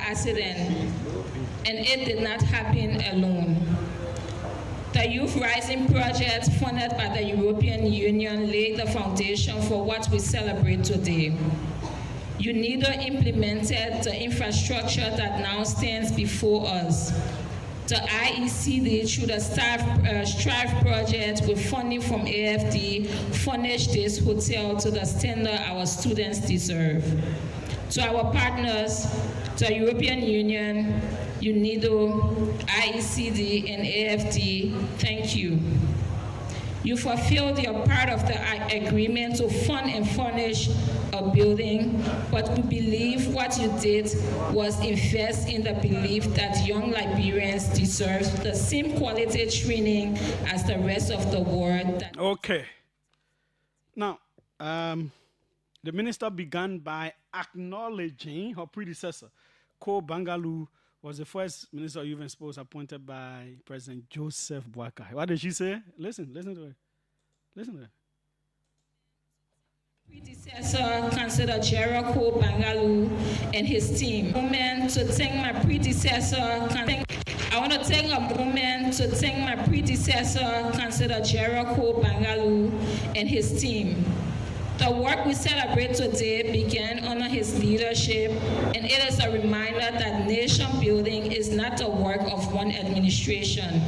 accident, and it did not happen alone. The Youth Rising Project, funded by the European Union, laid the foundation for what we celebrate today. UNIDO implemented the infrastructure that now stands before us. The IECD, through the Strive project with funding from AFD, furnished this hotel to the standard our students deserve. To our partners, the European Union, UNIDO, IECD, and AFD, thank you. You fulfilled your part of the agreement to fund and furnish a building, but we believe what you did was invest in the belief that young Liberians deserve the same quality training as the rest of the world. Okay. Now, the minister began by acknowledging her predecessor, Ko Bangalu, was the first minister of youth and sports appointed by President Joseph Boakai. What did she say? Listen to her. Listen to her. Predecessor, Councillor Jericho Bangalu, and his team. I want to take a moment to thank my predecessor, Councillor Jericho Bangalu, and his team. The work we celebrate today began under his leadership, and it is a reminder that nation building is not the work of one administration.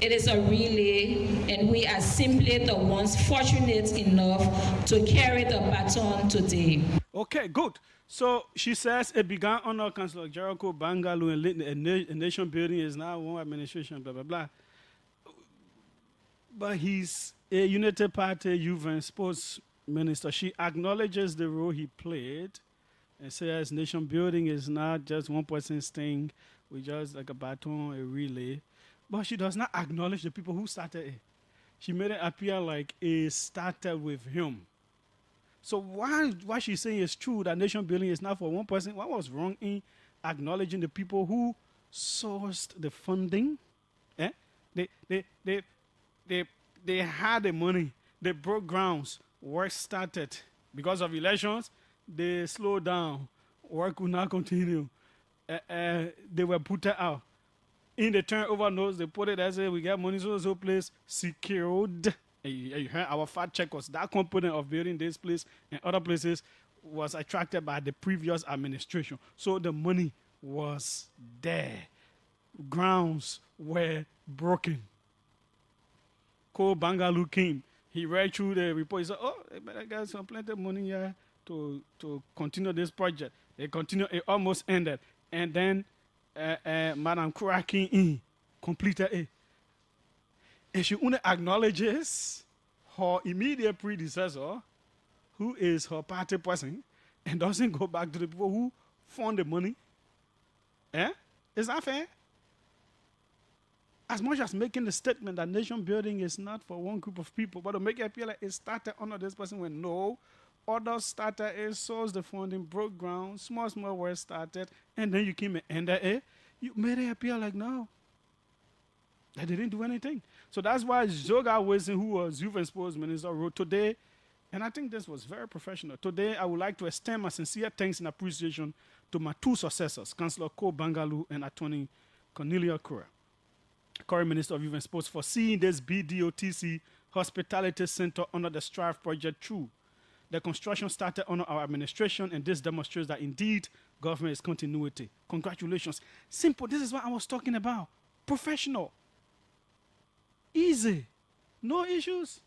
It is a relay, and we are simply the ones fortunate enough to carry the baton today. Okay, good. So she says it began under Councillor Jericho Bangalu, and a nation building is now one administration, blah, blah, blah. But he's a United Party youth and sports minister. She acknowledges the role he played and says nation building is not just one person's thing, we just like a baton, a relay. But she does not acknowledge the people who started it. She made it appear like it started with him. So what she's saying is true, that nation building is not for one person. What was wrong in acknowledging the people who sourced the funding? They had the money, they broke grounds, work started. Because of elections, they slowed down. Work could not continue. They were put out. In the turnover notes, they put it as a we got money so place secured. You heard our fact check was that component of building this place and other places was attracted by the previous administration. So the money was there. Grounds were broken. Ko Bangalu came. He read through the report. He said, oh, I got some plenty of money here to continue this project. They continued. It almost ended. And then Madam Kura came in, completed it. And she only acknowledges her immediate predecessor, who is her party person, and doesn't go back to the people who found the money. Is that fair? As much as making the statement that nation building is not for one group of people, but to make it appear like it started under this person when no, others started it, sourced the funding, broke ground, small work started, and then you came and ended it. You made it appear like no, that they didn't do anything. So that's why Zoga Wilson, who was youth and sports minister, wrote today, and I think this was very professional. Today, I would like to extend my sincere thanks and appreciation to my two successors, Councillor Ko Bangalu and Attorney Cornelia Kura, current Minister of Youth and Sports, for seeing this BDOTC Hospitality Center under the Strive project through. The construction started under our administration, and this demonstrates that indeed government is continuity. Congratulations. Simple. This is what I was talking about. Professional. Easy. No issues.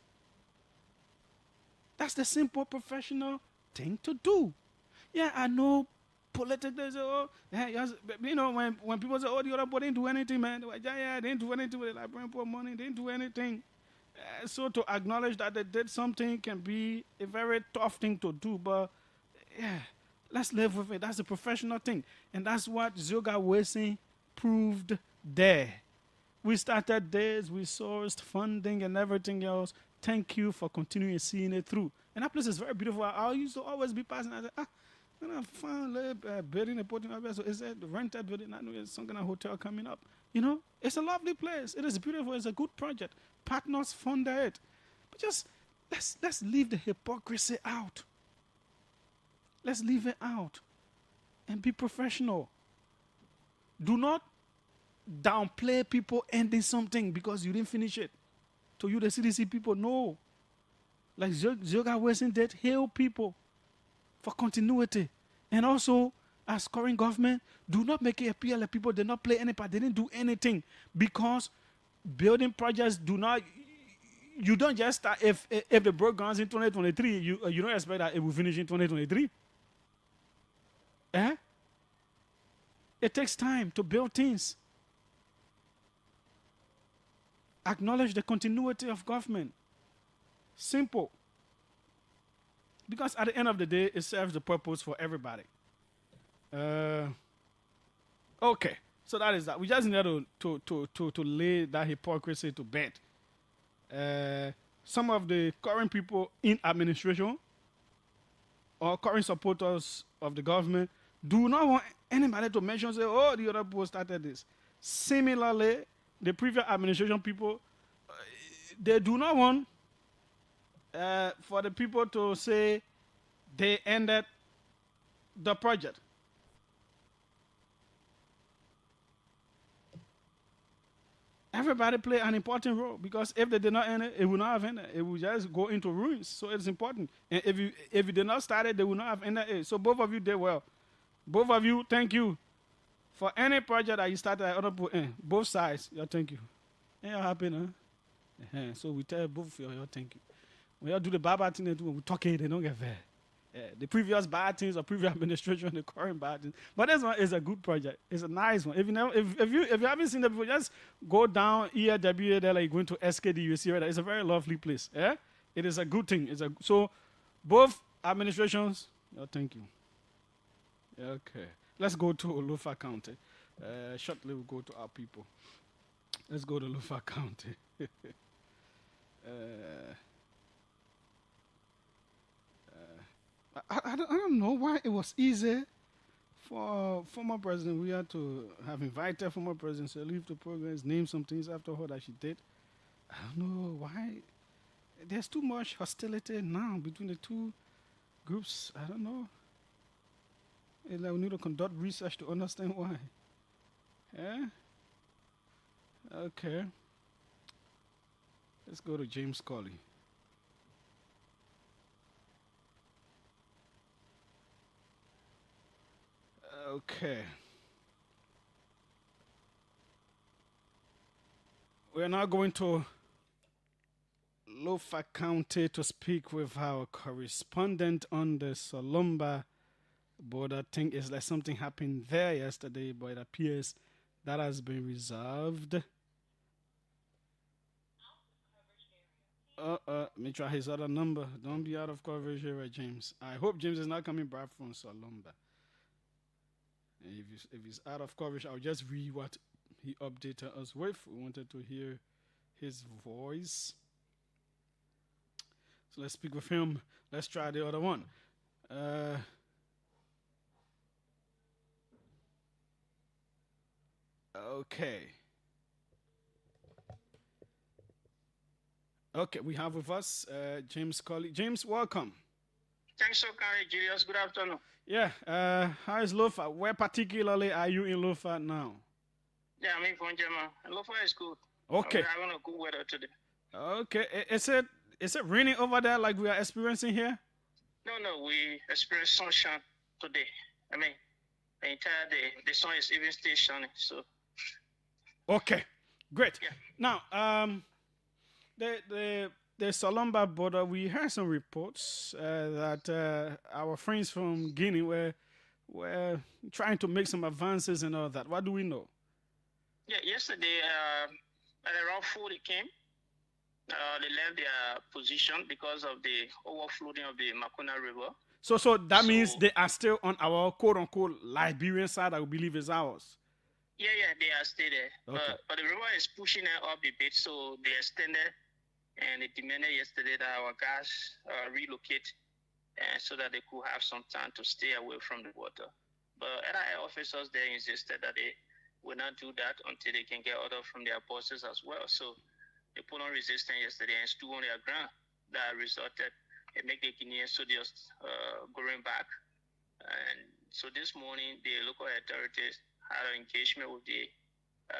That's the simple professional thing to do. Yeah, I know politically, you know, when people say, oh, the other boy didn't do anything, man. They're like, yeah, they didn't do anything with the Liberian poor money. They didn't do anything. So to acknowledge that they did something can be a very tough thing to do, but yeah, let's live with it. That's a professional thing. And that's what Zoga Wilson proved there. We started this, we sourced funding and everything else. Thank you for continuing seeing it through. And that place is very beautiful. I used to always be passing. I said, when I found a building a port in so is it the rented building? I know there's some kind of hotel coming up. You know, it's a lovely place. It is beautiful. It's a good project. Partners funded it. But just let's leave the hypocrisy out. Let's leave it out and be professional. Do not downplay people ending something because you didn't finish it. To you, the CDC people, no. Like Zoga Wilson did, hail people for continuity. And also, as current government, do not make it appear like people did not play any part. They didn't do anything because building projects do not. You don't just start if the broke grounds in 2023. You don't expect that it will finish in 2023. Eh? It takes time to build things. Acknowledge the continuity of government. Simple. Because at the end of the day, it serves the purpose for everybody. Okay, so that is that. We just need to lay that hypocrisy to bed. Some of the current people in administration or current supporters of the government do not want anybody to mention, say, oh, the other people started this. Similarly, the previous administration people, they do not want for the people to say they ended the project. Everybody play an important role because if they did not end it, it would not have ended. It would just go into ruins. So it's important. And if you did not start it, they would not have ended it. So both of you did well. Both of you, thank you for any project that you started at other people. Both sides, your thank you. And you're happy, huh? So we tell both of you your thank you. When you do the bad thing they do, when we talk it, they don't get fair. The previous bad things or previous administration, the current bad things. But this one is a good project. It's a nice one. If you haven't seen it before, just go down here, there, like going to SKD, you see right there. It's a very lovely place. Yeah? It is a good thing. So both administrations, thank you. Okay. Let's go to Olofa County. Shortly we'll go to our people. Let's go to Olofa County. I don't know why it was easy for former President we had to have invited former President to leave the programs, name some things after her that she did. I don't know why. There's too much hostility now between the two groups. I don't know. It's like we need to conduct research to understand why. Yeah? Okay. Let's go to James Colley. Okay. We're now going to Lofa County to speak with our correspondent on the Solomba border. I think it's like something happened there yesterday, but it appears that has been resolved. Let me try his other number. Don't be out of coverage here, James. I hope James is not coming back from Solomba. If he's out of coverage, I'll just read what he updated us with. We wanted to hear his voice. So let's speak with him. Let's try the other one. Okay. Okay, we have with us James Colley. James, welcome. Thanks so much, Julius. Good afternoon. Yeah, how is Lofa? Where particularly are you in Lofa now? Yeah, I'm in from Germany. Lofa is good. Okay. We're having a good weather today. Okay, is it raining over there like we are experiencing here? No, we experience sunshine today. I mean, the entire day, the sun is even still shining. So. Okay, great. Yeah. Now, the Solomba border, we heard some reports that our friends from Guinea were trying to make some advances and all that. What do we know? Yeah, yesterday at around 4 they came. They left their position because of the overflowing of the Makuna River. So that means they are still on our quote-unquote Liberian side, I believe is ours. Yeah, they are still there. Okay. But the river is pushing it up a bit, so they extended. And they demanded yesterday that our guys relocate so that they could have some time to stay away from the water. But NIA officers there insisted that they will not do that until they can get order from their bosses as well. So they put on resistance yesterday and stood on their ground. That resulted in making the Guinean soldiers going back. And so this morning, the local authorities had an engagement with the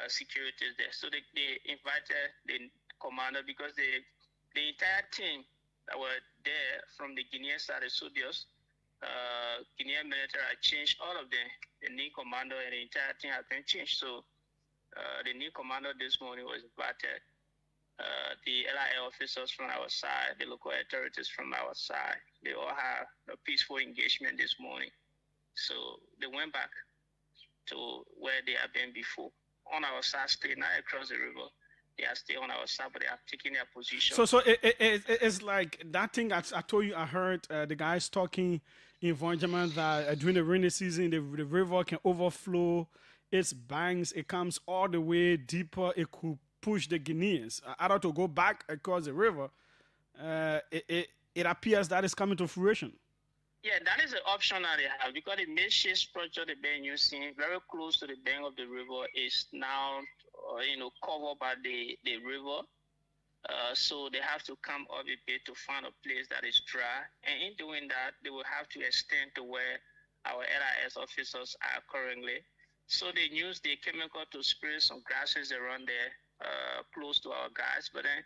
securities there. So they invited the commander because the entire team that were there from the Guinean side, the soldiers, Guinean military had changed all of them. The new commander and the entire team had been changed. So the new commander this morning was invited. The LIA officers from our side, the local authorities from our side, they all had a peaceful engagement this morning. So they went back to where they have been before. On our side, still not across the river. They are still on our side, but they are taking their position. So it's like that thing I told you. I heard the guys talking in Vonjaman that during the rainy season, the river can overflow its banks. It comes all the way deeper. It could push the Guineans either to go back across the river. It appears that is coming to fruition. Yeah, that is the option that they have because the makeshift structure they've been using very close to the bank of the river is now, covered by the river. So they have to come up a bit to find a place that is dry. And in doing that, they will have to extend to where our LIS officers are currently. So they use the chemical to spray some grasses around there close to our guys. But then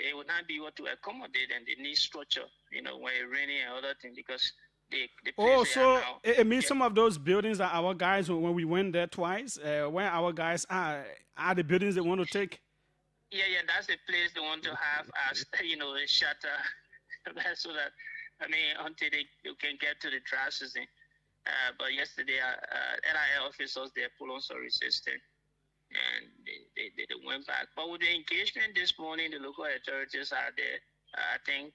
it would not be able to accommodate and they need structure, when it's raining and other things because the place so now, it means some of those buildings that our guys, when we went there twice, where our guys are the buildings they want to take. Yeah, that's the place they want to have as a shelter, so that until they can get to the dry season. But yesterday, NIL officers they pulled on some resistance. And they went back. But with the engagement this morning, the local authorities are there. I think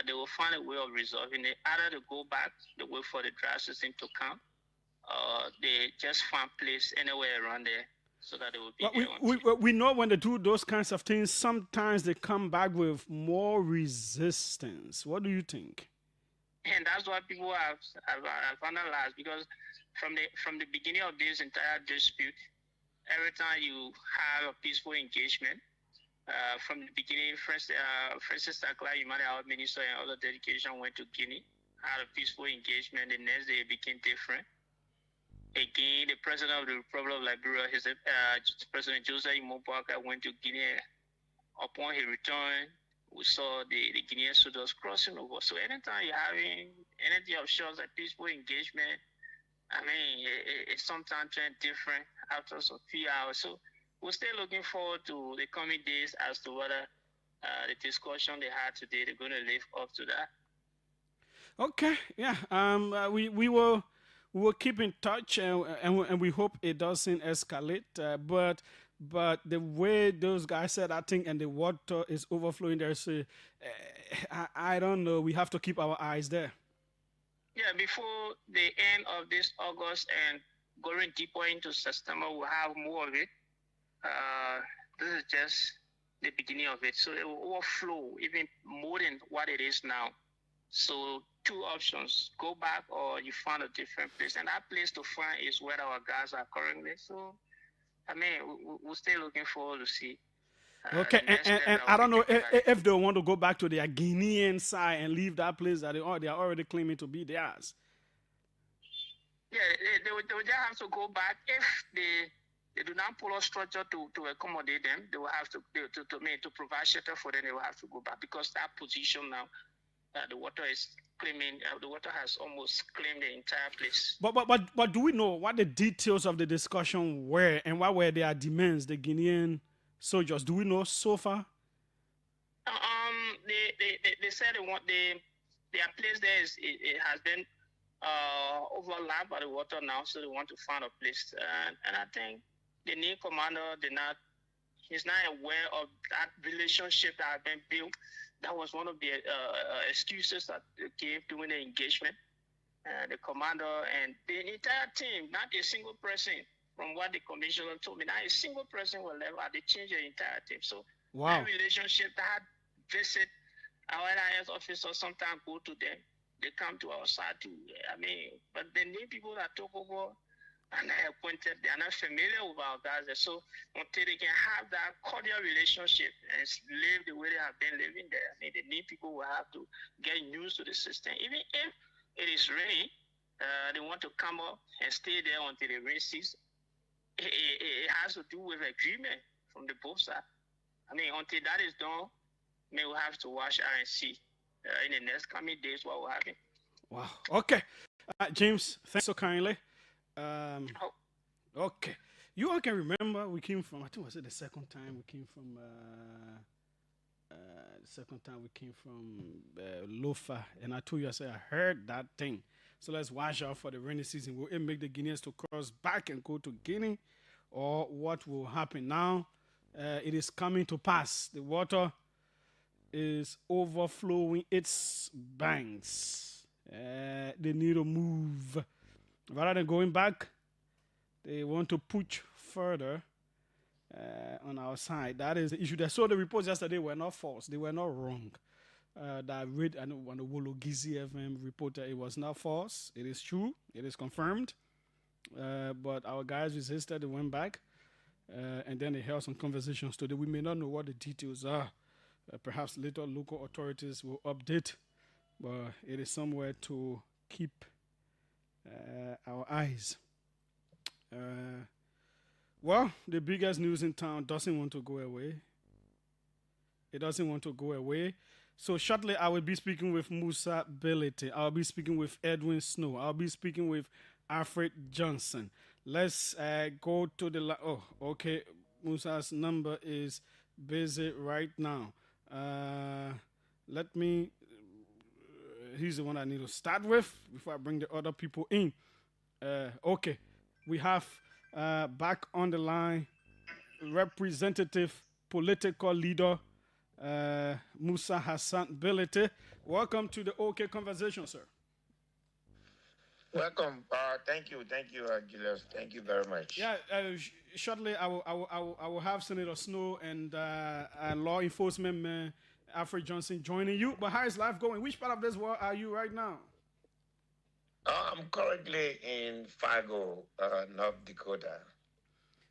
they will find a way of resolving it. Either to go back, they wait for the dry season to come, or they just find place anywhere around there so that they will be there. We know when they do those kinds of things, sometimes they come back with more resistance. What do you think? And that's what people have analyzed because from the beginning of this entire dispute, every time you have a peaceful engagement, from the beginning, Francis Takla, Humanity Health Minister, and other dedication went to Guinea, had a peaceful engagement. The next day, it became different. Again, the president of the Republic of Liberia, President Joseph Imobaka, went to Guinea. Upon his return, we saw the Guinean soldiers crossing over. So anytime you're having anything of shows like peaceful engagement, it's sometimes different after a few hours. So we're still looking forward to the coming days as to whether the discussion they had today, they're going to live up to that. Okay, yeah. We will keep in touch and we hope it doesn't escalate. But the way those guys said, I think, and the water is overflowing there. So I don't know. We have to keep our eyes there. Yeah, before the end of this August and going deeper into September, we'll have more of it. This is just the beginning of it. So it will overflow even more than what it is now. So two options, go back or you find a different place. And that place to find is where our guys are currently. So, we're still looking forward to see. Okay, and I don't know if they want to go back to their Guinean side and leave that place that they are already claiming to be theirs. Yeah, they will just have to go back. If they do not pull a structure to accommodate them, they will have to provide shelter for them. They will have to go back because that position now, the water is claiming. The water has almost claimed the entire place. But do we know what the details of the discussion were and what were their demands, the Guinean soldiers? Do we know so far? They said they want their place there it has been overlapped by the water now, so they want to find a place. And I think the new commander he's not aware of that relationship that had been built. That was one of the excuses that they gave during the engagement. The commander and the entire team, not a single person, from what the commissioner told me, not a single person will ever, they changed the entire team. So that relationship, that visit, our NIS officers sometimes go to them. They come to our side too. But the new people that took over and are appointed, they are not familiar with our guys. So until they can have that cordial relationship and live the way they have been living there, the new people will have to get used to the system. Even if it is raining, They want to come up and stay there until the rain ceases. It has to do with agreement from the both sides. I mean, until that is done, we'll have to watch out and see in the next coming days what will happen. Wow. Okay. James, thanks so kindly. Oh, Okay. You all can remember we came from, I think was it the second time we came from, Lofa. And I told you, I said, I heard that thing. So let's watch out for the rainy season. Will it make the Guineans to cross back and go to Guinea? Or what will happen now? It is coming to pass. The water is overflowing its banks. They need to move. Rather than going back, they want to push further on our side. That is the issue. There. So the reports yesterday were not false. They were not wrong. That I read on the Wologizi FM reporter, it was not false. It is true. It is confirmed. But our guys resisted. They went back. And then they held some conversations today. We may not know what the details are. Perhaps later local authorities will update. But it is somewhere to keep our eyes. Well, the biggest news in town doesn't want to go away. It doesn't want to go away. So shortly, I will be speaking with Musa Belete. I'll be speaking with Edwin Snow. I'll be speaking with Alfred Johnson. Let's go to the... Oh, okay. Musa's number is busy right now. Let me... he's the one I need to start with before I bring the other people in. Okay. We have back on the line representative political leader Musa Hassan Belete. Welcome to the OK Conversation, sir. Welcome. Thank you, Julius. Thank you very much. Yeah. Shortly, I will have Senator Snow and law enforcement man Alfred Johnson joining you. But how is life going? Which part of this world are you right now? I'm currently in Fargo, North Dakota.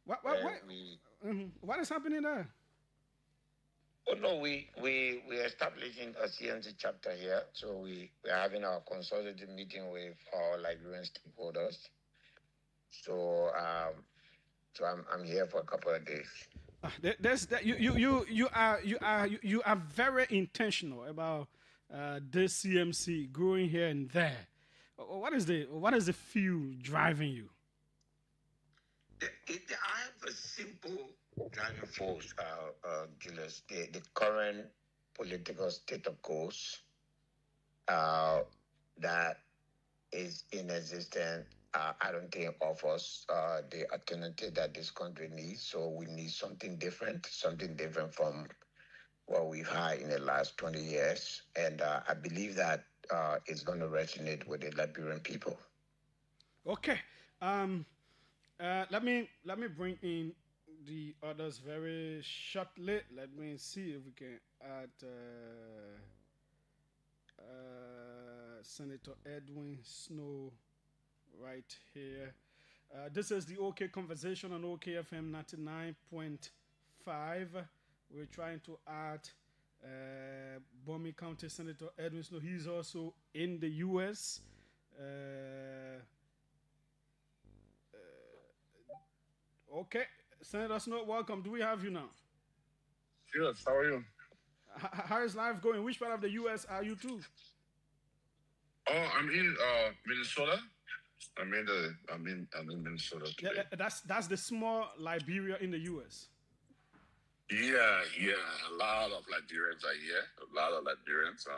What is happening there? Oh no, we're establishing a CMC chapter here, so we're having our consultative meeting with our Liberian stakeholders. So I'm here for a couple of days. You are very intentional about this CMC growing here and there. What is the fuel driving you? I have a simple driving force, Julius. The current political state of course that is in existence, I don't think offers the alternative that this country needs. So we need something different from what we've had in the last 20 years. And I believe that it's going to resonate with the Liberian people. Okay. Let me bring in the others very shortly. Let me see if we can add Senator Edwin Snow right here. This is the OK Conversation on OKFM 99.5. We're trying to add Bomi County Senator Edwin Snow. He's also in the U.S. Okay, Senator Snow, welcome. Do we have you now? Yes, how are you? How is life going? Which part of the U.S. are you to? Oh, I'm in Minnesota. I'm in Minnesota today. Yeah, that's the small Liberia in the U.S. Yeah. A lot of Liberians are here. A lot of Liberians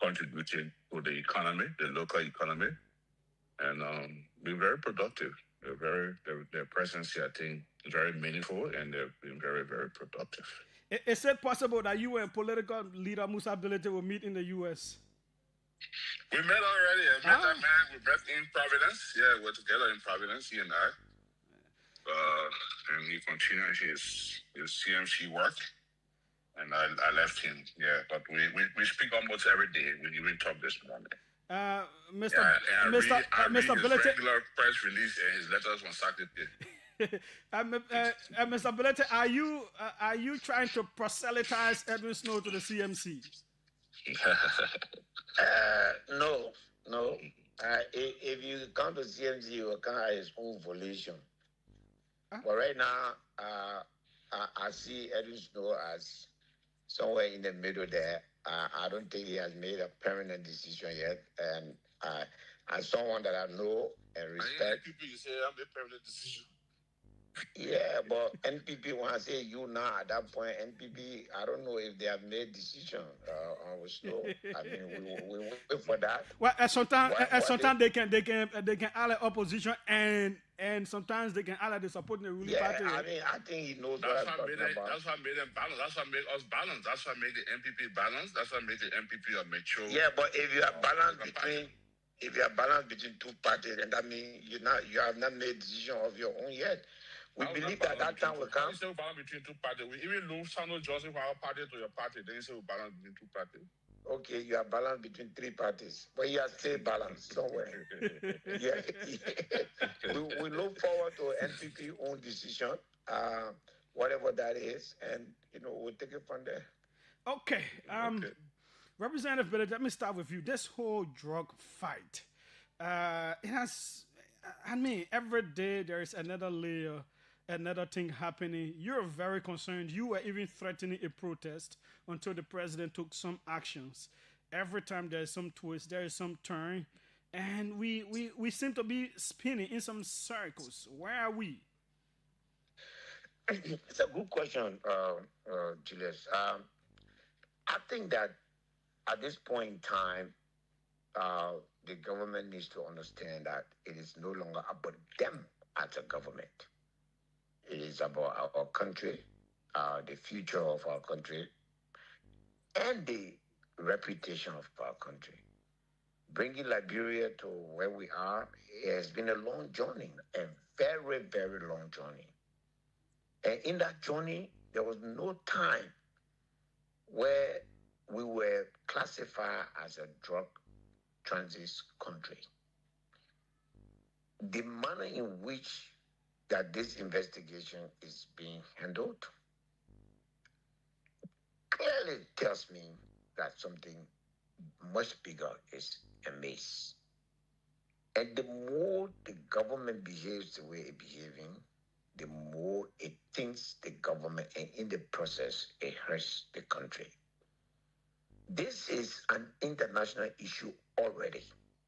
contributing to the economy, the local economy, and being very productive. Their presence here, I think, is very meaningful, and they've been very, very productive. Is it possible that you and political leader Musa Belete will meet in the U.S.? We met already. We met in Providence. Yeah, we're together in Providence, he and I. And he continued his CMC work. And I left him, yeah. But we speak almost every day. We even talk this morning. Mr. Belete, regular press release and his letters on Saturday. Mr. Belete, are you trying to proselytize Edwin Snow to the CMC? No. If you come to CMC, you will come at his own volition. Huh? But right now, I see Edwin Snow as somewhere in the middle there. I don't think he has made a permanent decision yet. And as someone that I know and respect. People, you say I made permanent decision. Yeah, but NPP, when I say you now, at that point, NPP, I don't know if they have made decision on Snow. I mean, we wait for that. Well, sometimes What they, they can ally opposition and sometimes they can ally the supporting the ruling yeah, party. I mean, I think he knows That's what I'm what made talking it. about. That's what made them balance. That's what made us balance. That's what made the MPP balance. That's what made the MPP a mature. Yeah, but if you are balanced between, if you are balanced between two parties, and that means you have not made decision of your own yet. We believe that that time will come. You say we balance between two parties. We even lose Sano Johnson from our party to your party. Then you say we balance between two parties. Okay, you are balanced between three parties, but you are still balanced somewhere. Yeah. We look forward to NPP own decision, whatever that is, and we'll take it from there. Okay. Representative Bennett, let me start with you. This whole drug fight, it has, I mean, every day there is another layer, another thing happening. You're very concerned. You were even threatening a protest until the president took some actions. Every time there is some twist, there is some turn, and we seem to be spinning in some circles. Where are we? It's a good question, Julius. I think that at this point in time, the government needs to understand that it is no longer about them as a government. It is about our country, the future of our country, and the reputation of our country. Bringing Liberia to where we are has been a long journey, a very, very long journey. And in that journey, there was no time where we were classified as a drug transit country. The manner in which that this investigation is being handled clearly tells me that something much bigger is amiss. And the more the government behaves the way it's behaving, the more it thinks the government, and in the process, it hurts the country. This is an international issue already.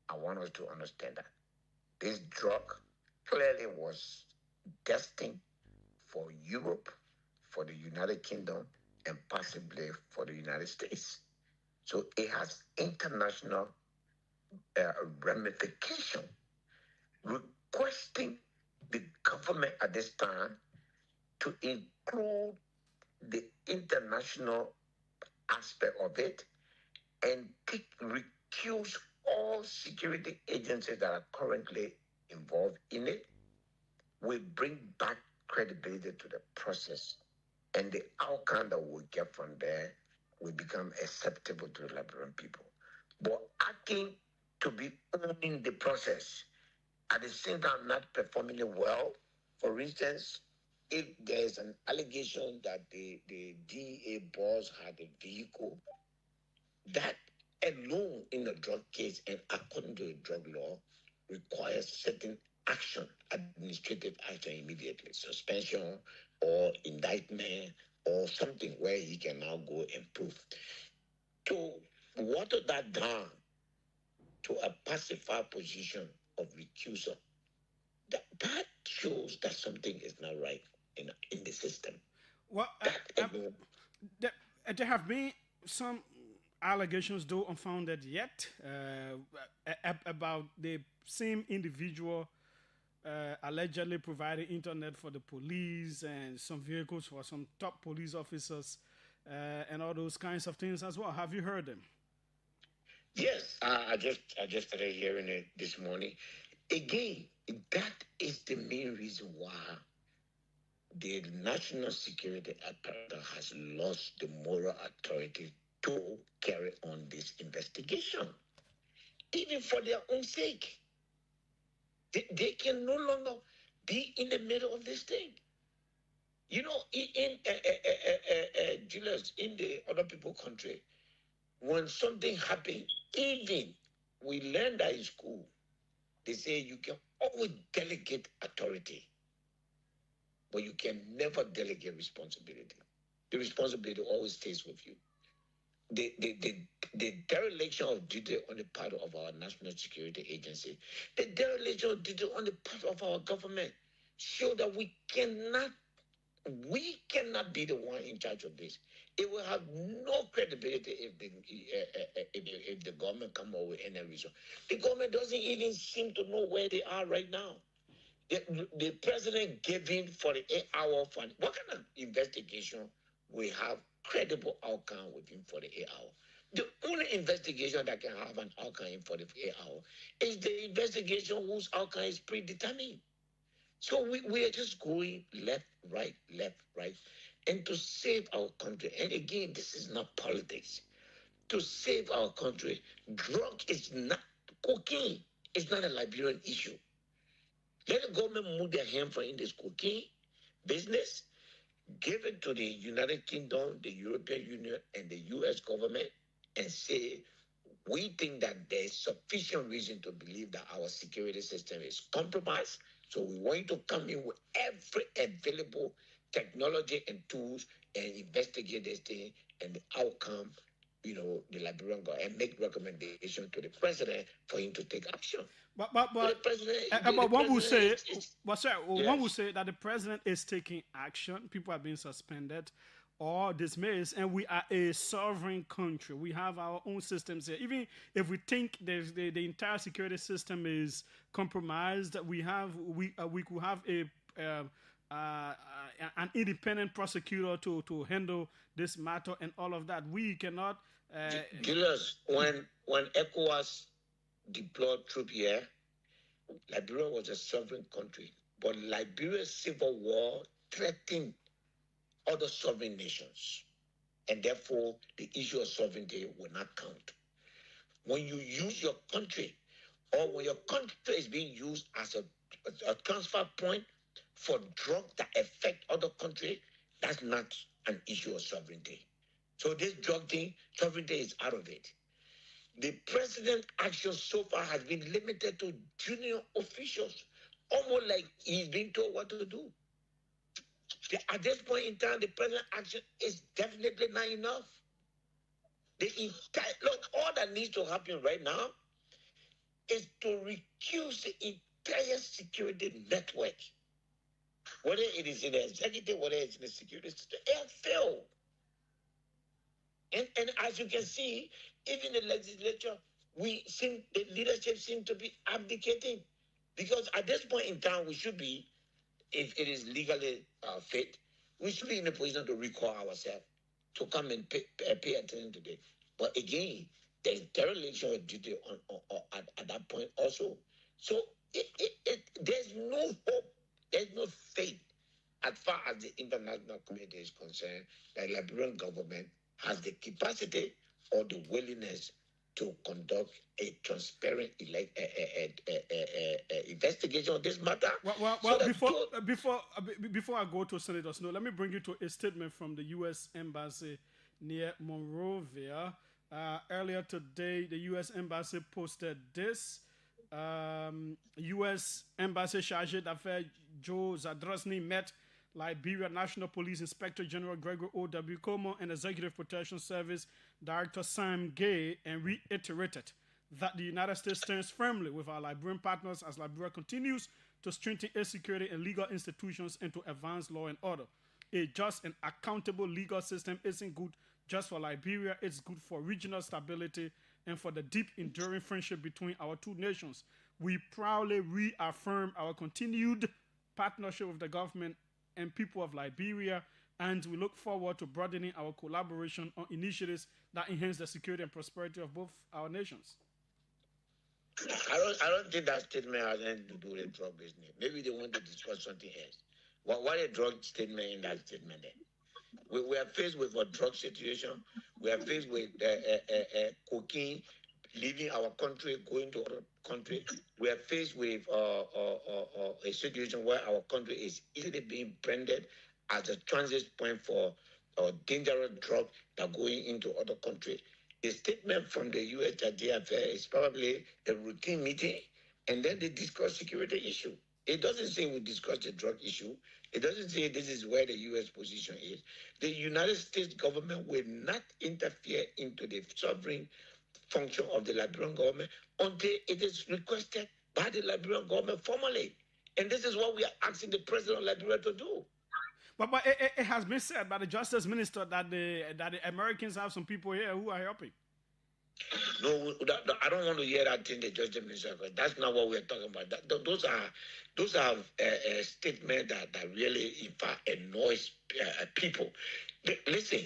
I want us to understand that. This drug clearly was destined for Europe, for the United Kingdom, and possibly for the United States. So it has international ramification. Requesting the government at this time to include the international aspect of it and recuse all security agencies that are currently involved in it will bring back credibility to the process, and the outcome that we'll get from there will become acceptable to the Liberian people. But acting to be owning the process, at the same time not performing it well. For instance, if there's an allegation that the DEA boss had a vehicle, that alone in a drug case and according to the drug law requires certain action, administrative action immediately, suspension or indictment or something where he can now go and prove. To water that down to a pacified position of recusal, that shows that something is not right in the system. Well, there have been some allegations, though unfounded yet, about the same individual allegedly providing internet for the police and some vehicles for some top police officers and all those kinds of things as well. Have you heard them? Yes, I just started hearing it this morning. Again, that is the main reason why the national security apparatus has lost the moral authority to carry on this investigation, even for their own sake. They can no longer be in the middle of this thing. You know, in Julius, in the other people country, when something happens, even we learn that in school. They say you can always delegate authority, but you can never delegate responsibility. The responsibility always stays with you. The dereliction of duty on the part of our national security agency, the dereliction of duty on the part of our government, show that we cannot be the one in charge of this. It will have no credibility if the government come up with any reason. The government doesn't even seem to know where they are right now. The president gave in for the 8 hour fund. What kind of investigation we have credible outcome within 48 hours? The only investigation that can have an outcome in 48 hours is the investigation whose outcome is predetermined. So we are just going left, right. And to save our country, and again, this is not politics. To save our country, drug is not cocaine. It's not a Liberian issue. Let the government move their hand from in this cocaine business, give it to the United Kingdom, the European Union, and the US government, and say, we think that there's sufficient reason to believe that our security system is compromised. So we want you to come in with every available technology and tools and investigate this thing and the outcome, the Liberian government, and make recommendation to the president for him to take action. But the president, but one will say, yes. one will say that the president is taking action. People are being suspended or dismissed, and we are a sovereign country. We have our own systems here. Even if we think the entire security system is compromised, we could have an independent prosecutor to handle this matter and all of that. We cannot. Julius, when ECOWAS deployed troops here, Liberia was a sovereign country, but Liberia's civil war threatened other sovereign nations, and therefore the issue of sovereignty will not count. When you use your country, or when your country is being used as a transfer point for drugs that affect other countries, that's not an issue of sovereignty. So this drug thing, sovereignty is out of it. The president's action so far has been limited to junior officials, almost like he's being told what to do. At this point in time, the president's action is definitely not enough. Look, all that needs to happen right now is to reduce the entire security network. Whether it is in the executive, whether it's in the security system, it has failed. And as you can see, even the legislature, the leadership seems to be abdicating. Because at this point in time, we should be, if it is legally fit, we should be in a position to recall ourselves, to come and pay attention to this. But again, there's dereliction of duty at that point also. So there's no hope, there's no faith as far as the international community is concerned that the Liberian government has the capacity or the willingness to conduct a transparent investigation on this matter. Well, before I go to Senator Snow, let me bring you to a statement from the U.S. Embassy near Monrovia. Earlier today, the U.S. Embassy posted this. U.S. Embassy Chargé d'Affaires Joe Zadrozny met Liberia National Police Inspector General Gregory O.W. Como and Executive Protection Service Director Sam Gay and reiterated that the United States stands firmly with our Liberian partners as Liberia continues to strengthen its security and legal institutions and to advance law and order. A just and accountable legal system isn't good just for Liberia, it's good for regional stability and for the deep, enduring friendship between our two nations. We proudly reaffirm our continued partnership with the government and people of Liberia, and we look forward to broadening our collaboration on initiatives that enhance the security and prosperity of both our nations. I don't think that statement has anything to do with drug business. Maybe they want to discuss something else. What a drug statement in that statement then? We are faced with a drug situation. We are faced with cocaine leaving our country, going to other country. We are faced with a situation where our country is easily being branded as a transit point for dangerous drugs that are going into other countries. The statement from the U.S. DFA is probably a routine meeting and then they discuss security issue. It doesn't say we discuss the drug issue. It doesn't say this is where the U.S. position is. The United States government will not interfere into the sovereign function of the Liberian government until it is requested by the Liberian government formally. And this is what we are asking the president of Liberia to do. But it has been said by the justice minister that the Americans have some people here who are helping. No, I don't want to hear that thing the justice minister. That's not what we're talking about. Those are statements that really, in fact, annoys people. Listen,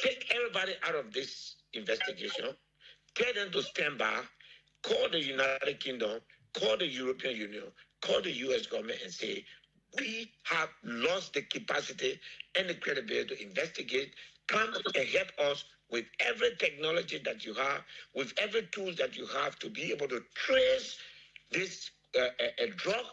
take everybody out of this investigation. Tell them to stand by. Call the United Kingdom. Call the European Union. Call the U.S. government and say, we have lost the capacity and the credibility to investigate. Come and help us with every technology that you have, with every tool that you have to be able to trace this drug.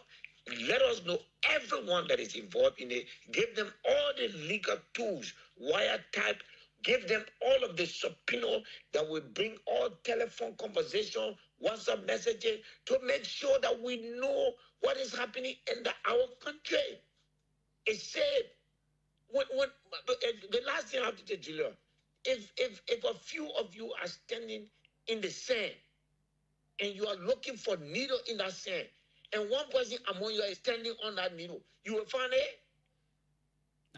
Let us know everyone that is involved in it. Give them all the legal tools, wiretype. Give them all of the subpoena that will bring all telephone conversation, WhatsApp messages to make sure that we know what is happening in our country. It's said. The last thing I have to tell Julius, if a few of you are standing in the sand and you are looking for needle in that sand, and one person among you is standing on that needle, you will find it?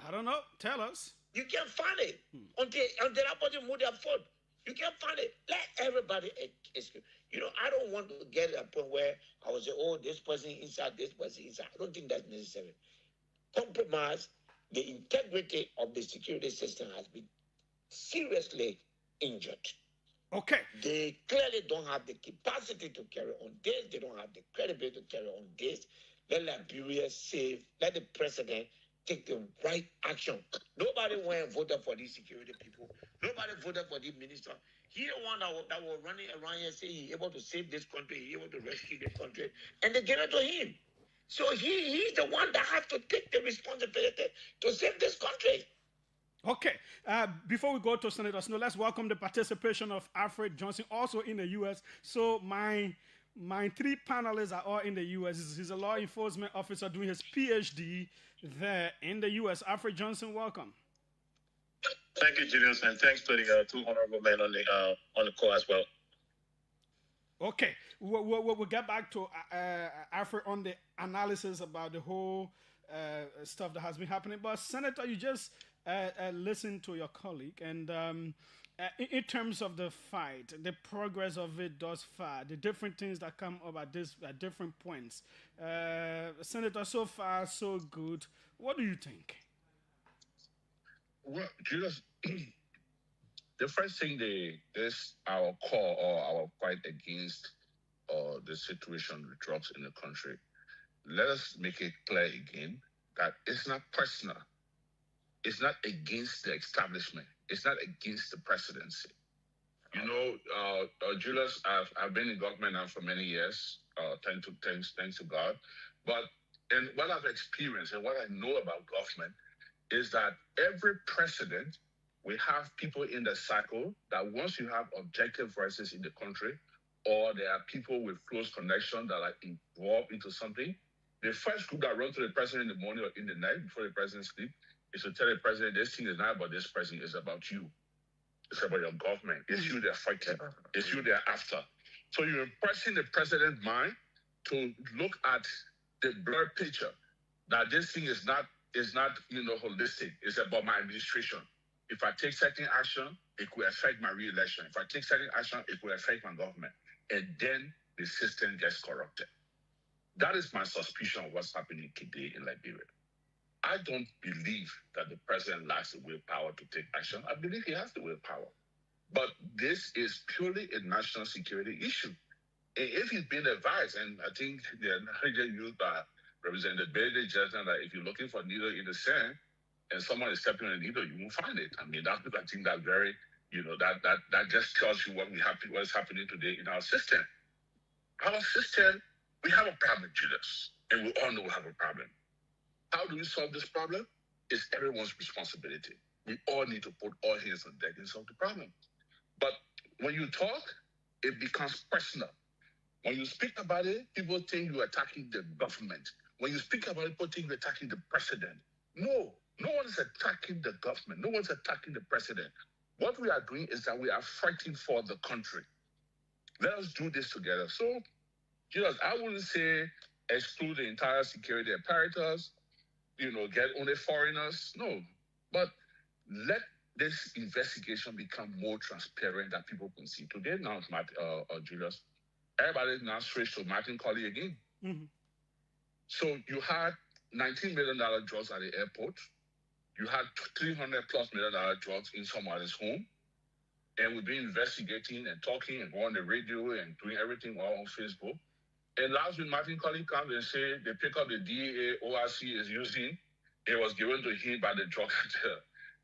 I don't know. Tell us. You can't find it until that person move their foot. You can't find it. Let everybody excuse. I don't want to get to a point where I will say, oh, this person inside, this person inside. I don't think that's necessary. Compromise. The integrity of the security system has been seriously injured. Okay. They clearly don't have the capacity to carry on this. They don't have the credibility to carry on this. Let Liberia save. Let the president take the right action. Nobody went and voted for these security people. Nobody voted for the minister. He the one that was running around here saying he's able to save this country, he's able to rescue this country, and they gave it to him. So he's the one that has to take the responsibility to save this country. Okay. Before we go to Senator Snow, let's welcome the participation of Alfred Johnson, also in the U.S. So my three panelists are all in the U.S. He's a law enforcement officer doing his PhD there in the U.S. Alfred Johnson, welcome. Thank you, Julius, and thanks to the two honorable men on the call as well. Okay, we'll get back to Alfred on the analysis about the whole stuff that has been happening. But Senator, you just listened to your colleague, and in terms of the fight, the progress of it thus far, the different things that come up at different points. Senator, so far so good. What do you think? Well, Julius, the first thing our call or our fight against the situation with drugs in the country, let us make it clear again that it's not personal. It's not against the establishment. It's not against the presidency. Julius, I've been in government now for many years, thanks to God. And what I've experienced and what I know about government is that every president will have people in the cycle that once you have objective voices in the country, or there are people with close connection that are involved into something, the first group that run to the president in the morning or in the night before the president sleeps is to tell the president, this thing is not about this president, it's about you. It's about your government. It's you they're fighting. It's you they're after. So you're impressing the president's mind to look at the blurred picture that this thing is not holistic. It's about my administration. If I take certain action, it could affect my re-election. If I take certain action, it could affect my government. And then the system gets corrupted. That is my suspicion of what's happening today in Liberia. I don't believe that the president lacks the willpower to take action. I believe he has the willpower. But this is purely a national security issue. And if he's been advised, and I think the analogy used by Representative Bailey just now, that if you're looking for a needle in the sand and someone is stepping on a needle, you won't find it. I mean, I think that very, that just tells you what's happening today in our system. Our system, we have a problem, Julius, and we all know we have a problem. How do we solve this problem? It's everyone's responsibility. We all need to put all hands on deck and solve the problem. But when you talk, it becomes personal. When you speak about it, people think you're attacking the government. When you speak about it, people think you're attacking the president. No, no one is attacking the government. No one's attacking the president. What we are doing is that we are fighting for the country. Let us do this together. So, Julius, I wouldn't say exclude the entire security apparatus, get only foreigners. No, but let this investigation become more transparent that people can see. Today, now, Julius, everybody now switched to Martin Colley again. Mm-hmm. So you had $19 million drugs at the airport. You had $300+ million drugs in somebody's home. And we've been investigating and talking and going on the radio and doing everything all on Facebook. And last week, Martin Colley comes and say they pick up the DEA ORC is using. It was given to him by the drug cartel.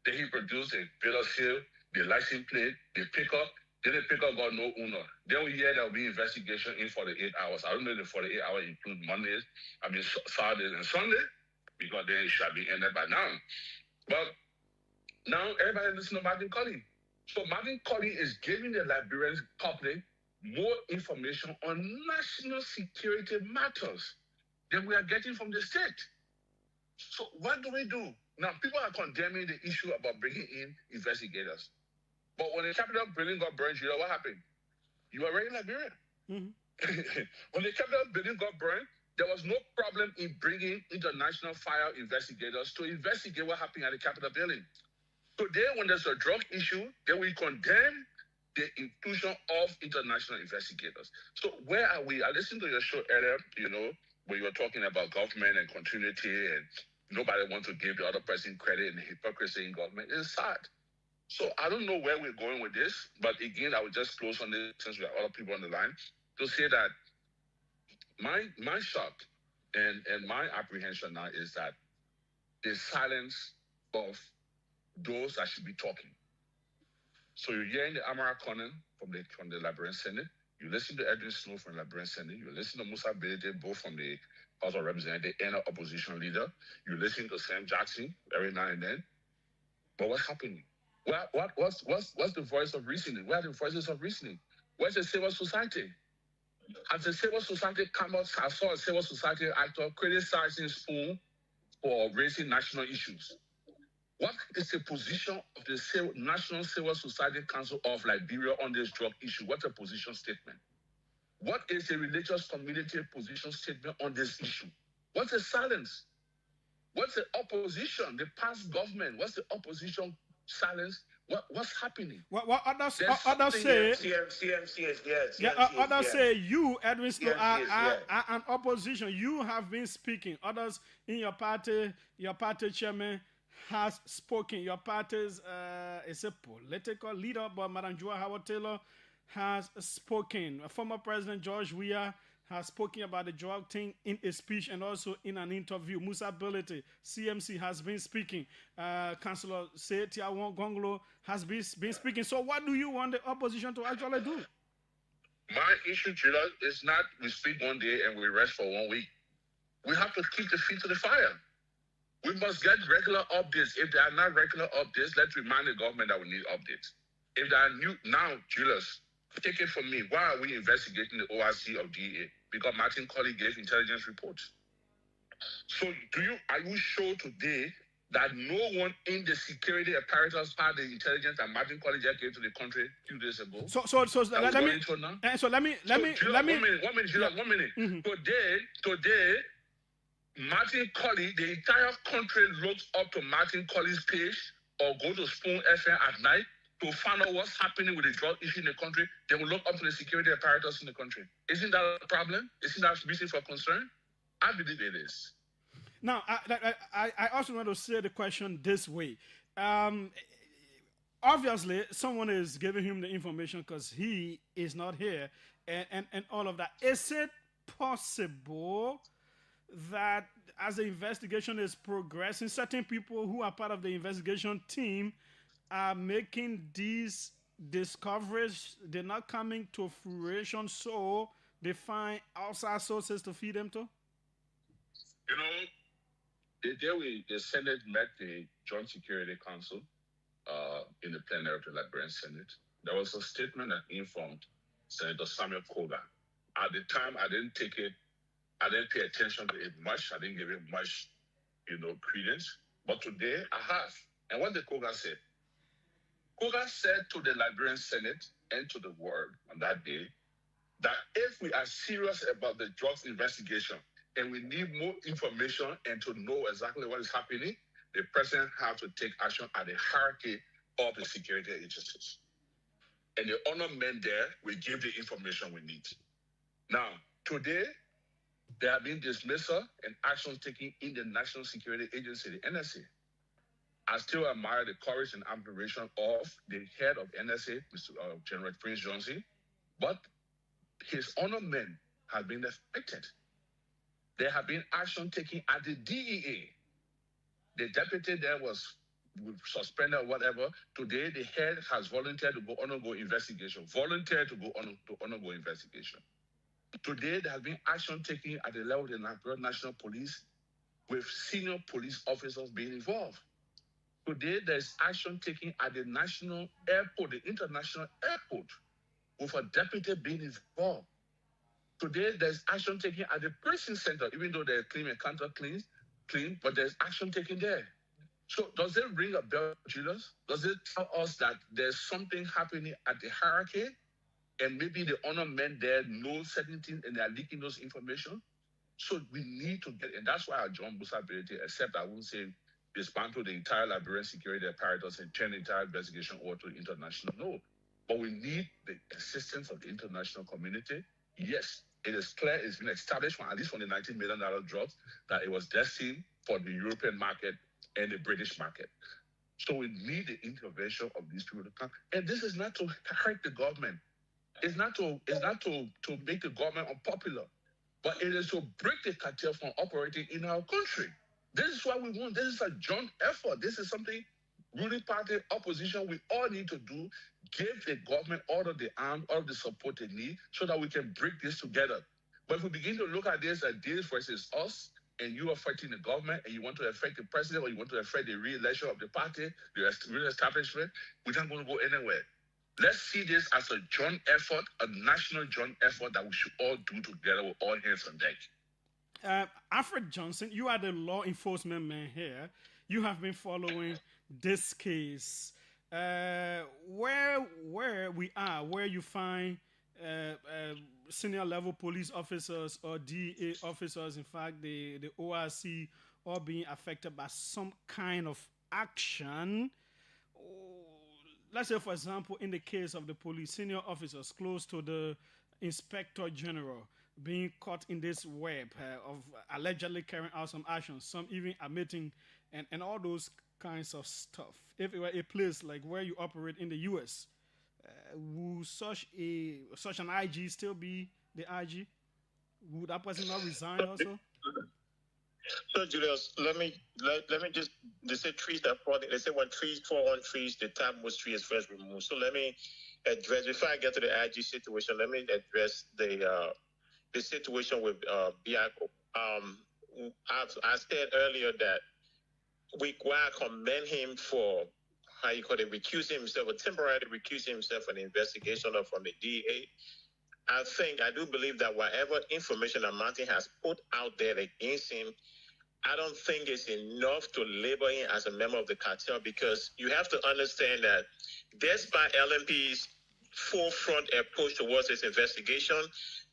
Then he produced a bill of sale, the license plate, the pickup. Then the pickup got no owner. Then we hear there will be investigation in 48 hours. I don't know if the 48 hours include Mondays, Saturdays and Sunday, because then it shall be ended by now. But now everybody listen to Martin Colley. So Martin Colley is giving the Liberian public more information on national security matters than we are getting from the state. So what do we do? Now, people are condemning the issue about bringing in investigators. But when the Capitol building got burned, what happened? You were in Liberia. Mm-hmm. When the Capitol building got burned, there was no problem in bringing international fire investigators to investigate what happened at the Capitol building. Today, when there's a drug issue, then we condemn the inclusion of international investigators. So where are we? I listened to your show earlier, where you were talking about government and continuity, and nobody wants to give the other person credit and hypocrisy in government. It's sad. So I don't know where we're going with this, but again, I will just close on this since we have other people on the line to say that my shock and my apprehension now is that the silence of those that should be talking. So you're hearing the Amara Conan from the Liberian Senate. You listen to Edwin Snow from the Liberian Senate. You listen to Musa Belete, both from the House of Representatives and an opposition leader. You listen to Sam Jackson every now and then. But what's happening? What's the voice of reasoning? Where are the voices of reasoning? Where's the civil society? Has the civil society come out? I saw a civil society actor criticizing Spoon for raising national issues. What is the position of the National Civil Society Council of Liberia on this drug issue? What's a position statement? What is the religious community position statement on this issue? What's the silence? What's the opposition? The past government, what's the opposition silence? What's happening? What others say? CMC is yes. Others say you, Edwin Snow, are an opposition. You have been speaking. Others in your party chairman has spoken. Your party's is a political leader, but Madam Joa Howard Taylor has spoken. Former President George Weah has spoken about the drug thing in a speech and also in an interview. Musa Belete, CMC, has been speaking. Councillor Setia Gonglo has been speaking. So what do you want the opposition to actually do? My issue, Julius, is not we speak one day and we rest for 1 week. We have to keep the feet to the fire. We must get regular updates. If there are not regular updates, let's remind the government that we need updates. If there are new, now, Julius, take it from me. Why are we investigating the ORC of DEA? Because Martin Colley gave intelligence reports. So are you sure today that no one in the security apparatus had the intelligence that Martin Colley just gave to the country a few days ago? Let me. One minute. Mm-hmm. Today, Martin Colley, the entire country looks up to Martin Colley's page or go to Spoon FM at night to find out what's happening with the drug issue in the country. They will look up to the security apparatus in the country. Isn't that a problem? Isn't that reason for concern? I believe it is. Now, I also want to say the question this way. Obviously, someone is giving him the information because he is not here and all of that. Is it possible that as the investigation is progressing, certain people who are part of the investigation team are making these discoveries, they're not coming to fruition, so they find outside sources to feed them to? The day the Senate met the Joint Security Council in the plenary of the Liberian Senate, there was a statement that informed Senator Samuel Koga At the time, I didn't take it. I didn't pay attention to it much. I didn't give it much, credence. But today, I have. And what did Koga say? Koga said to the Liberian Senate and to the world on that day that if we are serious about the drugs investigation and we need more information and to know exactly what is happening, the president has to take action at the hierarchy of the security agencies. And the honor men there will give the information we need. Now, today, there have been dismissal and actions taken in the National Security Agency, the NSA. I still admire the courage and admiration of the head of NSA, Mr. General Prince Johnson, but his honor men have been affected. There have been action taken at the DEA. The deputy there was suspended or whatever. Today, the head has volunteered to go undergo investigation. Volunteered to go undergo investigation. Today, there has been action taken at the level of the Nigerian National Police with senior police officers being involved. Today, there's action taken at the national airport, the international airport, with a deputy being involved. Today, there's action taken at the prison center, even though they're clean and counter clean, but there's action taken there. So does it ring a bell, Julius? Does it tell us that there's something happening at the hierarchy and maybe the honor men there know certain things and they're leaking those information? So we need to get, and that's why I joined Busa Ability, except I won't say dismantle the entire Liberian security apparatus and turn the entire investigation over to international. No. But we need the assistance of the international community. Yes, it is clear it's been established at least from the $19 million drugs that it was destined for the European market and the British market. So we need the intervention of these people to come. And this is not to hurt the government. It's not to make the government unpopular, but it is to break the cartel from operating in our country. This is what we want. This is a joint effort. This is something ruling party, opposition, we all need to do. Give the government all of the arm, all of the support they need so that we can break this together. But if we begin to look at this as this versus us, and you are fighting the government and you want to affect the president or you want to affect the re-election of the party, the re-establishment, we're not going to go anywhere. Let's see this as a joint effort, a national joint effort that we should all do together with all hands on deck. Alfred Johnson, you are the law enforcement man here. You have been following this case. Where we are, where you find senior level police officers or DA officers, in fact, the ORC, all being affected by some kind of action. Let's say, for example, in the case of the police, senior officers close to the inspector general being caught in this web of allegedly carrying out some actions, some even admitting, and all those kinds of stuff. If it were a place like where you operate in the U.S., would such an IG still be the IG? Would that person not resign also? So Julius, let me just, they say trees that fall. They say when trees fall on trees, the time most tree is first removed. So let me address, before I get to the IG situation, let me address the situation with Biako. I said earlier that we commend him for how you call it, recusing himself or temporarily recusing himself from the investigation or from the DA. I do believe that whatever information that Martin has put out there against him, I don't think it's enough to label him as a member of the cartel, because you have to understand that despite LMP's forefront approach towards this investigation,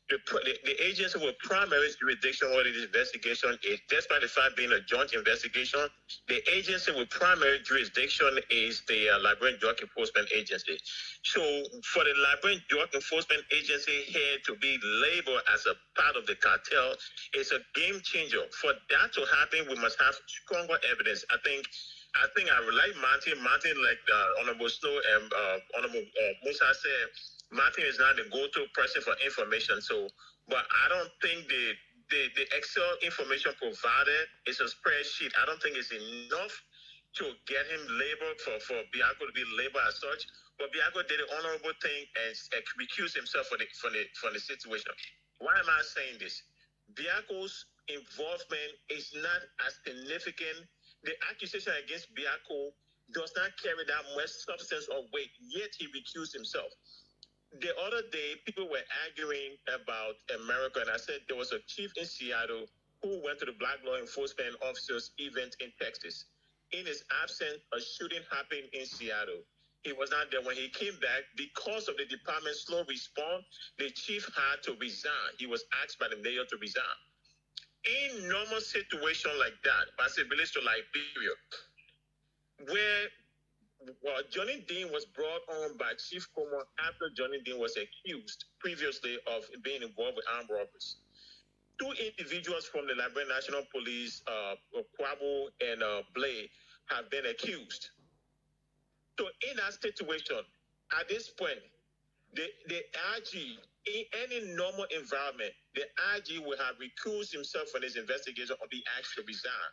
the agency with primary jurisdiction over this investigation is, despite the fact being a joint investigation, the agency with primary jurisdiction is the Liberian Drug Enforcement Agency. So for the Liberian Drug Enforcement Agency here to be labeled as a part of the cartel is a game changer. For that to happen, we must have stronger evidence. I think I like Martin, like Honorable Snow and Honorable Musa said, Martin is not the go-to person for information. So, but I don't think the Excel information provided is a spreadsheet. I don't think it's enough to get him labeled for Biako to be labeled as such. But Biako did the honorable thing and recused himself from the situation. Why am I saying this? Biako's involvement is not as significant. The accusation against Biako does not carry that much substance or weight, yet he recused himself. the other day, people were arguing about America, and I said there was a chief in Seattle who went to the Black Law Enforcement Officers event in Texas. In his absence, a shooting happened in Seattle. He was not there when he came back because of the department's slow response. The chief had to resign. He was asked by the mayor to resign. In normal situation like that, as it relates to Liberia, where Johnny Dean was brought on by Chief Como after Johnny Dean was accused previously of being involved with armed robberies. Two individuals from the Liberian National Police, Kwabo and Blay, have been accused. So in that situation, at this point, the IG, in any normal environment, the IG will have recused himself from his investigation or be asked to resign.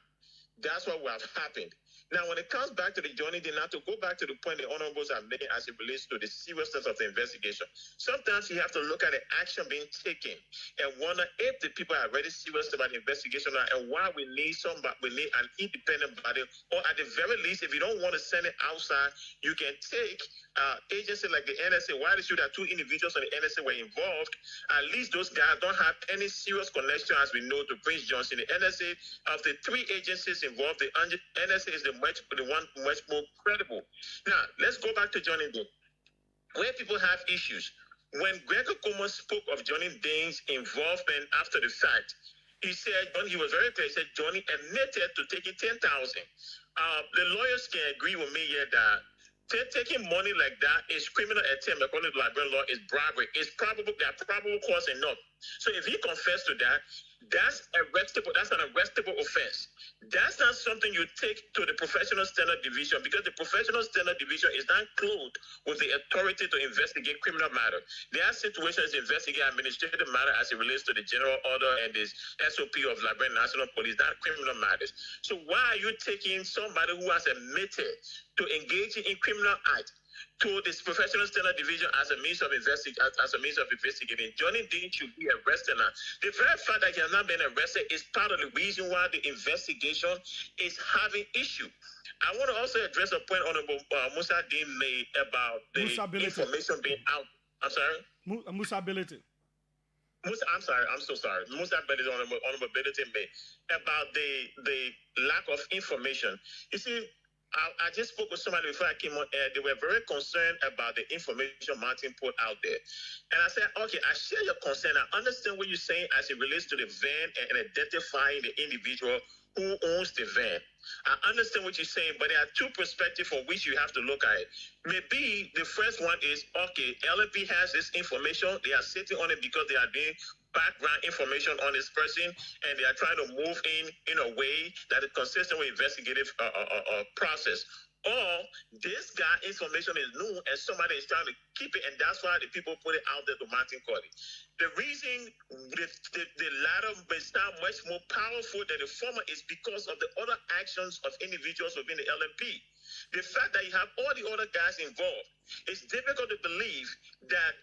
That's what will have happened. Now, when it comes back to the Johnny Dean, now to go back to the point the honorables are making as it relates to the seriousness of the investigation, sometimes you have to look at the action being taken and wonder if the people are really serious about the investigation and why we need an independent body, or at the very least, if you don't want to send it outside, you can take agency like the NSA. Why did you that two individuals on the NSA were involved? At least those guys don't have any serious connection, as we know, to Prince Johnson. The NSA, of the three agencies involved, the NSA is the one much more credible. Now, let's go back to Johnny Dean. Where people have issues, when Gregor Como spoke of Johnny Dean's involvement after the fact, he was very clear. He said Johnny admitted to taking 10,000. The lawyers can agree with me here that taking money like that is criminal attempt according to Liberian law, is bribery. It's probable cause enough. So if he confessed to that, that's arrestable. That's an arrestable offense. That's not something you take to the professional standard division, because the professional standard division is not clothed with the authority to investigate criminal matter. There are situations to investigate administrative matter as it relates to the general order and the SOP of Liberian National Police, not criminal matters. So why are you taking somebody who has admitted to engaging in criminal acts to this professional standard division as a means of investigating? Johnny Dean should be arrested now. The very fact that he has not been arrested is part of the reason why the investigation is having issue. I want to also address a point Honorable Musa Dean made about the information being out. I'm sorry? Musability. I'm sorry. I'm so sorry. Musa Honorable Benedict made about the lack of information. You see, I just spoke with somebody before I came on air. They were very concerned about the information Martin put out there. And I said, okay, I share your concern. I understand what you're saying as it relates to the van and identifying the individual who owns the van. I understand what you're saying, but there are two perspectives for which you have to look at it. Maybe the first one is, okay, LNP has this information. They are sitting on it because they are doing background information on this person, and they are trying to move in a way that is consistent with investigative process. Or this guy information is new and somebody is trying to keep it, and that's why the people put it out there to Martin Cody. The reason the latter may sound much more powerful than the former is because of the other actions of individuals within the LNP. The fact that you have all the other guys involved, it's difficult to believe that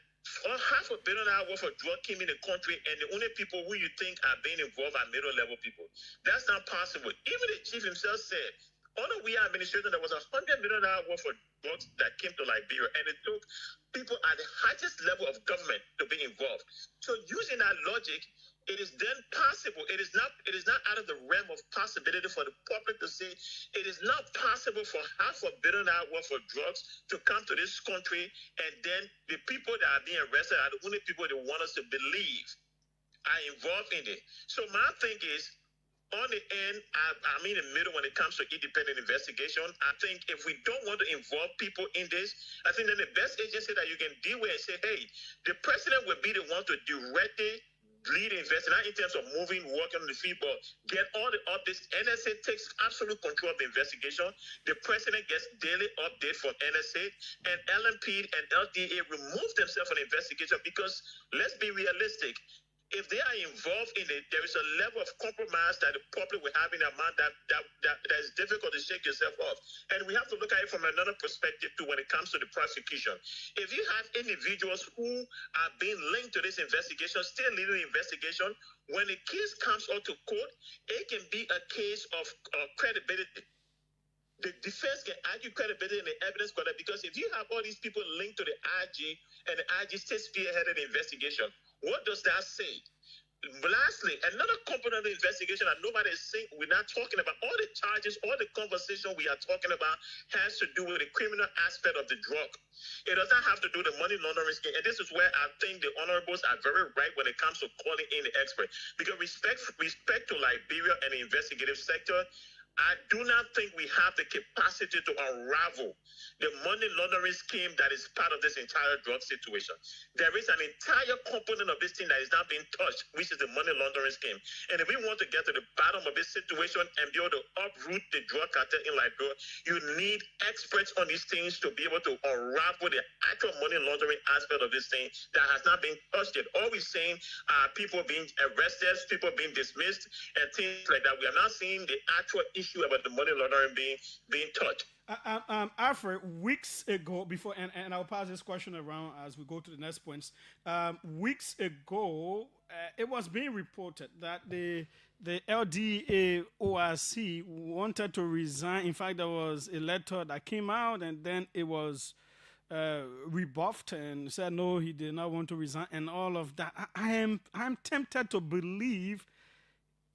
$500 million worth of drug came in the country, and the only people who you think are being involved are middle-level people. That's not possible. Even the chief himself said, under we are administration, there was $100 million worth of drugs that came to Liberia, and it took people at the highest level of government to be involved. So using that logic, it is then possible. It is not out of the realm of possibility for the public to say it is not possible for $500 million worth of drugs to come to this country, and then the people that are being arrested are the only people they want us to believe are involved in it. So my thing is, on the end, I'm in the middle when it comes to independent investigation. I think if we don't want to involve people in this, I think then the best agency that you can deal with and say, hey, the president will be the one to directly lead investigation, not in terms of moving, working on the field, but get all the updates. NSA takes absolute control of the investigation. The president gets daily update from NSA, and LMP and LDA remove themselves from the investigation, because let's be realistic. If they are involved in it, there is a level of compromise that the public will have in their mind that is difficult to shake yourself off. And we have to look at it from another perspective too when it comes to the prosecution. If you have individuals who are being linked to this investigation, still leading the investigation, when the case comes out to court, it can be a case of credibility. The defense can argue credibility in the evidence, because if you have all these people linked to the IG and the IG state spearheaded the investigation. What does that say? Lastly, another component of the investigation that nobody is saying, we're not talking about all the charges, all the conversation we are talking about has to do with the criminal aspect of the drug. It does not have to do with the money laundering scheme. And this is where I think the honorables are very right when it comes to calling in the expert. Because respect to Liberia and the investigative sector, I do not think we have the capacity to unravel the money laundering scheme that is part of this entire drug situation. There is an entire component of this thing that is not being touched, which is the money laundering scheme. And if we want to get to the bottom of this situation and be able to uproot the drug cartel in Liberia, you need experts on these things to be able to unravel the actual money laundering aspect of this thing that has not been touched yet. All we're saying are people being arrested, people being dismissed, and things like that. We are not seeing the actual issue about the money laundering being touched. Alfred, weeks ago, before, and I'll pass this question around as we go to the next points. Weeks ago, it was being reported that the LDA ORC wanted to resign. In fact, there was a letter that came out, and then it was rebuffed and said no, he did not want to resign, and all of that. I'm tempted to believe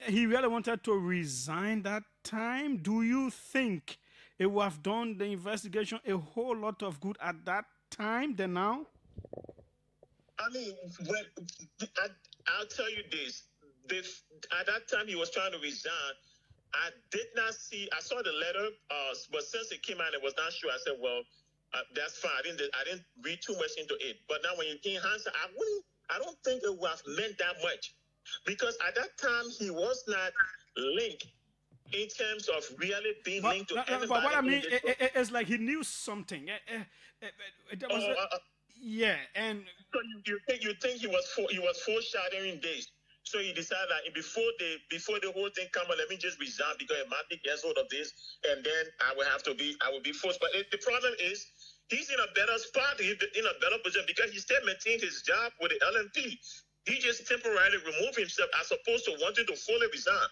he really wanted to resign that time. Do you think it would have done the investigation a whole lot of good at that time than now? I mean, I'll tell you this. At that time, he was trying to resign. I did not see. I saw the letter, but since it came out, it was not sure. I said, "Well, that's fine." I didn't read too much into it. But now, when you came answer, I don't think it would have meant that much, because at that time he was not linked in terms of really being linked to everybody. But what I mean is like he knew something. There was yeah, and so you think he was foreshadowing this. So he decided that before the whole thing come on, let me just resign because it might be gets hold of this, and then I will be forced. But the problem is he's in a better spot, he's in a better position because he still maintained his job with the LMP. He just temporarily removed himself as opposed to wanting to fully resign.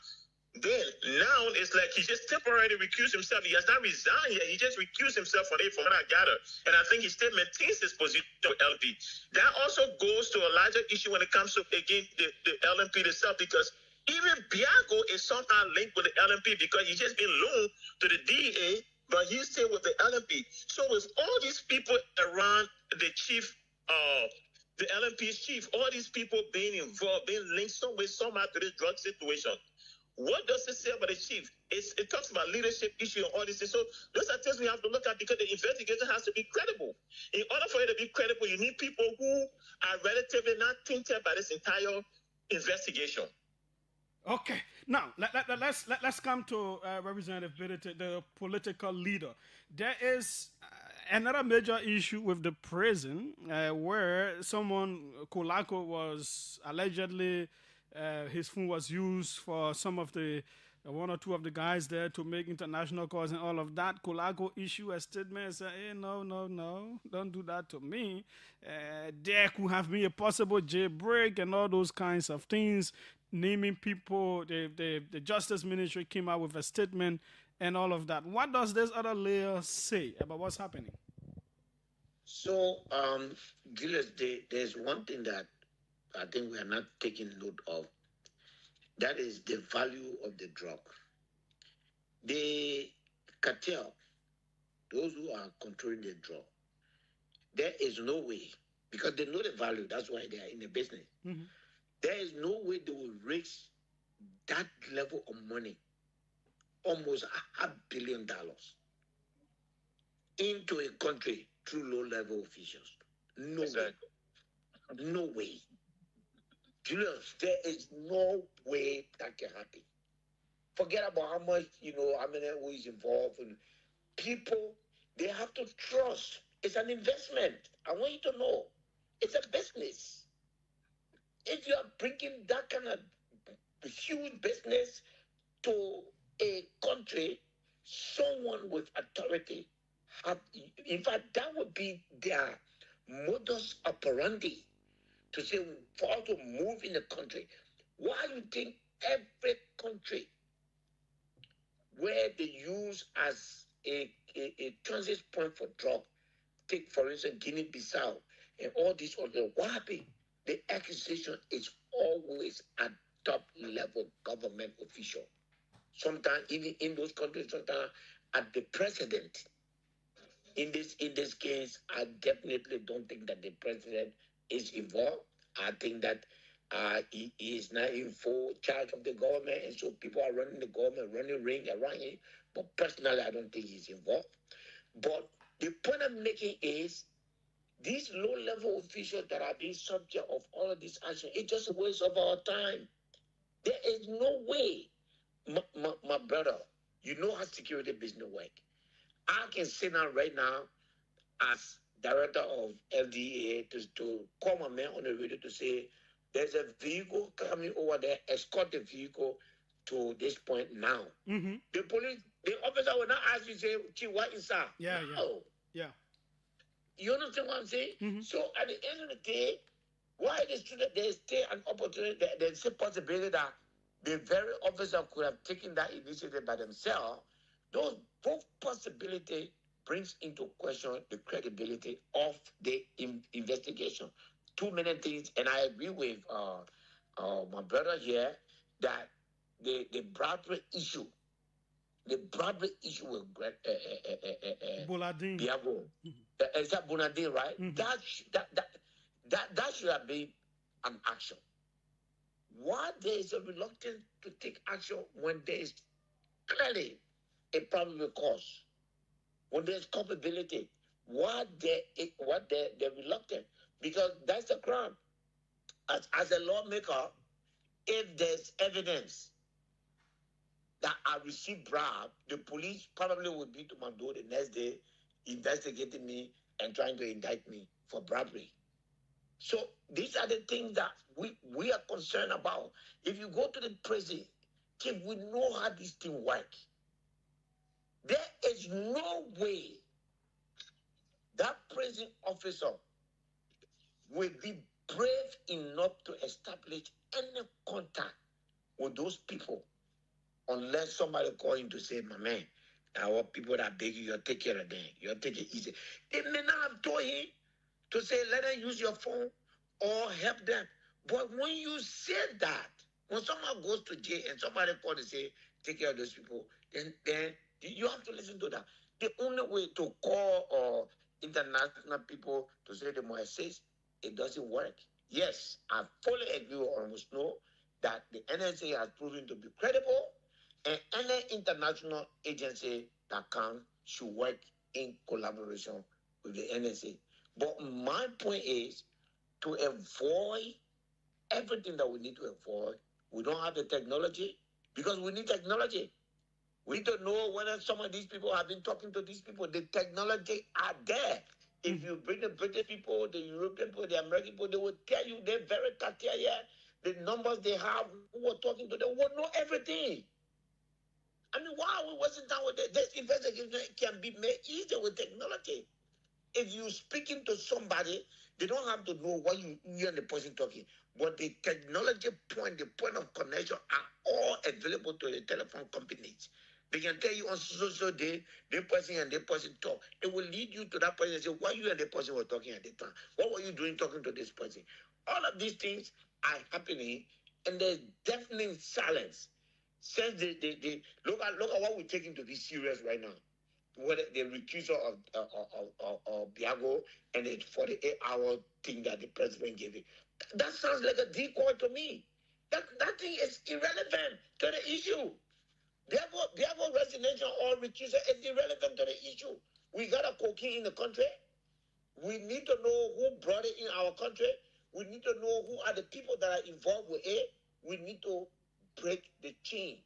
Then now it's like he just temporarily recused himself. He has not resigned yet. He just recused himself from it, from what I gather. And I think he still maintains his position with LP. That also goes to a larger issue when it comes to, again, the LMP itself, because even Biago is somehow linked with the LMP because he's just been loaned to the DEA, but he's still with the LMP. So with all these people around the chief, the LMP's chief, all these people being involved, being linked some way, somehow to this drug situation, what does it say about the chief? It talks about leadership issue and all this. So those are things we have to look at because the investigation has to be credible. In order for it to be credible, you need people who are relatively not tainted by this entire investigation. Okay, now let's come to Representative Biddit, the political leader. There is another major issue with the prison where someone, Kulako, was allegedly his phone was used for some of the one or two of the guys there to make international calls and all of that. Kulako issue a statement and say, hey, no, don't do that to me. There could have been a possible jailbreak and all those kinds of things. Naming people, the Justice Ministry came out with a statement and all of that. What does this other layer say about what's happening? So, Julius, there's one thing that I think we are not taking note of. That is the value of the drug. The cartel, those who are controlling the drug, there is no way, because they know the value, that's why they are in the business. Mm-hmm. There is no way they will raise that level of money, almost $500 billion, into a country through low-level officials. No way. No way. Julius, there is no way that can happen. Forget about how much, how many who is involved. And people, they have to trust. It's an investment. I want you to know. It's a business. If you are bringing that kind of huge business to a country, someone with authority, in fact, that would be their modus operandi. To say, for us to move in the country, why do you think every country where they use as a transit point for drug, take for instance Guinea-Bissau, and all this other. What happened? The accusation is always at top level government official. Sometimes even in those countries, sometimes at the president. In this case, I definitely don't think that the president is involved. I think that he is not in full charge of the government, and so people are running the government, running ring around him. But personally, I don't think he's involved. But the point I'm making is these low-level officials that are being subject of all of this action, it's just a waste of our time. There is no way, my brother, you know how security business work. I can sit down right now as director of LDA to call my man on the radio to say there's a vehicle coming over there, escort the vehicle to this point now. Mm-hmm. The police, the officer will not ask you, say, Chief, what is that? Yeah, no. Yeah. You understand what I'm saying? Mm-hmm. So at the end of the day, why the student, there's still an opportunity, there's a possibility that the very officer could have taken that initiative by themselves. Those both possibilities brings into question the credibility of the investigation. Too many things, and I agree with my brother here that the bribery issue, with Boladin. Biago, is that Bonadin, right? Mm-hmm. That should have been an action. Why there is a reluctance to take action when there is clearly a probable cause, when there's culpability? Why they're reluctant? Because that's the crime. As a lawmaker, if there's evidence that I received bribe, the police probably would be to my door the next day, investigating me and trying to indict me for bribery. So these are the things that we are concerned about. If you go to the prison, Chief, we know how this thing works. There is no way that prison officer will be brave enough to establish any contact with those people unless somebody call him to say, my man, our people that beg you, take care of them. You take it easy. They may not have told him to say, let them use your phone or help them. But when you say that, when someone goes to jail and somebody call to say, take care of those people, then you have to listen to that. The only way to call international people to say they must assist, it doesn't work. Yes, I fully agree with almost no that the NSA has proven to be credible, and any international agency that can should work in collaboration with the NSA. But my point is to avoid everything that we need to avoid. We don't have the technology because we need technology. We need to know whether some of these people have been talking to these people. The technology are there. If you bring the British people, the European people, the American people, they will tell you they're very criteria. The numbers they have, who are talking to them, will know everything. I mean, why are we wasting time with it? This investigation can be made easier with technology. If you're speaking to somebody, they don't have to know what you and the person talking. But the technology point, the point of connection are all available to the telephone companies. They can tell you on social day, this person and this person talk. It will lead you to that person and say, why you and the person were talking at the time? What were you doing talking to this person? All of these things are happening, and there's definitely silence. Since they look at what we're taking to be serious right now. Whether the recusal of Biago and the 48-hour thing that the president gave it. That sounds like a decoy to me. That thing is irrelevant to the issue. Biago resignation or recusal is irrelevant to the issue. We got a cocaine in the country. We need to know who brought it in our country. We need to know who are the people that are involved with it. We need to break the chain.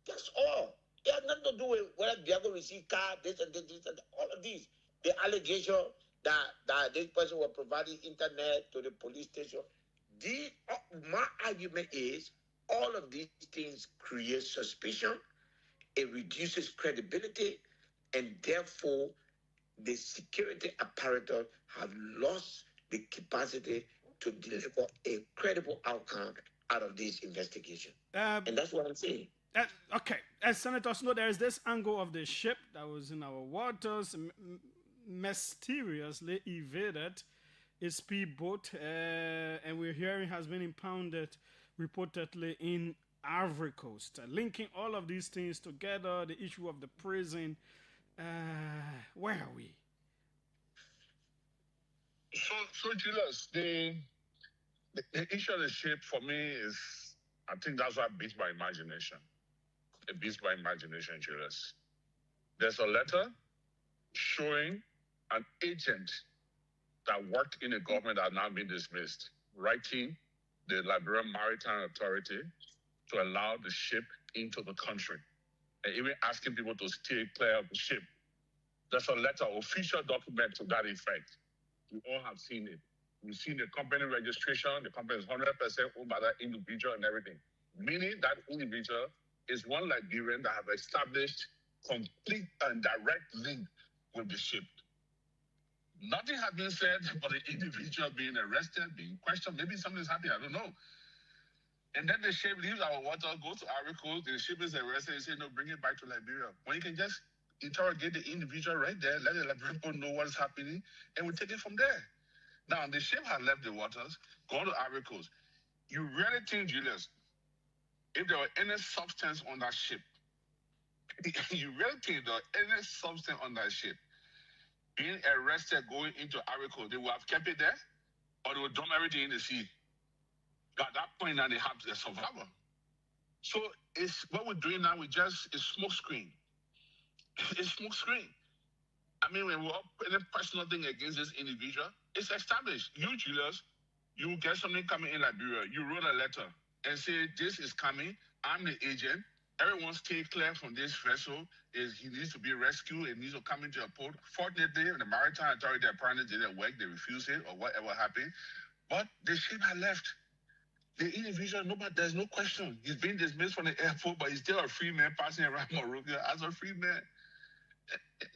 That's all. It has nothing to do with whether Biago received car, this and this and all of these. The allegation that this person was providing internet to the police station. My argument is all of these things create suspicion, it reduces credibility, and therefore the security apparatus have lost the capacity to deliver a credible outcome out of this investigation. And that's what I'm saying. Okay, as senators know, there is this angle of the ship that was in our waters, mysteriously evaded a speedboat, and we're hearing has been impounded reportedly in Ivory Coast. Linking all of these things together, the issue of the prison, where are we? So Julius, the issue of the ship for me is, I think that's what beats my imagination. It beats my imagination, Julius. There's a letter showing an agent that worked in a government that has now been dismissed, writing the Liberian Maritime Authority to allow the ship into the country, and even asking people to stay clear of the ship. There's a letter, official document to that effect. We all have seen it. We've seen the company registration. The company is 100% owned by that individual and everything. Meaning that individual is one Liberian that have established complete and direct link with the ship. Nothing has been said about the individual being arrested, being questioned. Maybe something's happening, I don't know. And then the ship leaves our water, goes to Ivory Coast, the ship is arrested, and say, no, bring it back to Liberia. When you can just interrogate the individual right there, let the Liberian people know what's happening, and we take it from there. Now, the ship has left the waters, gone to Ivory Coast. You really think, Julius, if there were any substance on that ship, you really think there were any substance on that ship, being arrested, going into Ivory Coast, they would have kept it there, or they would dump everything in the sea? At that point, now they have the survivor. So it's what we're doing now. It's smoke screen. It's smoke screen. I mean, when we're up any personal thing against this individual, it's established. You, Julius, you get something coming in Liberia. You wrote a letter and say, this is coming. I'm the agent. Everyone stay clear from this vessel. He needs to be rescued. It needs to come into a port. Fortunately, the Maritime Authority apparently didn't work. They refused it or whatever happened. But the ship had left. The individual, there's no question. He's been dismissed from the airport, but he's still a free man passing around Morocco as a free man.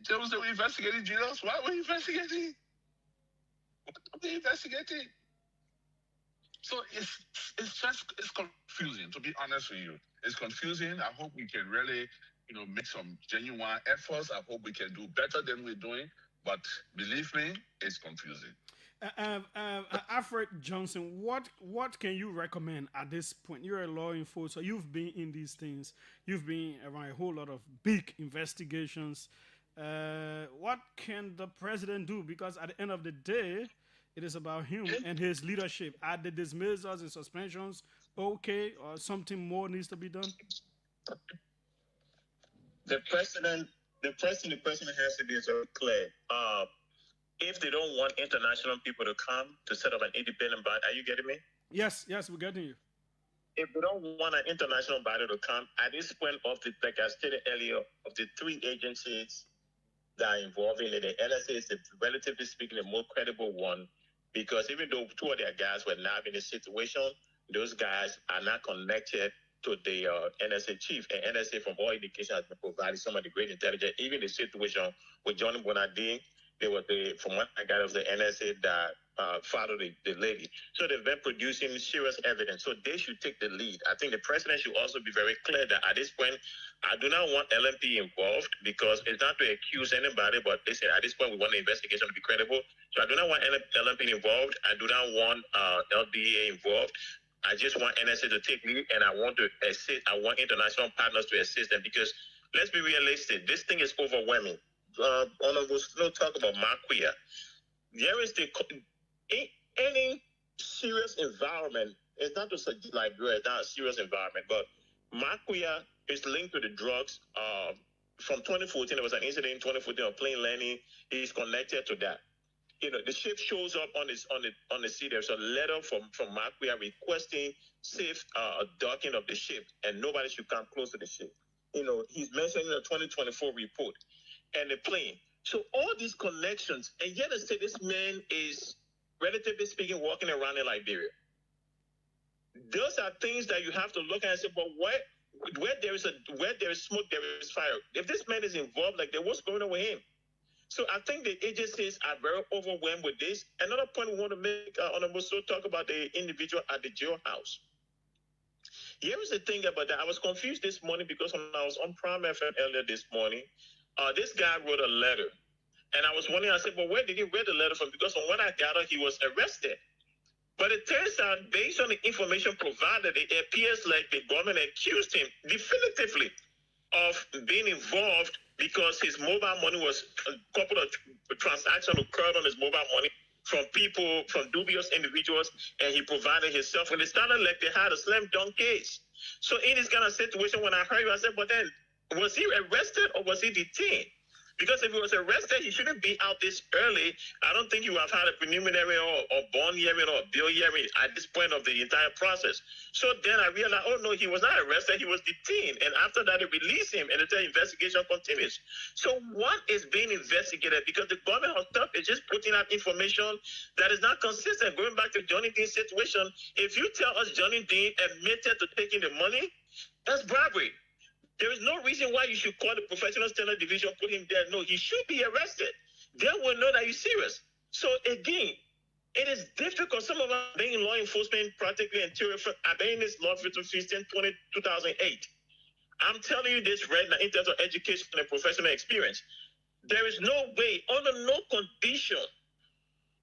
They were investigating Julius. Why were you investigating? What are they investigating? So it's confusing, to be honest with you. It's confusing. I hope we can really, make some genuine efforts. I hope we can do better than we're doing. But believe me, it's confusing. Alfred Johnson, what can you recommend at this point? You're a law enforcer, so you've been in these things. You've been around a whole lot of big investigations. What can the president do? Because at the end of the day, it is about him and his leadership. Are the dismissals and suspensions okay, or something more needs to be done? The president has to be very clear. If they don't want international people to come to set up an independent body, are you getting me? Yes, we're getting you. If they don't want an international body to come, at this point like I stated earlier, of the three agencies that are involved in it, the NSA is, relatively speaking, the more credible one, because even though two of their guys were now in the situation, those guys are not connected to the NSA chief. And NSA, from all indications, has been providing some of the great intelligence. Even the situation with Johnny Bonadine, from what I got of the NSA that followed the lady. So they've been producing serious evidence. So they should take the lead. I think the president should also be very clear that at this point, I do not want LMP involved, because it's not to accuse anybody, but they said at this point we want the investigation to be credible. So I do not want LMP involved. I do not want LDA involved. I just want NSA to take lead, and I want to assist. I want international partners to assist them, because let's be realistic. This thing is overwhelming. Honorable Snow talk about Marquia. There is any serious environment. It's not just Liberia. It's not a serious environment, but Marquia is linked to the drugs. From 2014, there was an incident in 2014 of plane landing. He's connected to that. The ship shows up on the sea. There's a letter from Marquia requesting safe docking of the ship, and nobody should come close to the ship. He's mentioned in the 2024 report. And the plane. So all these connections, and yet I say this man is, relatively speaking, walking around in Liberia. Those are things that you have to look at and say, but where there is smoke, there is fire. If this man is involved, what's going on with him? So I think the agencies are very overwhelmed with this. Another point we want to make, Honorable So, talk about the individual at the jailhouse. Here is the thing about that. I was confused this morning because when I was on Prime FM earlier this morning, this guy wrote a letter And I was wondering, I said, well, where did he read the letter from? Because from what I gathered, he was arrested. But it turns out, based on the information provided, it appears like the government accused him definitively of being involved because his mobile money was a couple of transactions occurred on his mobile money from people, from dubious individuals, and he provided himself. And it sounded like they had a slam dunk case. So in this kind of situation, when I heard you, I said, but then was he arrested or was he detained? Because if he was arrested, he shouldn't be out this early. I don't think you have had a preliminary or bond hearing or bill hearing at this point of the entire process. So then I realized, oh no, he was not arrested, he was detained. And after that, they released him and the investigation continues. So what is being investigated? Because the government of stuff is just putting out information that is not consistent. Going back to Johnny Dean's situation, if you tell us Johnny Dean admitted to taking the money, that's bribery. There is no reason why you should call the professional standard division, put him there. No, he should be arrested. They will know that you're serious. So again, it is difficult. Some of us being in law enforcement practically and I've been in this law enforcement since 2008. I'm telling you this right now in terms of education and professional experience. There is no way, under no condition,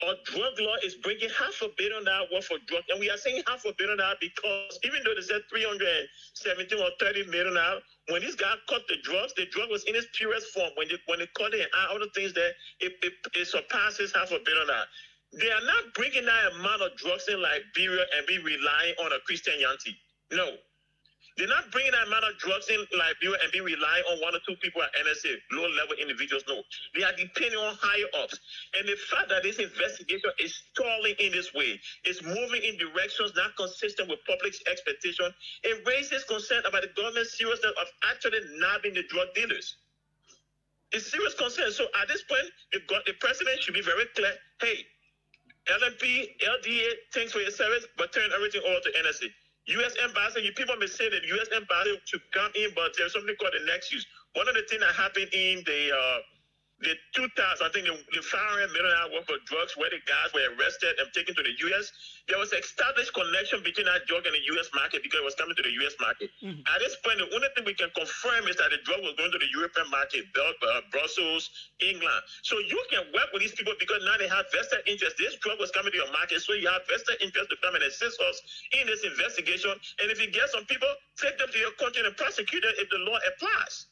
our drug law is bringing $500 million worth of drugs, and we are saying $500 million because even though they said 317 or 30 million now, when this guy cut the drug was in its purest form. When they cut it and add other things there, it surpasses $500 million. They are not bringing that amount of drugs in Liberia and be relying on a Christian Yanti. No. They're not bringing that amount of drugs in Liberia and be relying on one or two people at NSA, low-level individuals. No. They are depending on higher-ups. And the fact that this investigation is stalling in this way, is moving in directions not consistent with public's expectation, it raises concern about the government's seriousness of actually nabbing the drug dealers. It's serious concern. So at this point, the president should be very clear, hey, LMP, LDA, thanks for your service, but turn everything over to NSA. U.S. Embassy, people may say that U.S. Embassy should come in, but there's something called the nexus. One of the things that happened in the 2000, I think the $500 million worth of drugs where the guys were arrested and taken to the U.S., there was an established connection between that drug and the U.S. market because it was coming to the U.S. market. Mm-hmm. At this point, the only thing we can confirm is that the drug was going to the European market, Brussels, England. So you can work with these people because now they have vested interest. This drug was coming to your market, so you have vested interest to come and assist us in this investigation. And if you get some people, take them to your country and prosecute them if the law applies.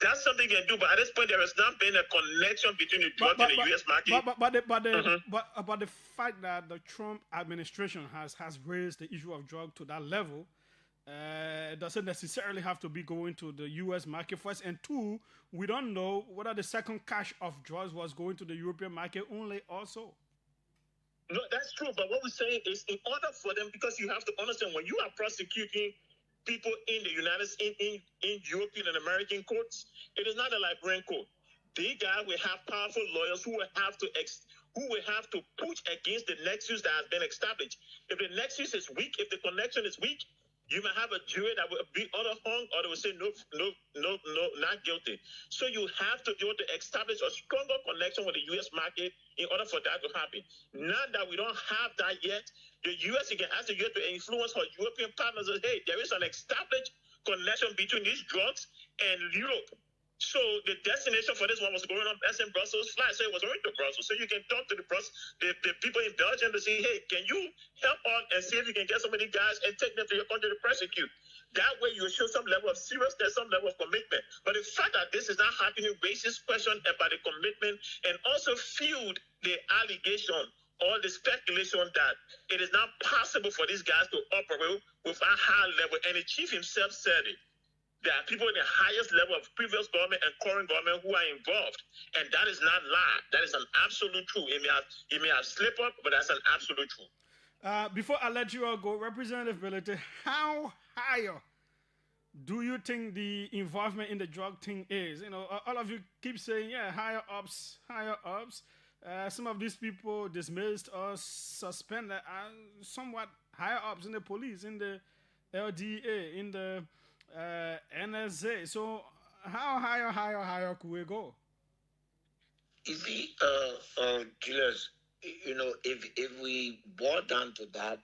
That's something you can do, but at this point, there has not been a connection between the drug and the U.S. market. But the fact that the Trump administration has raised the issue of drug to that level doesn't necessarily have to be going to the U.S. market first. And two, we don't know whether the second cache of drugs was going to the European market only also. No, that's true. But what we're saying is in order for them, because you have to understand when you are prosecuting people in the United States, in European and American courts, it is not a Liberian court. The guy will have powerful lawyers who will have to push against the nexus that has been established. If the nexus is weak, if the connection is weak, you may have a jury that will be either hung or they will say no, not guilty. So you have to be able to establish a stronger connection with the U.S. market in order for that to happen. Now that we don't have that yet, the U.S. again has to get to influence her European partners and hey, there is an established connection between these drugs and Europe. So the destination for this one was going on as in Brussels flight, so it was going to Brussels. So you can talk to the people in Belgium to say, hey, can you help out and see if you can get some of these guys and take them to your country to prosecute? That way you will show some level of seriousness, some level of commitment. But the fact that this is not happening raises question about the commitment and also fueled the allegation or the speculation that it is not possible for these guys to operate with a high level. And the chief himself said it. There are people in the highest level of previous government and current government who are involved. And that is not lie. That is an absolute truth. It may have slipped up, but that's an absolute truth. Before I let you all go, Representative Bility, how higher do you think the involvement in the drug thing is? You know, all of you keep saying, yeah, higher ups. Some of these people dismissed or suspended are somewhat higher ups in the police, in the LDA, in the NSA. So how higher could we go? You see, Julius, you know, if we boil down to that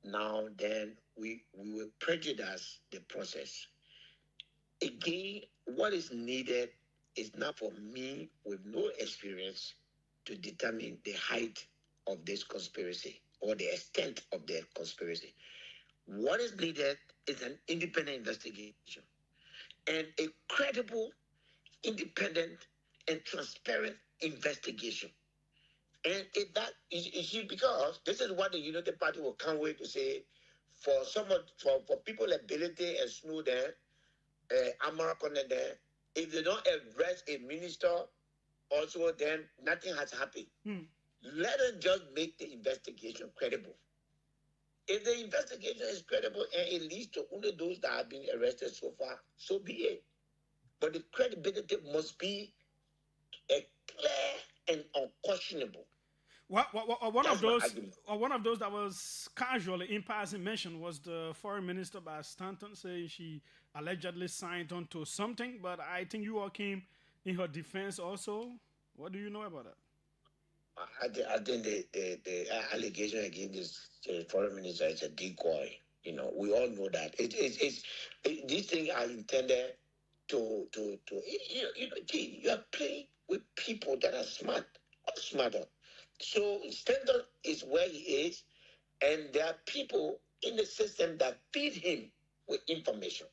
now, then we will prejudice the process. Again, what is needed it's not for me with no experience to determine the height of this conspiracy or the extent of the conspiracy. What is needed is an independent investigation and a credible, independent, and transparent investigation. And if that is because this is what the United Party will can't wait to say for someone for people like Ability and Snowden, Amara Condé, if they don't arrest a minister, also then nothing has happened. Let us just make the investigation credible. If the investigation is credible and it leads to only those that have been arrested so far, so be it. But the credibility must be clear and unquestionable. One of those that was casually in passing mentioned was the foreign minister by Stanton saying she allegedly signed on to something, but I think you all came in her defense also. What do you know about that? I think the allegation against this foreign minister is a decoy. We all know that these things are intended you are playing with people that are smart or smarter. So Stanton is where he is, and there are people in the system that feed him with information.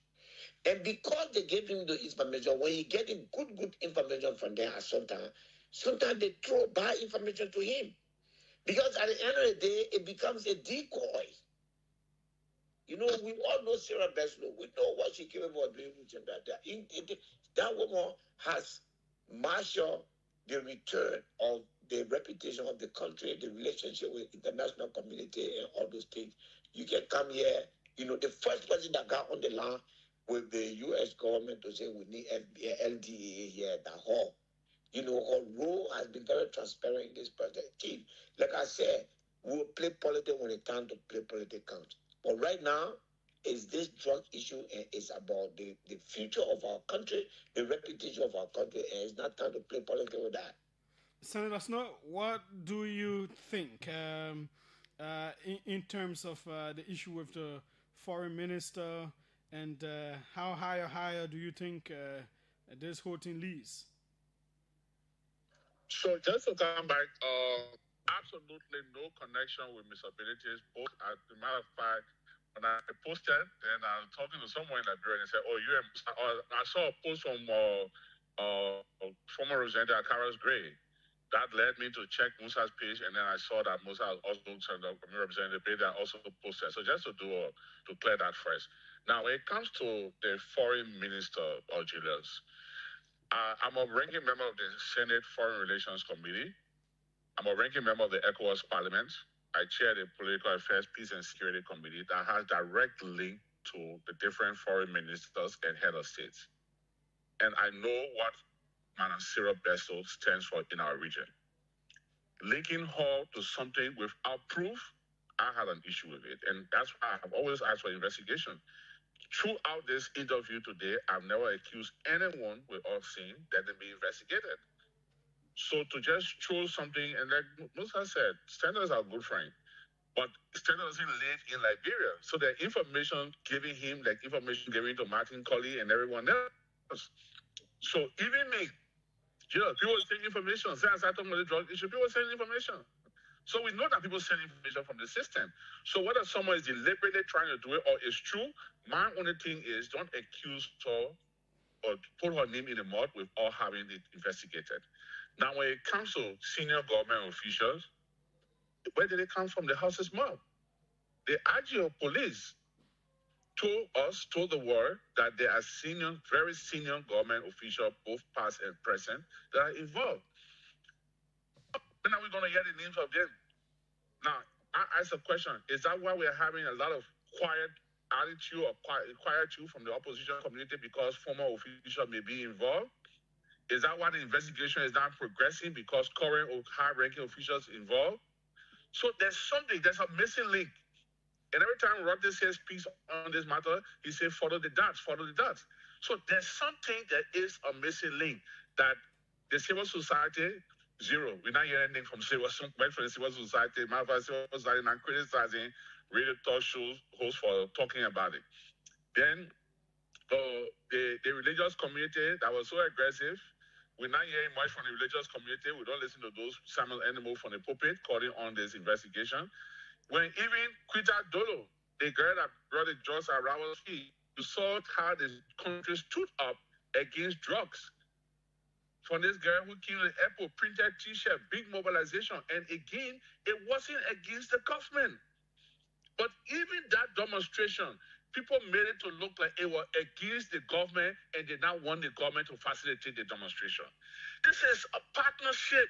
And because they gave him the information, when he getting good information from them at sometimes they throw bad information to him. Because at the end of the day, it becomes a decoy. We all know Sarah Beslow. We know what she capable of doing with him. That woman has marshaled the return of the reputation of the country, the relationship with international community, and all those things. You can come here. The first person that got on the line with the U.S. government to say we need LDA here, that whole. Her role has been very transparent in this perspective. Like I said, we'll play politics when the time to play politics comes. But right now, is this drug issue and it's about the future of our country, the reputation of our country, and it's not time to play politics with that. Senator Snow, what do you think in terms of the issue with the foreign minister and how higher do you think this whole thing leads? So just to come back, absolutely no connection with misabilities. Both, as a matter of fact, when I posted, then I was talking to someone in Liberia and he said, "Oh, I saw a post from former Representative Akaras Gray. That led me to check Musa's page, and then I saw that Musa has also turned up Representative Beda and also posted. So just to clear that first. Now, when it comes to the foreign minister or Julius, I'm a ranking member of the Senate Foreign Relations Committee. I'm a ranking member of the ECOWAS Parliament. I chair the Political Affairs, Peace and Security Committee that has direct link to the different foreign ministers and head of states. And I know what Madam Sarah Bessel stands for in our region. Linking her to something without proof, I had an issue with it. And that's why I've always asked for investigation. Throughout this interview today, I've never accused anyone with us saying that they be investigated. So to just throw something, and like Musa said, Standard is our good friend, but Standard doesn't live in Liberia. So the information giving him, like information given to Martin Colley and everyone else. So even me, people send information. Say I talking about the drug issue, people send information. So we know that people send information from the system. So whether someone is deliberately trying to do it or it's true, my only thing is don't accuse her or put her name in the mud without having it investigated. Now, when it comes to senior government officials, where did it come from? The house's mouth. The IGO police told the world that there are very senior government officials, both past and present, that are involved. When are we going to get the names of them? Now, I ask a question. Is that why we're having a lot of quiet attitude or quietude from the opposition community because former officials may be involved? Is that why the investigation is not progressing because current or high-ranking officials involved? So there's a missing link. And every time Rodney speaks on this matter, he says, follow the dots. So there's something that is a missing link that the civil society, zero. We're not hearing anything from the civil society. Matter of fact, civil society not criticizing radio talk shows hosts for talking about it. Then the religious community that was so aggressive, We're not hearing much from the religious community. We don't listen to those sermons anymore from the pulpit calling on this investigation. When even Quita Dolo, the girl that brought the drugs around us, you saw how the country stood up against drugs. From this girl who came to the airport, printed T-shirt, big mobilization. And again, it wasn't against the government. But even that demonstration, people made it to look like it was against the government and did not want the government to facilitate the demonstration. This is a partnership,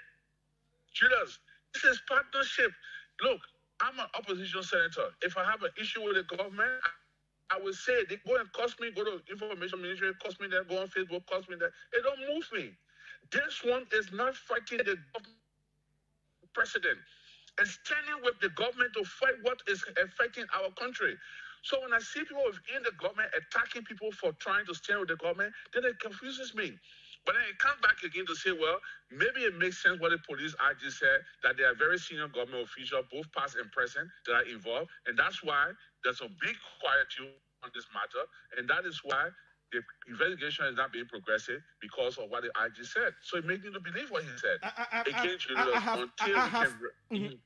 Julius. This is partnership. Look, I'm an opposition senator. If I have an issue with the government, I will say, they go and cost me, go to information ministry, cost me that, go on Facebook, cost me that. It don't move me. This one is not fighting the government president and standing with the government to fight what is affecting our country. So when I see people within the government attacking people for trying to stand with the government, then it confuses me. But then it comes back again to say, well, maybe it makes sense what the police IG said, that they are very senior government officials, both past and present, that are involved. And that's why there's a big quietude on this matter. And that is why the investigation is not being progressive because of what the IG said. So it makes me to believe what he said.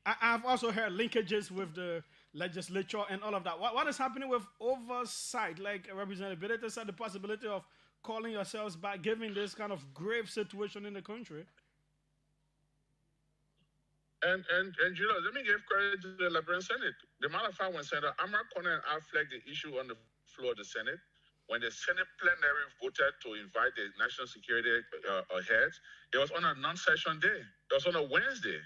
I've also heard linkages with the legislature and all of that. What is happening with oversight? Like Representative said, the possibility of calling yourselves back, given this kind of grave situation in the country. And Julius, let me give credit to the Liberian Senate. The matter of fact, when Senator Amar Corner and I flagged the issue on the floor of the Senate, when the Senate plenary voted to invite the national security heads, it was on a non-session day. It was on a Wednesday.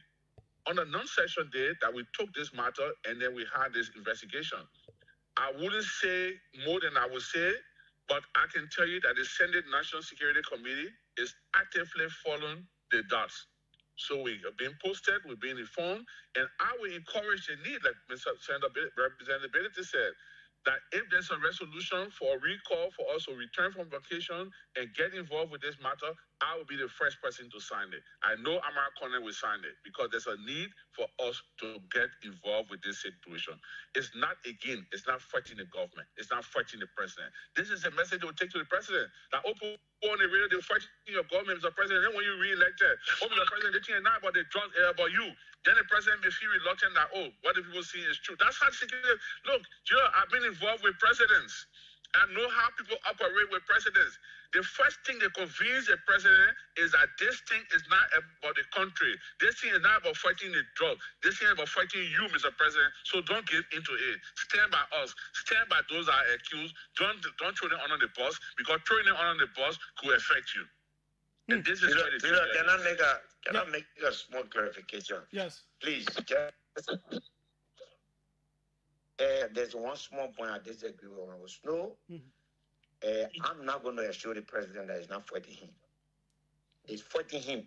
On a non-session day that we took this matter and then we had this investigation. I wouldn't say more than I would say, but I can tell you that the Senate National Security Committee is actively following the dots. So we are being posted, we're being informed, and I will encourage the need, like Mr. Senator Representative said, that if there's a resolution for a recall for us to return from vacation and get involved with this matter, I will be the first person to sign it. I know Amara Corner will sign it because there's a need for us to get involved with this situation. It's not fighting the government. It's not fighting the president. This is a message they will take to the president. That open on the radio, they're fighting your government, Mr. President. Then when you re-elected, Mr. President, they think not about the drugs, about you. Then the president may feel reluctant that, what the people see is true. That's how security. Look, I've been involved with presidents. I know how people operate with presidents. The first thing they convince the president is that this thing is not about the country. This thing is not about fighting the drug. This thing is about fighting you, Mr. President. So don't give into it. Stand by us. Stand by those that are accused. Don't throw them under the bus, because throwing them under the bus could affect you. And this is what it is. Can I make a small clarification? Yes. Please. There's one small point I disagree with on Snow. I'm not going to assure the president that it's not fighting him. It's fighting him.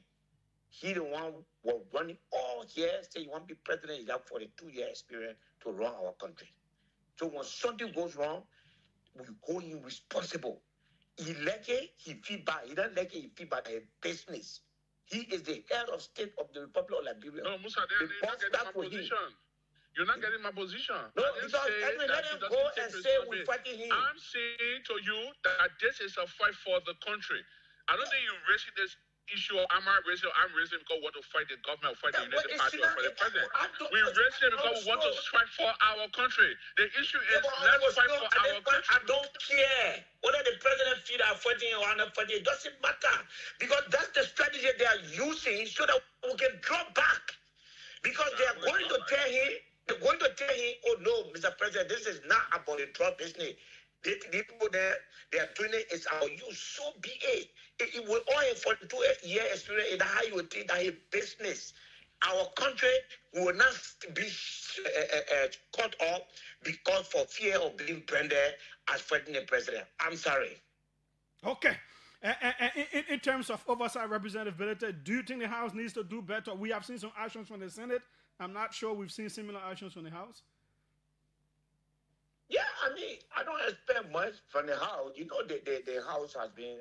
He the one was running all years, say you want to be president, he got 42-year experience to run our country. So when something goes wrong, we hold him responsible. He like it, he feel bad. He don't like it, he feel bad. His business. He is the head of state of the Republic of Liberia. No, Musa, you're not getting my position. You're not getting my position. No, because let him go and say we're fighting him. I'm saying to you that this is a fight for the country. I don't think you're raising this issue of I'm raising because we want to fight the government, fight the United Party, or fight the president. We're raising it because we want to fight for our country. The issue is let's fight for our country. I don't care whether the president feel are fighting or not fighting. It doesn't matter, because that's the strategy they are using so that we can draw back. Because they are going to tell him, oh no, Mr. President, this is not about the drug business. The people there, they are doing it, it's about you. So be it. It will all have 42-year experience in how you would think that a business. Our country will not be cut off because for fear of being branded as fighting the president. I'm sorry. Okay. In terms of oversight representability, do you think the House needs to do better? We have seen some actions from the Senate. I'm not sure we've seen similar actions from the House. Yeah, I mean, I don't expect much from the House. You know, the House has been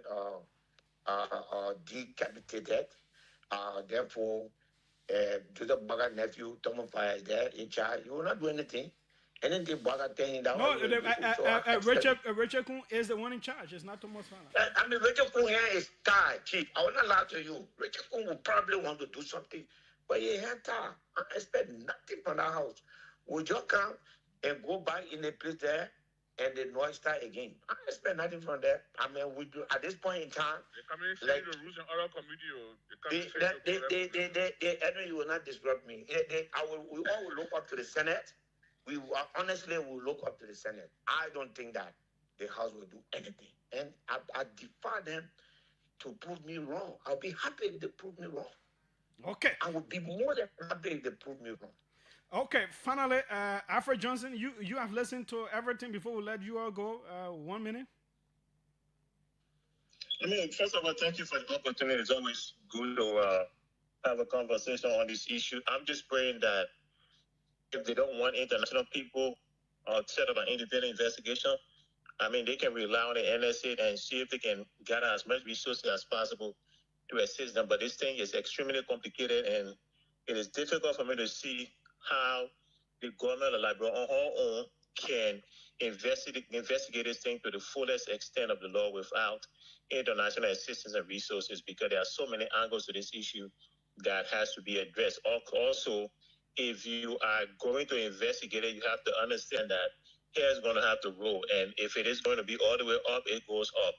decapitated. Therefore, Joseph Baga nephew, Thomas Fire is there in charge. He will not do anything. And then they bother telling that No, all your people. So I expect. Richard Kuhn is the one in charge. It's not Thomas Fana. I mean, Richard Kuhn here is tired, chief. I will not lie to you. Richard Kuhn will probably want to do something, but he ain't tired. I expect nothing from that house. We just come and go back in the place there, and the noise start again. I expect nothing from there. I mean, we do at this point in time. They come in Like, the rules and other committee. Edwin, you will not disrupt me. We all will look up to the Senate. We honestly will look up to the Senate. I don't think that the House will do anything. And I defy them to prove me wrong. I'll be happy if they prove me wrong. Okay. I would be more than happy if they prove me wrong. Okay, finally, Alfred Johnson, you have listened to everything before we let you all go. 1 minute. I mean, first of all, thank you for the opportunity. It's always good to have a conversation on this issue. I'm just praying that if they don't want international people set up an independent investigation, I mean, they can rely on the NSA and see if they can gather as much resources as possible to assist them. But this thing is extremely complicated, and it is difficult for me to see how the government of Liberia on her own can investigate this thing to the fullest extent of the law without international assistance and resources, because there are so many angles to this issue that has to be addressed. Also, if you are going to investigate it, you have to understand that hair is going to have to roll. And if it is going to be all the way up, it goes up.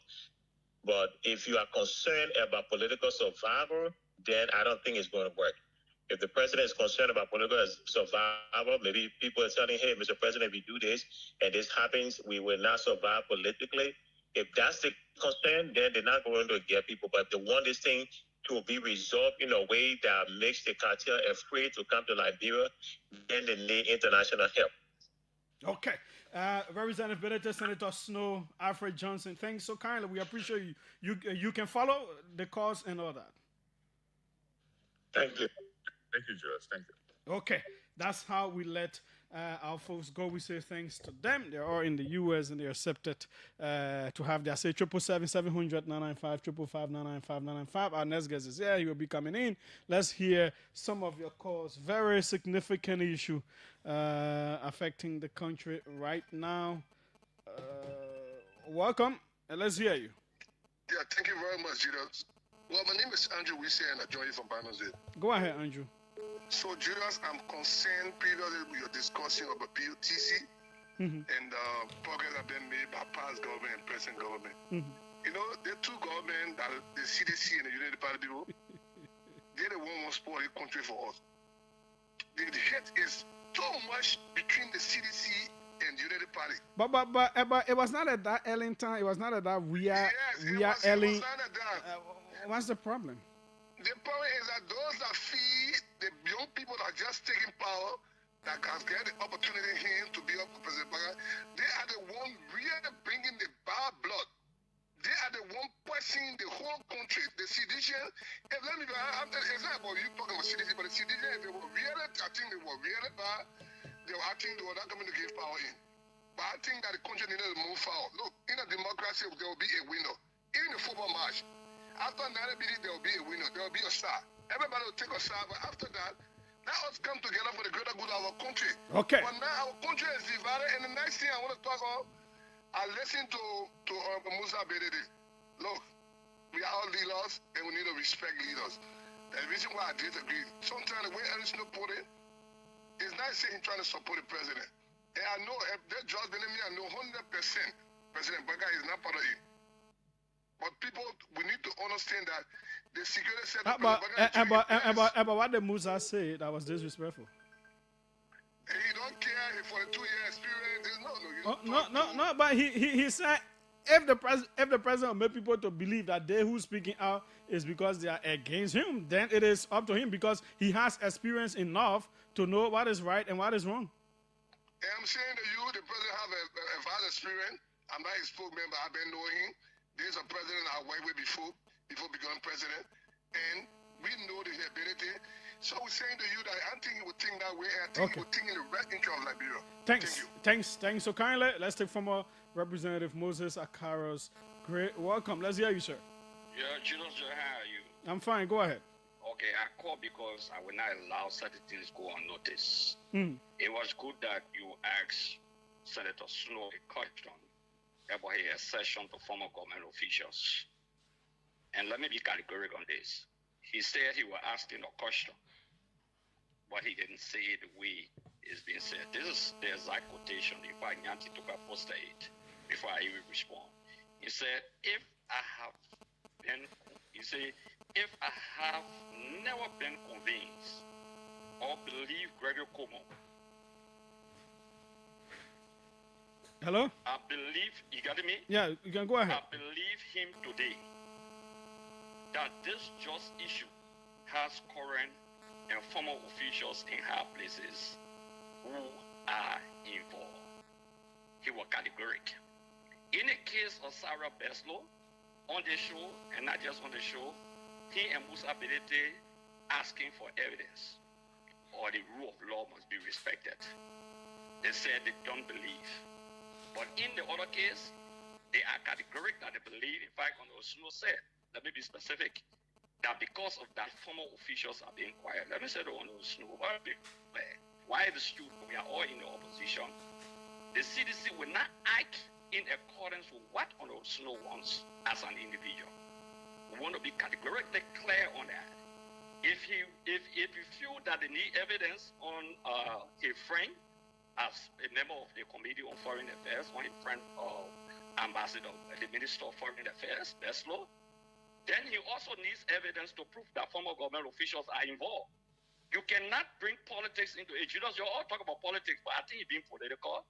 But if you are concerned about political survival, then I don't think it's going to work. If the president is concerned about political survival, maybe people are telling, hey, Mr. President, if you do this and this happens, we will not survive politically. If that's the concern, then they're not going to get people. But if they want this thing to be resolved in a way that makes the cartel afraid to come to Liberia, then they need international help. Okay. Representative Benedict, Senator Snow, Alfred Johnson, thanks so kindly. We appreciate you. You can follow the cause and all that. Thank you. Thank you, Julius. Thank you. Okay, that's how we let our folks go. We say thanks to them. They're all in the U.S. and they accepted to have their say 777-700-995, 555-995-995. Our next guest is here. He will be coming in. Let's hear some of your calls. Very significant issue affecting the country right now. Welcome, and let's hear you. Yeah, thank you very much, Julius. Well, my name is Andrew Wisse, and I join you from Bannerville. Go ahead, Andrew. So, Julius, I'm concerned previously with your discussion about POTC and progress that have been made by past government and present government. You know, the two governments, that the CDC and the United Party people, they're the one who spoil the country for us. The hate is too much between the CDC and the United Party. But it was not at that Ellington. It was not at that we are Ellen. It was not at that. What's the problem? The problem is that those that feed the young people that are just taking power, that has get the opportunity here to be up to President Baga, they are the one really bringing the bad blood. They are the one pushing the whole country. The sedition, it's not about you talking about sedition, but the sedition, if they were really, I think they were really bad, I think they were not coming to give power in. But I think that the country needed to move forward. Look, in a democracy, there will be a winner. Even the football match, after 90 minutes, there will be a winner. There will be a star. Everybody will take a star, but after that, let us come together for the greater good of our country. Okay. But now our country is divided, and the next thing I want to talk about, I listened to Musa Bedede. Look, we are all leaders, and we need to respect leaders. The reason why I disagree, sometimes the way Ellison put it, it's not saying trying to support the president. And I know, if they just believe me, I know 100% President Baga is not part of it. But people, we need to understand that the security setup. But what the Musa said, that was disrespectful. He don't care for the 2-year experience. No. But he said if the president made people to believe that they who speaking out is because they are against him, then it is up to him because he has experience enough to know what is right and what is wrong. And I'm saying to you, the president have a vast experience. I'm not his full member. I've been knowing him. There's a president I worked with before becoming president, and we know the ability. So we're saying to you that I think he would think that way, and I think he would think in the right interest of Liberia. Thanks. So kindly, let's take former Representative Moses Akaros. Great, welcome. Let's hear you, sir. Yeah, Julius, how are you? I'm fine. Go ahead. Okay, I called because I will not allow certain things go unnoticed. Mm. It was good that you asked Senator Snow a question about his accession to former government officials. And let me be categorical on this. He said he was asking a question, but he didn't say it the way it's being said. This is the exact quotation. If I Nyanti took a poster it before I even respond. He said, if I have never been convinced or believe Gregory Como, Hello? I believe, you got me? Yeah, you can go ahead. I believe him today that this just issue has current and former officials in high places who are involved. He was categorical. In the case of Sarah Beslow, on the show, and not just on the show, he and Musa Bedete asking for evidence, or the rule of law must be respected. They said they don't believe. But in the other case, they are categorical that they believe. In fact, on the Snow said, let me be specific, that because of that, former officials are being quiet. Let me say to on the Snow, why the student, we are all in the opposition. The CDC will not act in accordance with what Honorable Snow wants as an individual. We want to be categorically clear on that. If you feel that they need evidence on a friend as a member of the Committee on Foreign Affairs, on a friend of Ambassador, the Minister of Foreign Affairs, Beslow, then he also needs evidence to prove that former government officials are involved. You cannot bring politics into it. You all talk about politics, but I think he's being political,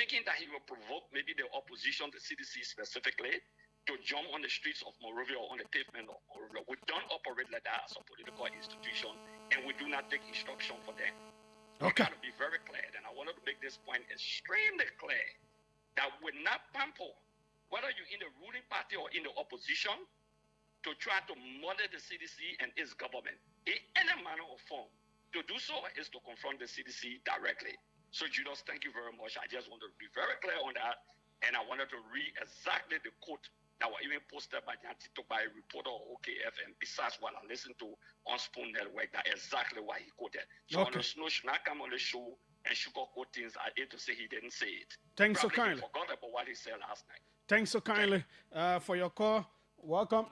thinking that he will provoke maybe the opposition, the CDC specifically, to jump on the streets of Monrovia or on the pavement of Monrovia. We don't operate like that as a political institution, and we do not take instruction for them. Okay. We got to be very clear, and I wanted to make this point extremely clear, that we're not pamper, whether you're in the ruling party or in the opposition, to try to murder the CDC and its government in any manner or form. To do so is to confront the CDC directly. So, Julius, thank you very much. I just wanted to be very clear on that, and I wanted to read exactly the quote that was even posted by a reporter of OKF, and besides what I listened to on Spoon Network, that exactly what he quoted. So, Okay. on the Snow should not come on the show and sugarcoat things. I hate to say he didn't say it. Thanks so Probably he kindly. forgot about what he said last night. Thanks so kindly for your call. Welcome.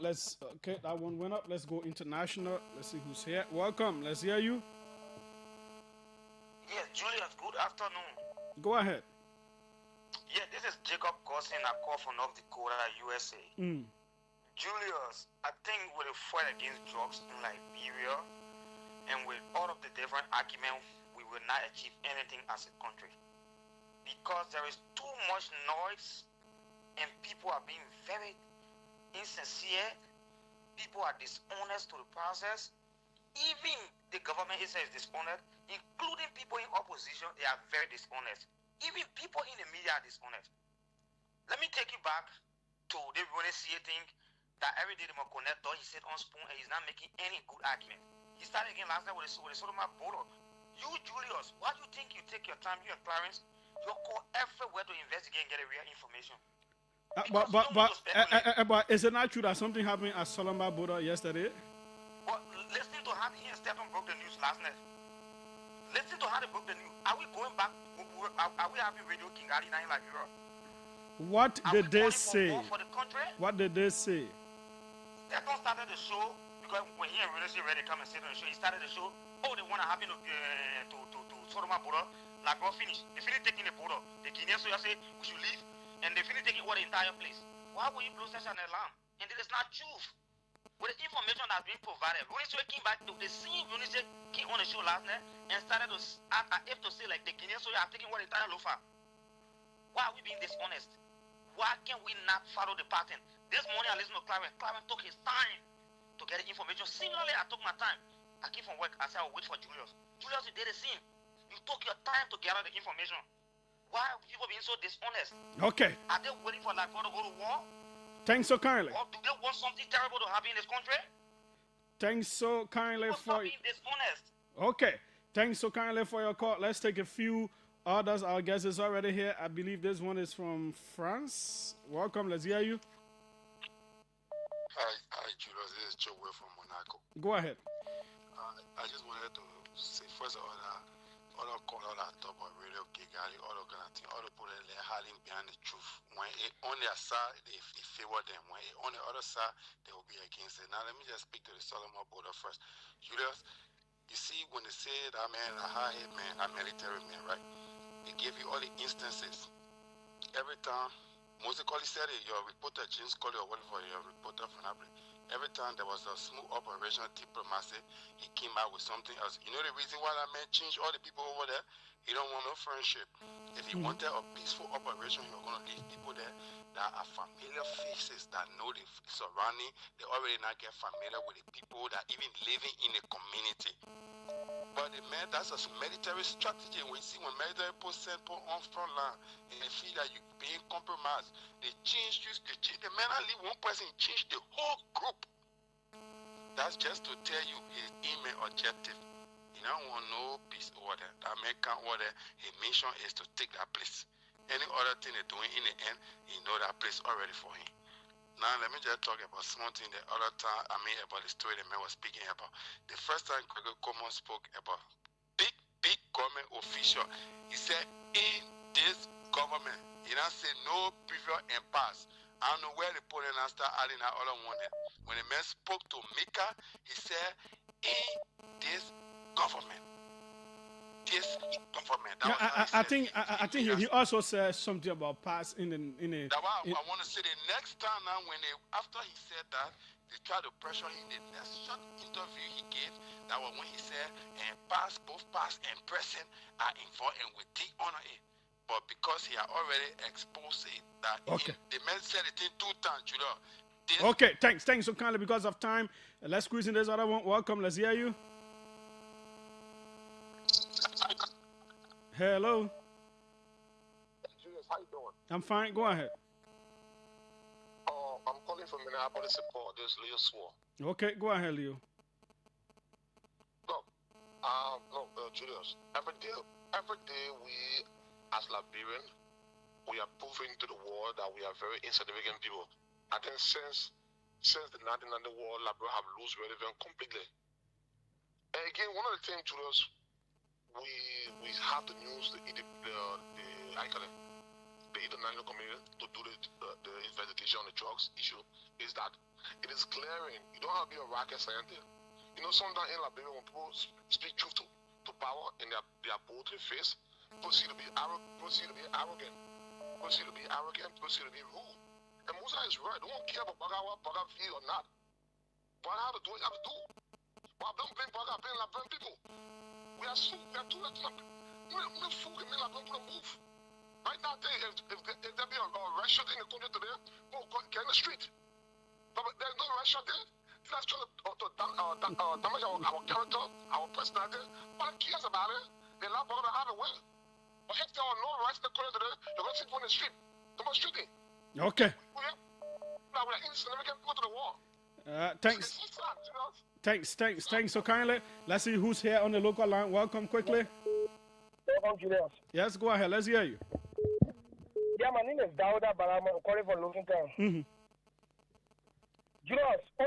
Okay, that one went up. Let's go international. Let's see who's here. Welcome. Let's hear you. Yes, Julius, good afternoon. Go ahead. Yeah, this is Jacob Gossin. I call from North Dakota, USA. Julius, I think with the fight against drugs in Liberia and with all of the different arguments, we will not achieve anything as a country. Because there is too much noise and people are being very insincere. People are dishonest to the process. Even the government itself is dishonest, including people in opposition, they are very dishonest. Even people in the media are dishonest. Let me take you back to the Renaissance thing that every day the connector, he said on Spoon, and he's not making any good argument. He started again last night with the Sodoma Bodo. You, Julius, why do you think you take your time, you and Clarence, you call everywhere to investigate and get a real information? But is it not true that something happened at Solomon Boda yesterday? But listening to how he and Stephen broke the news last night. Listen to how they broke the news. Are we going back? Are we having Radio King Ali in Liberia? What did they say? For the country? What did they say? Stephen started the show because when he and Renaissance ready to come and sit on the show, he started the show. Oh, they want to happen to Sodoma Boda. Like, we're finished. They finished taking the Boda. The Guineans say we should leave. And they finished taking over the entire place. Why would you blow such an alarm? And it is not truth. With the information that's being provided, Renaissance came back to the same Renaissance came on the show last night and started to act as if to say like the Guineans are taking over the entire Lofa. Why are we being dishonest? Why can we not follow the pattern? This morning I listened to Clarence. Clarence took his time to get the information. Similarly, I took my time. I came from work. I said I will wait for Julius. Julius, you did the same. You took your time to gather the information. Why are people being so dishonest? Okay. Are they waiting for Liberia to go to war? Thanks so kindly. Or do they want something terrible to happen in this country? Thanks so kindly for being dishonest. Okay. Thanks so kindly for your call. Let's take a few others. Our guest is already here. I believe this one is from France. Welcome. Let's hear you. Hi, Julius. This is Joel from Monaco. Go ahead. I just wanted to say first of all that all the call that talk about radio gigali, all the kind of thing, all the people that are hiding behind the truth. When it, on their side, they favor them. When it, on the other side, they will be against it. Now let me just speak to the Solomon brother first. Julius, you see when they say that man, a high-head man, a military man, right? They give you all the instances. Every time, Moses Colley said it, your reporter, James Colley or whatever, your reporter from Africa. Every time there was a smooth operation diplomacy, he came out with something else. You know the reason why that man changed all the people over there? He don't want no friendship. If he wanted a peaceful operation, he was going to leave people there that are familiar faces, that know the surrounding. They already not get familiar with the people that even living in the community. But the man, that's a military strategy. When you see when military people send people on front line and they feel that you're being compromised, they change you. The man not leave one person, change the whole group. That's just to tell you his aim and objective. He don't want no peace order. That man can't order. His mission is to take that place. Any other thing they're doing in the end, he know that place already for him. Now let me just talk about something the other time, about the story the man was speaking about. The first time Gregory Coleman spoke about big government official, he said, in this government, he didn't say no previous and past. I don't know where they put it and start adding that other one there. When the man spoke to Mika, he said, in this government. This government. I think he also said something about past in the. That's why I want to say the next time now when they after he said that they tried to pressure him. The next short interview he gave, that was when he said, and past, both past and present are involved and we take honor it. But because he had already exposed it, that the man said it in 2 times, Judah. Okay, thanks so kindly because of time. Let's squeeze in this other one. Welcome. Let's hear you. Hello. Julius, how you doing? I'm fine. Go ahead. I'm calling from Minneapolis, St. Paul. This is Leo Swore. Okay, go ahead, Leo. Julius. Every day we, as Liberian, we are proving to the world that we are very insignificant people. I think since the 1990 war, Liberia have lost relevance completely. And again, one of the things, Julius, we have the news, the international community to do the investigation on the drugs issue is that it is glaring. You don't have to be a rocket scientist. You know, sometimes in Liberia, when people speak truth to power and they are boldly faced, proceed to be arrogant, proceed to be rude. And Musa is right. They don't care about Baga feel or not. But how to do it, you have to do. But don't blame Baga, blame Liberian people. We are too late. No fool can make Liberian people move. Right now, if there be a restaurant in the country today, get in the street. But there's no restaurant there. That's trying to damage our character, our personality. But who cares about it? They allow Baga to have a way. But if there are no rights in the country today, you're going to sit on the street. Demonstrating. Okay. We are insignificant people to the war. Thanks so kindly. Let's see who's here on the local line. Welcome quickly. Welcome, Julius. Yes, go ahead. Let's hear you. Yeah, my name is Dauda, but I'm calling from Lockington. Mm-hmm. Julius, on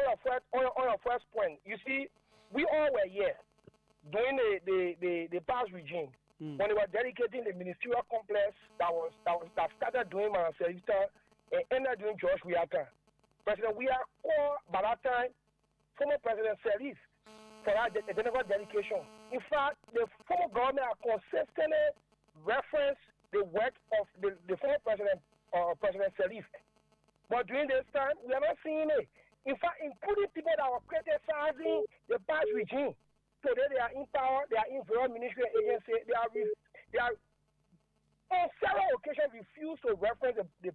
your first point, you see, we all were here during the past regime when they were dedicating the ministerial complex that started doing Manasevita and ended doing George Weah. President Weah called by that time former President Sirleaf for that dedication. In fact, the former government have consistently referenced the work of the former President Sirleaf. But during this time, we are not seeing it. In fact, including people that were criticizing the past regime. Today they are in power, they are in various ministry agencies, they are on several occasions refused to reference the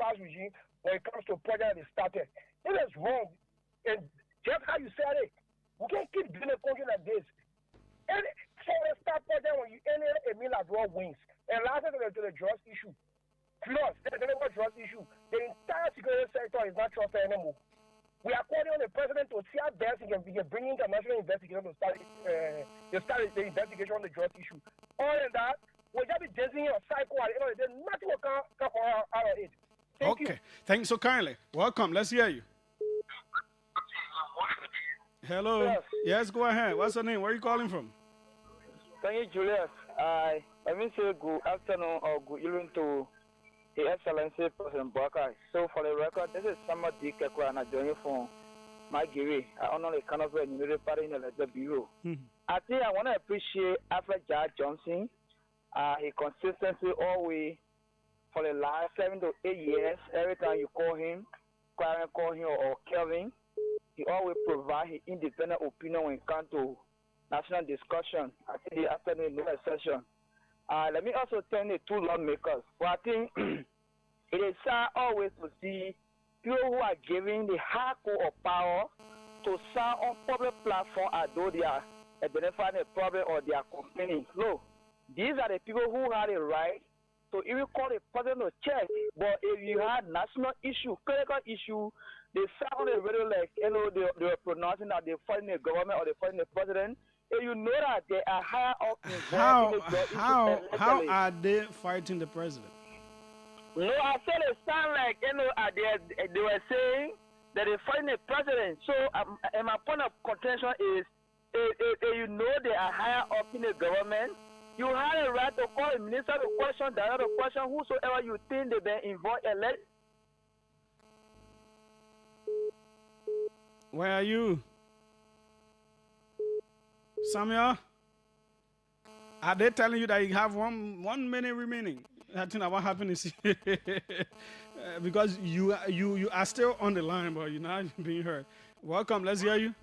past regime when it comes to projects they started. It is wrong. And just how you said it, we can't keep doing a country like this. And so they start project when you end a meal at raw wings. And lastly to the drugs issue. Plus, there's another drugs issue. The entire security sector is not trusted anymore. We are calling on the president to see how best he can bring international investigation to start the investigation on the drug issue. Other than that, we'll just be dancing in a cycle at the end of the day. Nothing will come out of it. Thank you. Thanks so kindly. Welcome. Let's hear you. Hello. Yes. Yes, go ahead. What's your name? Where are you calling from? Thank you, Julius. Let me say good afternoon or good evening to His Excellency President Barker. So for the record, this is Summer D. Kekwa and I join you from my Giri. I honor the kind of a new party in the bureau. I think I want to appreciate Alfred Judge Johnson. His consistency always for the last 7 to 8 years. Every time you call him or Kelvin, he always provide his independent opinion when it comes to national discussion. I think the afternoon no exception. Let me also thank the two lawmakers. But I think it is sad always to see people who are giving the high court of power to sound on public platform as though they are identifying a problem or they are complaining. No, these are the people who have the right to even call the president to check. But if you had national issue, critical issue, they sound on the radio like, they were pronouncing that they're fighting the government or they're fighting the president. If you know that they are higher up involved in the issue. How are they fighting the president? No, I said it sound like, they were saying that they're fighting the president. So, and my point of contention is, if you know they are higher up in the government, you have a right to call a minister to question, the other question, whosoever you think they've been involved in. Where are you? Samuel? Are they telling you that you have 1 minute remaining? I think that what happened is because you are still on the line, but you're not being heard. Welcome, let's hear you.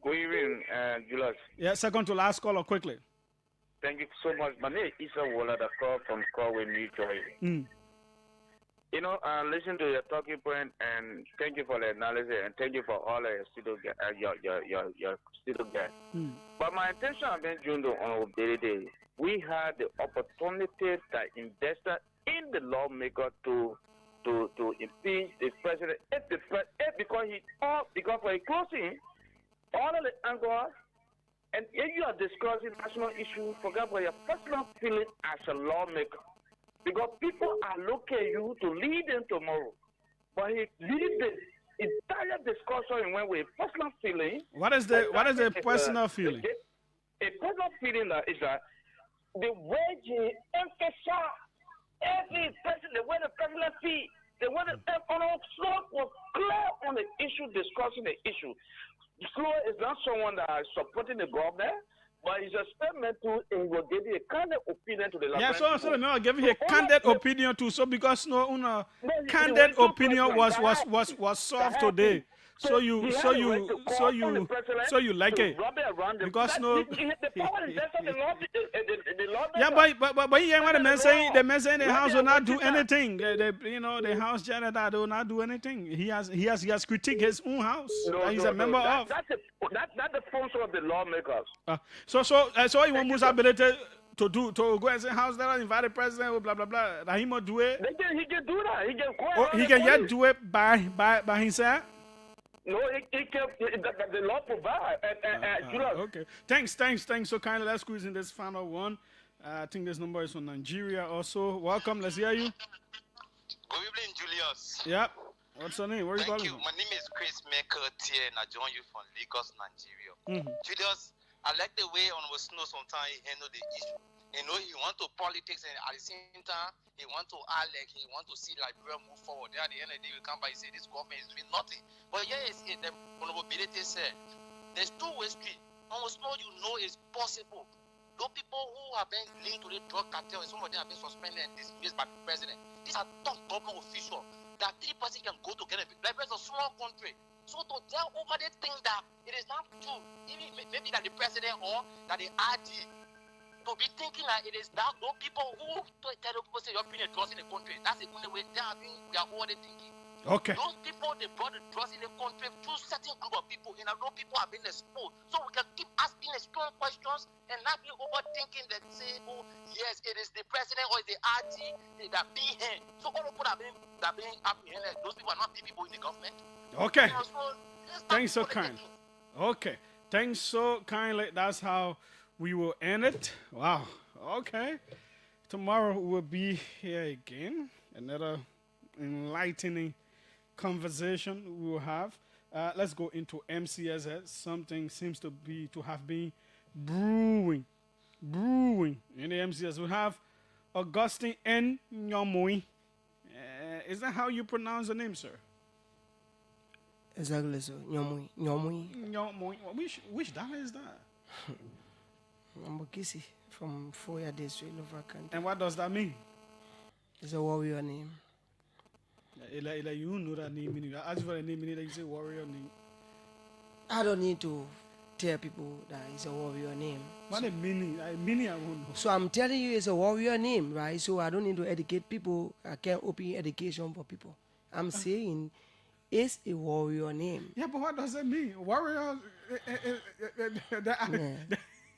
Good evening, Julius. Yeah, second to last caller, quickly. Thank you so much. My name is Isa Walla, the call from Corway, New Jersey. You know, listen to your talking point, and thank you for the analysis, and thank you for all your student guys. But my intention of being during the honorable day, we had the opportunity that invested in the lawmaker to impeach the president because for a closing, all of the angles, and if you are discussing national issues, forget about your personal feeling as a lawmaker. Because people are looking at you to lead them tomorrow. But he leads the entire discussion when with personal feeling. What is the personal feeling? A personal feeling is that the way he emphasized every person, the way the president feels, the way the Slow was clear on the issue, discussing the issue. Slow is not someone that is supporting the government, but he's experimental and will give you a candid opinion to the yeah, so I'll give you a candid opinion too. So because candid opinion was solved today. So you like it because yeah, but he ain't what the man saying. The man saying the house will not do anything. The house janitor will not do anything. He has critiqued his own house. He's a member of. That's the function of the lawmakers. So you want Musa ability to go and say house that invite the president blah blah blah. That he must do it. He can do that. He can go. He can yet do it by himself. No, the law provides. Okay. Thanks so kindly. Let's squeeze in this final one. I think this number is from Nigeria also. Welcome. Let's hear you. Good evening, Julius. Yep. What's your name? Where are you calling from? My name is Chris Maker and I join you from Lagos, Nigeria. Julius, I like the way on the snow sometimes he handle the issue. He want to politics and at the same time he want to act like he want to see Liberia move forward. Then at the end of the day we come by and say this government is doing nothing. But yes, the vulnerability said there's two-way street. On the snow it's possible. Those people who have been linked to the drug cartel and some of them have been suspended and dismissed by the president. These are top government officials that three persons can go together. Liberia is a small country. So to tell over the thing that it is not true, even maybe that the president or that the RD to be thinking that it is that those people who tell people say you're bringing drugs in the country. That's the only way we are already thinking. Okay. Those people they brought the drugs in the country through certain group of people, and those people have been exposed. So we can keep asking the strong questions and not be overthinking that say, oh yes, it is the president or the RT that be here. So all the people that being apprehended, those people are not the people in the government. Okay. Thanks so kind. Okay. Thanks so kindly. That's how we will end it. Wow. Okay. Tomorrow we'll be here again. Another enlightening conversation we will have. Let's go into MCSS. Something seems to have been brewing in the MCS. We have Augustine N. Nyomui. Is that how you pronounce the name, sir? Exactly so. Nyomui. Which dollar is that? I'm Kisi from Foya District, Lower Country. And what does that mean? It's a warrior name. You know that name meaning. I ask for a name meaning that you say warrior name. I don't need to tell people that it's a warrior name. What a meaning? I won't know. So I'm telling you it's a warrior name, right? So I don't need to educate people. I can't open education for people. I'm saying it's a warrior name. Yeah, but what does that mean? Warrior?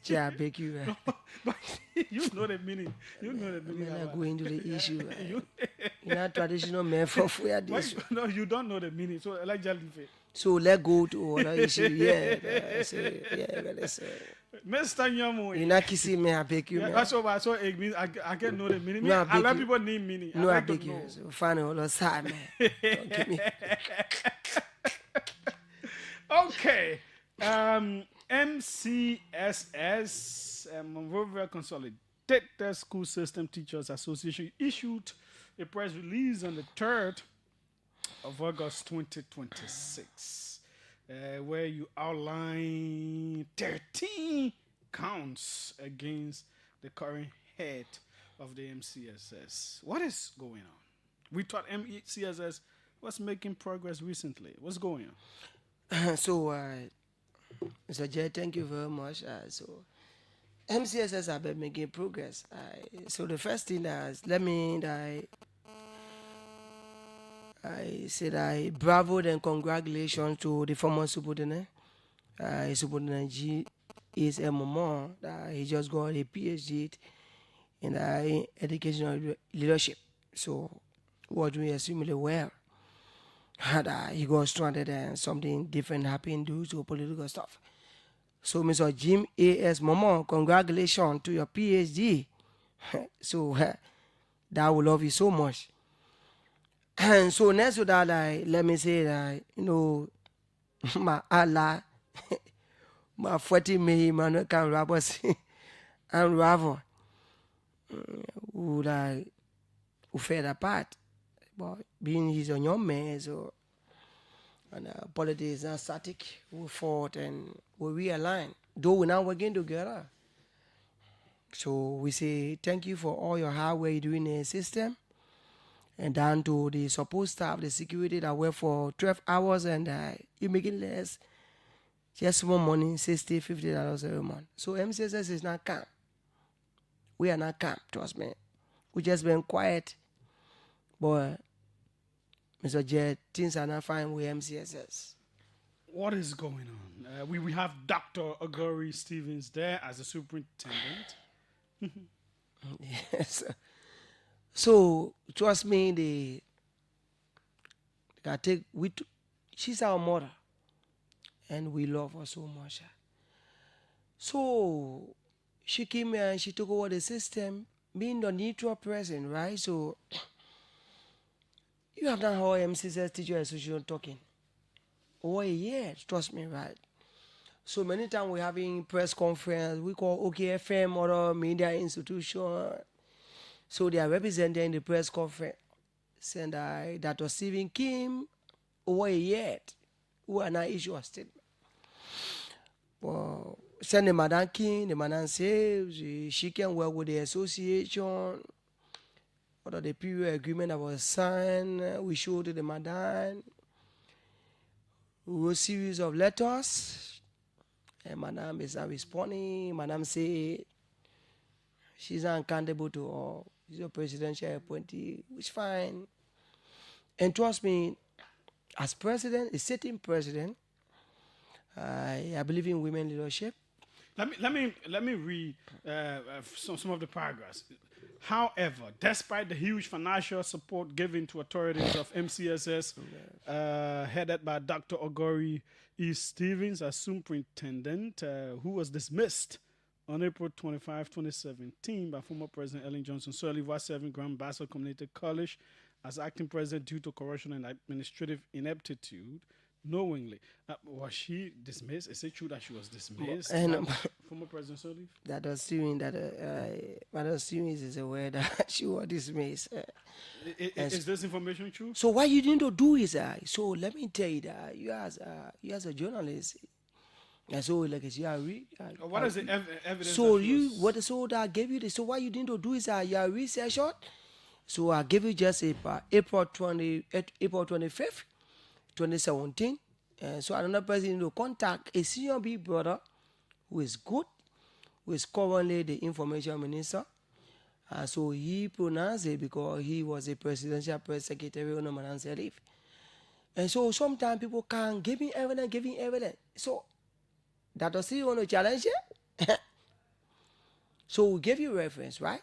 Yeah, I beg you. But you know the meaning. You know the meaning. I'm not going into the issue. You're not traditional man for Foya District. No, you don't know the meaning. So like Jalife. So let's go to other issue. Yeah, Mr. Nyamu. You're not kissing me, I beg you. Yeah, that's what it means. I can know the meaning. No, I let people need meaning. No, I beg you. So find all the side, man. Don't give me. Okay. MCSS, Monrovia Consolidated School System Teachers Association, issued a press release on the 3rd of August 2026, where you outline 13 counts against the current head of the MCSS. What is going on? We thought MCSS was making progress recently. What's going on? So, Mr. Jay, thank you very much. So, MCSS have been making progress. So the first thing is, I said I bravo and congratulations to the former Superintendent. Superintendent G is a moment that he just got a PhD in educational leadership. So, we're doing extremely well. He got stranded and something different happened due to political stuff. So, Mr. Jim A.S. Momo, congratulations to your PhD. So, that will love you so much. And so, next to that, let me say that, my Allah, my 40 May, man, can robbers and rival who fell apart. But being he's a young man, so and politics is not static. We fought and we realigned. Though we're now working together. So we say thank you for all your hard work doing the system. And down to the support staff, the security that work for 12 hours and you making less. Just more money, $60, $50 every month. So MCSS is not calm. We are not calm, trust me. We just been quiet. But Mr. Jet, things are not fine with MCSS. What is going on? We have Dr. Agori Stevens there as a superintendent. Yes. So, trust me, she's our mother. And we love her so much. So, she came here and she took over the system, being the neutral person, right? So, you have done how MCSS Teacher Association talking. Over a year, trust me, right? So many times we're having press conference, we call OKFM or media institution. So they are representing the press conference. And Dr. Stephen Kim, over a year, who are not issue a statement. Well, send the Madam Kim, the Madam says she can work with the association. Or the period agreement that was signed, we showed to the Madam. We wrote a series of letters. And Madam is not responding. Madam say she's not accountable to all. She's a presidential appointee, which is fine. And trust me, as president, a sitting president, I believe in women leadership. Let me read some of the paragraphs. However, despite the huge financial support given to authorities of MCSS, headed by Dr. Ogori E. Stevens as superintendent, who was dismissed on April 25, 2017 by former President Ellen Johnson Sirleaf, while serving Grand Bassa Community College as acting president due to corruption and administrative ineptitude, knowingly. Was she dismissed? Is it true that she was dismissed? And Former President Sirleaf? that assuming that Madam Stevens is aware that she was dismissed. Is this information true? So what you need to do is, so let me tell you that you as a journalist, and so like you are what is the evidence? So so that I gave you this. So what you need to do is you are researcher. So I give you just April 25th, 2017. So another person need to contact a senior big brother who is good, who is currently the information minister. So he pronounced it because he was a presidential press secretary on Madam Sirleaf. And so sometimes people can give me evidence. So that does he want to challenge it? So we give you reference, right?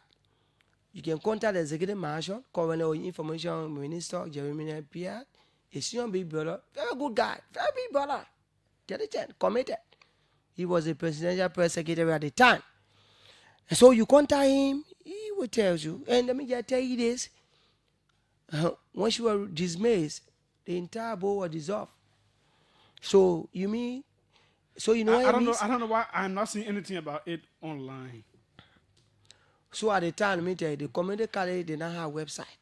You can contact the executive marshal, currently information minister, Jeremy Pierre, a senior big brother, very good guy, very big brother, diligent, committed. He was a presidential press secretary at the time. And so you contact him, he will tell you. And let me just tell you this. Once you were dismissed, the entire board was dissolved. So you mean, so you know I don't know. I don't know why I'm not seeing anything about it online. So at the time, let me tell you, the community college did not have a website.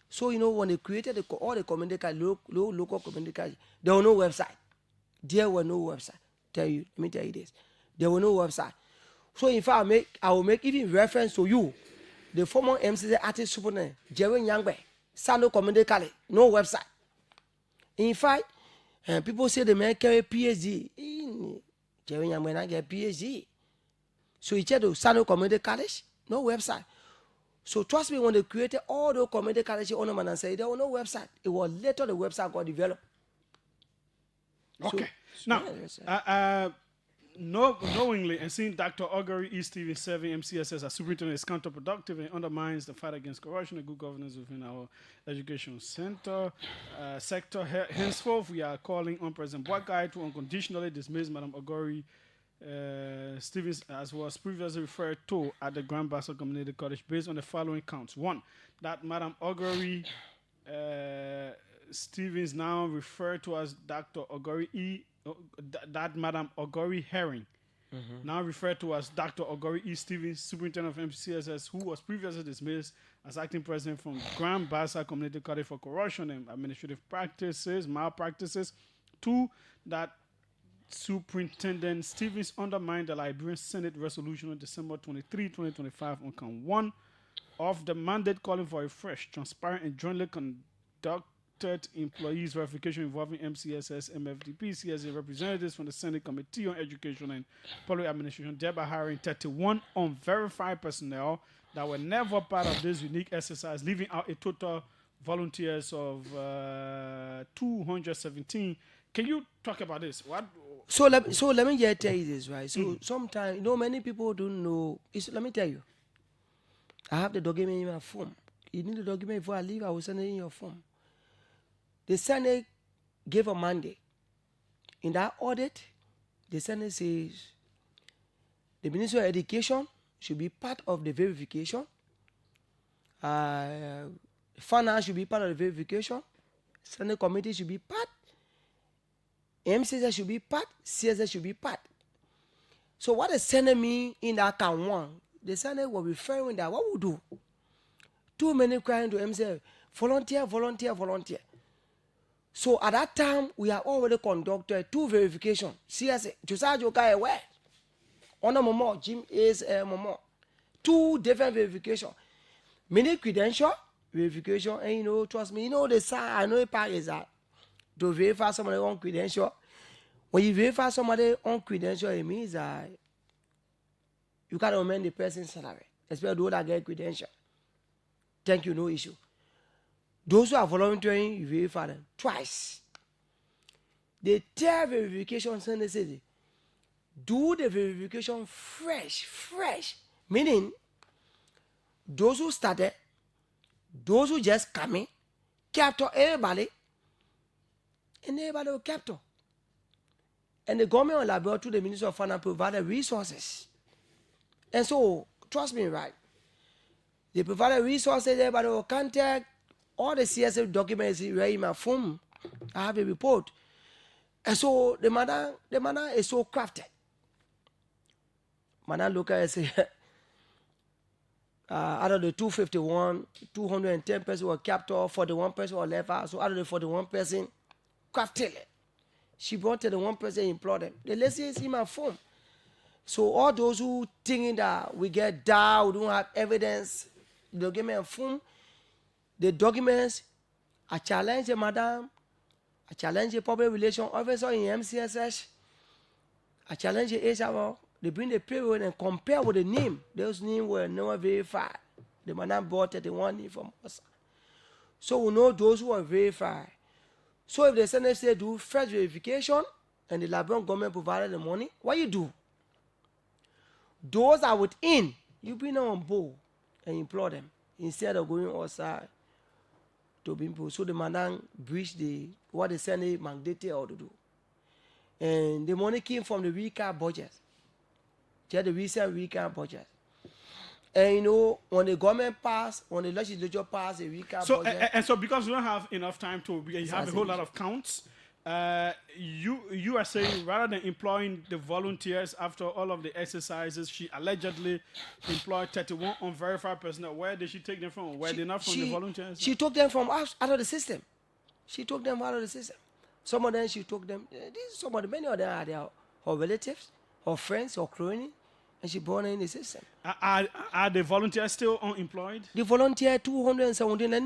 So you know when they created all the community college, local community college, there was no website. There was no website. Let me tell you this. There was no website. So in fact, I will make even reference to you, the former MCC artist superintendent, Jerry Nyangbe, Sando Community College, no website. In fact, people say the man carry PhD. Jerry Nyangbe not get PhD. So he said to Sando Community College, no website. So trust me, when they created all those community colleges on and say there was no website. It was later the website got developed. Okay. So, now, knowingly and seeing Dr. Augury E. Stevens serving MCSS as superintendent is counterproductive and undermines the fight against corruption and good governance within our education sector. Henceforth, we are calling on President Boakai to unconditionally dismiss Madam Augury Stevens, as was previously referred to at the Grand Bassa Community College, based on the following counts. One, that Madam Augury Stevens, now referred to as Dr. Augury E. That Madam Augury Herring, now referred to as Dr. Augury E. Stevens, superintendent of MCSS, who was previously dismissed as acting president from Grand Bassa Community College for corruption and administrative malpractices. Two, that Superintendent Stevens undermined the Liberian Senate resolution on December 23, 2025 on count 1 of the mandate calling for a fresh, transparent, and jointly conducted employees verification involving MCSS, MFDP, CSA representatives from the Senate Committee on Education and Public Administration, thereby hiring 31 unverified personnel that were never part of this unique exercise, leaving out a total volunteers of 217. Can you talk about this? So let me just tell you this, right? So sometimes, many people don't know. Let me tell you. I have the document in my phone. You need the document before I leave. I will send it in your phone. The Senate gave a mandate. In that audit, the Senate says the Ministry of Education should be part of the verification. Finance should be part of the verification. Senate committee should be part. MCSS should be part, CSS should be part. So what the Senate mean in that count 1? The Senate will be referring that what we do. Too many crying to MCSS, volunteer. So at that time, we have already conducted 2 verifications. CSS, Josiah Joka aware. Honor Momo, Jim is Momo. 2 different verifications. Many credential verification, and trust me, the sign, I know a part is that. To verify somebody on credential. When you verify somebody on credential, it means that you can't amend the person's salary, especially those that get credential. Thank you, no issue. Those who are volunteering, you verify them twice. The third verification, they say, do the verification fresh. Meaning, those who started, those who just come in, capture everybody, and everybody will capture. And the government will allow to the Ministry of Finance provided resources. And so, trust me, right? They provided resources, everybody will contact all the CSF documents right in my phone. I have a report. And so the madam is so crafted. Madam look at it and say, out of the 251, 210 person were captured, 41 person were left out. So out of the 41 person, craftily, she brought to the one person employed them. The lady is in my phone. So all those who thinking that we get down, we don't have evidence, the document phone, the documents, I challenge the madam, I challenge the public relations officer in MCSS, I challenge the HR. They bring the payroll and compare with the name. Those names were never verified. The madam brought 31 name from us. So we know those who are verified. So if the Senate say do first verification and the Liberian government provided the money, what you do? Those are within, you bring them on board and employ them instead of going outside to be employed. So the madam breached what the Senate mandated her to do. And the money came from the recap budget. Just the recent recap budget. And you know, when the government passed, when the legislature passed the recap budget. And so because we don't have enough time to have a whole lot of counts, you are saying rather than employing the volunteers after all of the exercises, she allegedly employed 31 unverified personnel. Where did she take them from? Were they not from the volunteers? She took them from out of the system. She took them out of the system. Some of them she took them. Many of them are their her relatives, her friends, her cronies, and she brought them in the system. Are the volunteers still unemployed? The volunteer 217. Let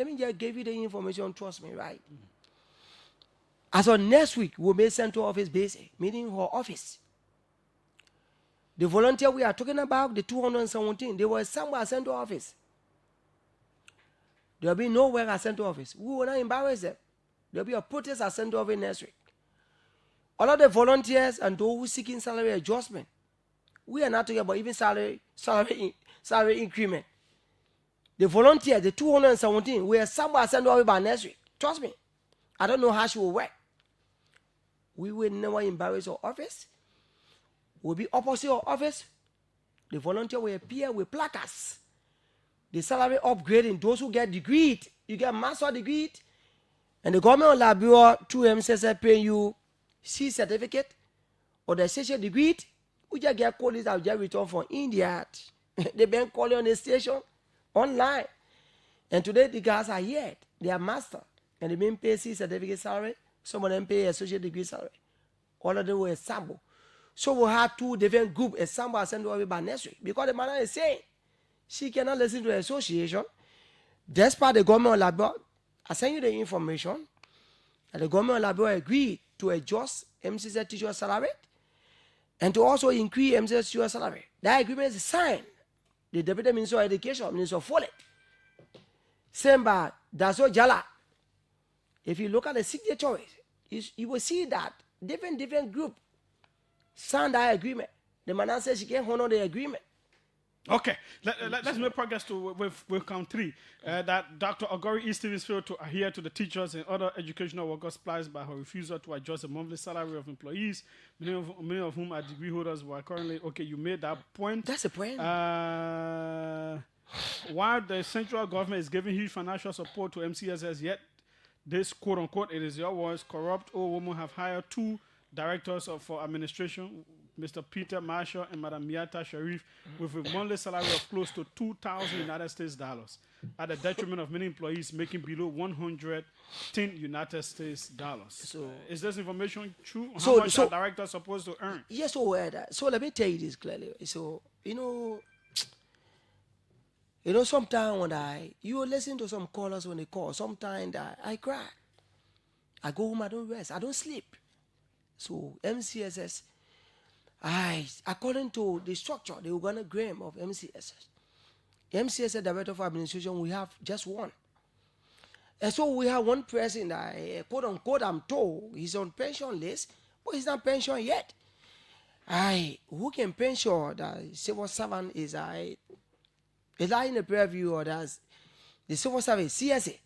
me just give you the information. Trust me, right? As of next week, we'll make central office basic, meaning her office. The volunteer we are talking about, the 217, they were somewhere at central office. There will be nowhere at central office. We will not embarrass them. There will be a protest at central office next week. All of the volunteers and those who seeking salary adjustment, we are not talking about even salary increment. The volunteers, the 217, we are somewhere at central office by next week. Trust me. I don't know how she will work. We will never embarrass our office. We'll be opposite our office. The volunteer will appear with placards. The salary upgrading, those who get degree, you get master degree, and the government of Liberia through MCSS paying you C certificate or the associate degree. We just get called I've just returned from India. They've been calling on the station online. And today the guys are here. They are master. And they been pay C certificate salary. Some of them pay associate degree salary. All of them were sample. So we'll have two different groups. A sample sent over by next week. Because the man is saying she cannot listen to the association. Despite the government of Liberia, I send you the information. And the government of Liberia agreed to adjust MCSS teacher salary and to also increase MCSS teacher salary. That agreement is signed. The Deputy Minister of Education, Minister of Foley, sent by Daso Jala. If you look at the signatories, you will see that different group signed that agreement. The man says she can't honor the agreement. Okay, let's make progress with count 3. That Dr. Ogori E. Stevens failed to adhere to the teachers and other educational workers plies by her refusal to adjust the monthly salary of employees, many of whom are degree holders who are currently, okay, you made that point. That's the point. While the central government is giving huge financial support to MCSS, yet this quote-unquote, it is your words, corrupt old woman have hired 2 directors for administration, Mr. Peter Marshall and Madam Miata Sharif, with a monthly salary of close to $2,000 United States dollars, at the detriment of many employees making below 110 United States dollars. So, is this information true? How much are directors supposed to earn? Yes, so let me tell you this clearly. So, you know, sometimes when you listen to some callers when they call, sometimes I cry. I go home, I don't rest, I don't sleep. So MCSS, according to the structure, the organogram of MCSS, MCSS Director for Administration, we have just one. And so we have one person that, quote unquote, I'm told, he's on pension list, but he's not pensioned yet. Who can pension that civil servant is in the preview or that's the civil service, CSA.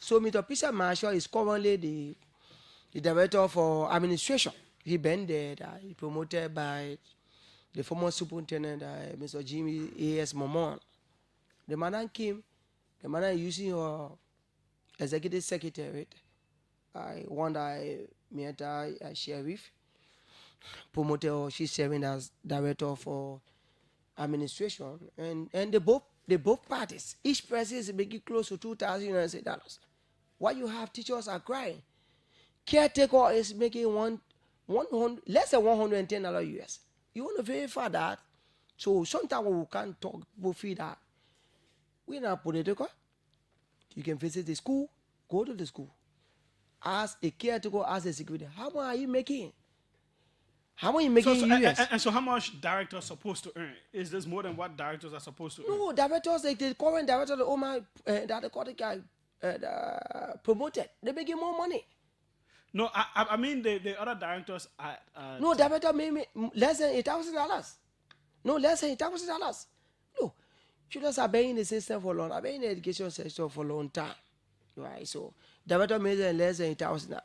So Mr. Peter Marshall is currently the Director for Administration. He been there, he promoted by the former superintendent, Mr. Jimmy A.S. Momon. The man came, the man using her executive secretary, Mieta Sheriff, promoter, or she's serving as director for administration, and they both parties. Each person is making close to $2,000. Why you have teachers are crying? Caretaker is making 100 less than $110 US. You want to verify that? So sometimes we can't talk, we feel that we're not political. You can visit the school, go to the school. As a caretaker, as a security, how much are you making? How much are you making in US? And so how much directors are supposed to earn? Is this more than what directors are supposed to earn? No, directors, like the current director, the Oma, that the current guy promoted, they're making more money. No, I mean the other directors are... No, director made less than $8,000. No, less than $8,000. No, students have been in the system for long. I've been in the education sector for a long time. Right, so director made less than $8,000.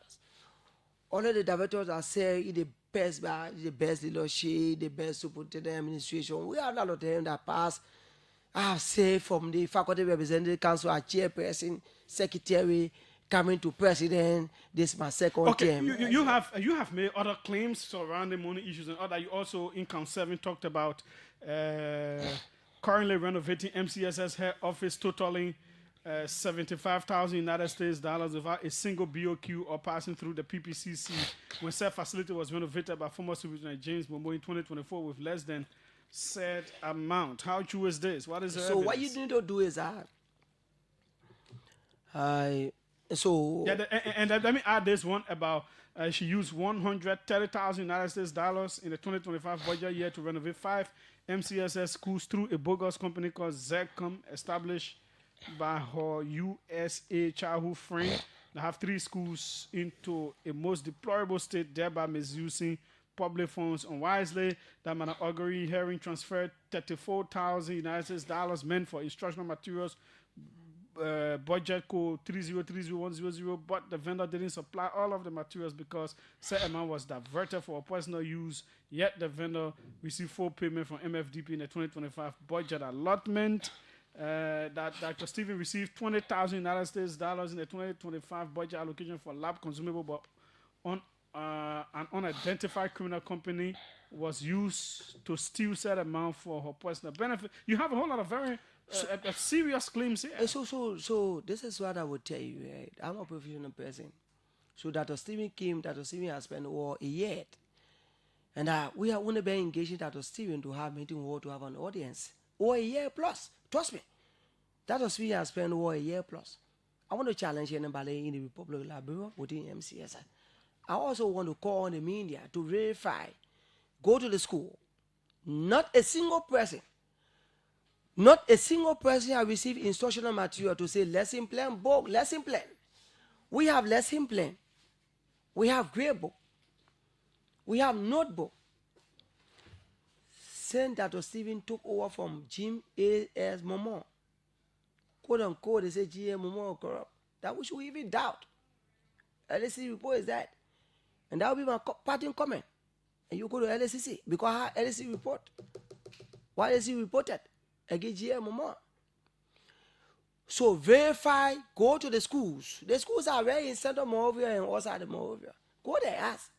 All of the directors are saying the best batch, the best leadership, the best superintendent administration. We have a lot of them that pass. I have said from the faculty representative council, our chairperson, secretary, coming to president. This is my second term. You have made other claims surrounding money issues and other. You also in Count 7 talked about currently renovating MCSS head office totaling $75,000 without a single BOQ or passing through the PPCC when said facility was renovated by former Superintendent James Momo in 2024 with less than said amount. How true is this? What is the evidence? What you need to do is that and let me add this one about she used $130,000 in the 2025 budget year to renovate 5 MCSS schools through a bogus company called ZECOM established by her USA childhood friend that have 3 schools into a most deplorable state, thereby misusing public funds unwisely. That man augury hearing transferred $34,000 meant for instructional materials, budget code 3030100, but the vendor didn't supply all of the materials because said amount was diverted for personal use, yet the vendor received full payment from MFDP in the 2025 budget allotment. That Dr. Stephen received $20,000 in the 2025 budget allocation for lab consumable, but an unidentified criminal company was used to steal said amount for her personal benefit. You have a whole lot of very serious claims here. So this is what I would tell you. Right? I'm a professional person. So Dr. Stephen has spent over a year. And we are only been engaging Dr. Stephen to have meeting or to have an audience. Over a year plus. Trust me. Dr. Stephen has spent over a year plus. I want to challenge anybody in the Republic of Liberia within MCSI. I also want to call on the media to verify, go to the school. Not a single person has received instructional material to say lesson plan, book, lesson plan. We have lesson plan. We have grade book. We have notebook. Since Dr. Stephen took over from Jim A.S. Momo, quote unquote, they say G.A. Momo corrupt. That we should even doubt. LSC report is that. And that will be my parting comment. And you go to LSCC because I have LSC report. What LSC reported against G.A. Momo. So verify, go to the schools. The schools are very in Central Monrovia and outside the Monrovia. Go there, ask.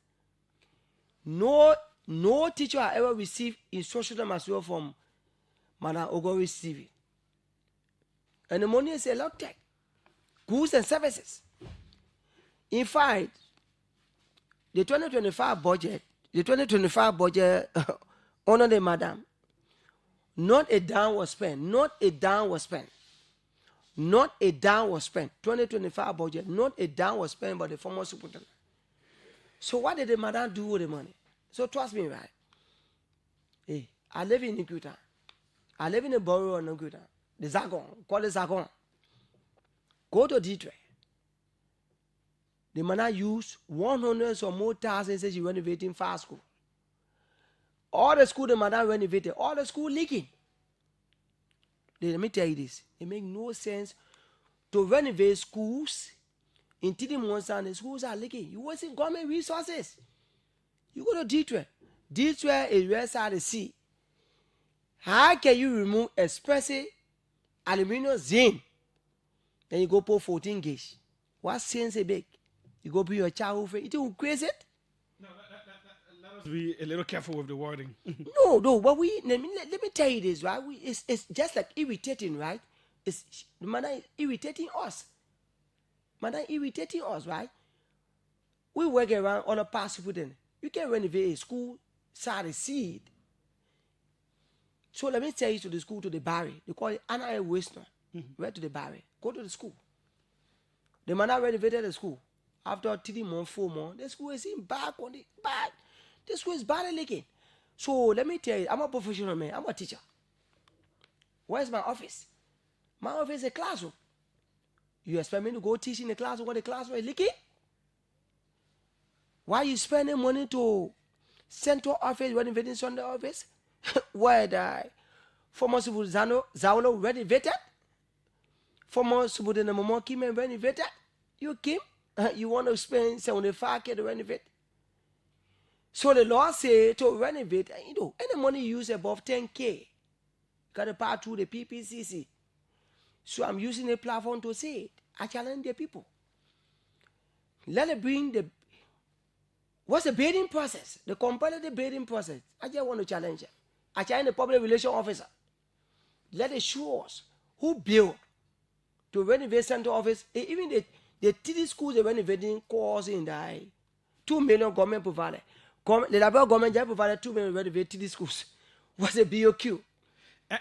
No teacher has ever received instructional material from Madam Ogori Stevie. And the money is a lot of goods and services. In fact, the 2025 budget under the madam, not a dime was spent. 2025 budget, not a dime was spent by the former superintendent. So what did the madam do with the money? So trust me, right? Hey, I live in Nikuta. I live in a borough of Nikuta. The Zagon, call it Zagon. Go to Detroit. The madam used 100 or more thousand since she renovating 5 schools. All the school the madam renovated, all the school leaking. Let me tell you this. It makes no sense to renovate schools in Titi Monsan. The schools are leaking. You wasting government resources. You go to Detroit. Detroit is west side of the sea. How can you remove expressive aluminum zinc? Then you go put 14 gauge. What sense it make? You go bring your child over. You think we crazy? Let us be a little careful with the wording. No, but let me tell you this, right? It's just like irritating, right? It's the man is irritating us. Man is irritating us, right? We work around on a past with them. You can renovate a school, start a seed. So let me tell you to the school, to the Barry. They call it Anna Waster. Right to the Barry. Go to the school. The man renovated the school. After 3 months, 4 months, the school is in back on the back. The school is badly leaking. So let me tell you, I'm a professional man. I'm a teacher. Where's my office? My office is a classroom. You expect me to go teach in the classroom where the classroom is leaking? Why are you spending money to central office renovating Sunday office? Where the former Subudano Zaulo renovated? Former Subudana Momo Kim renovated? You Kim? You want to spend 75K to renovate? So the law say to renovate, any money used above 10K, got to pass through the PPCC. So I'm using a platform to say it. I challenge the people. Let it bring what's the bidding process? The competitive bidding process. I just want to challenge it. I challenge the public relations officer. Let it show us who built to renovate central office. Even the TD schools they're renovating cost in the 2 million government provided. The Liberal government just provided 2 million to renovate TD schools. What's the BOQ?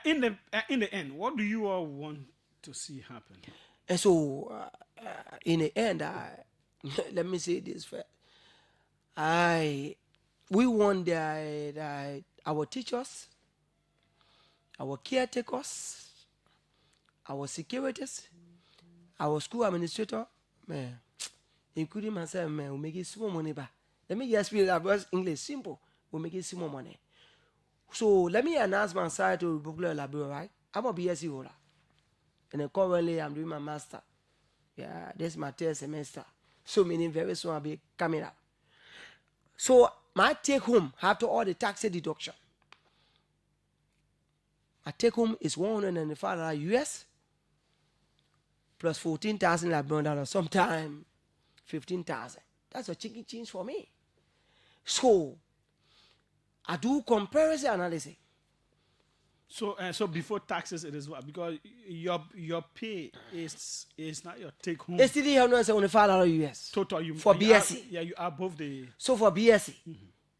In the end, what do you all want to see happen? And so, in the end, let me say this first. We want our teachers, our caretakers, our securities, our school administrator, man, including myself, man, we make it small money back. Let me just speak about English simple. We make it small money. So let me announce my side to Popular Library, right? I'm a BSc holder. And then currently I'm doing my master. Yeah, this is my 3rd semester. So meaning very soon I'll be coming up. So my take home after all the tax deduction. My take home is $195 US plus $14,000 Liberian, sometime $15,000. That's a chicken change for me. So I do comparison analysis. So before taxes, it is what? Because your pay is not your take home. It's still $175 US. Total for BSc. You are above the. So for BSc,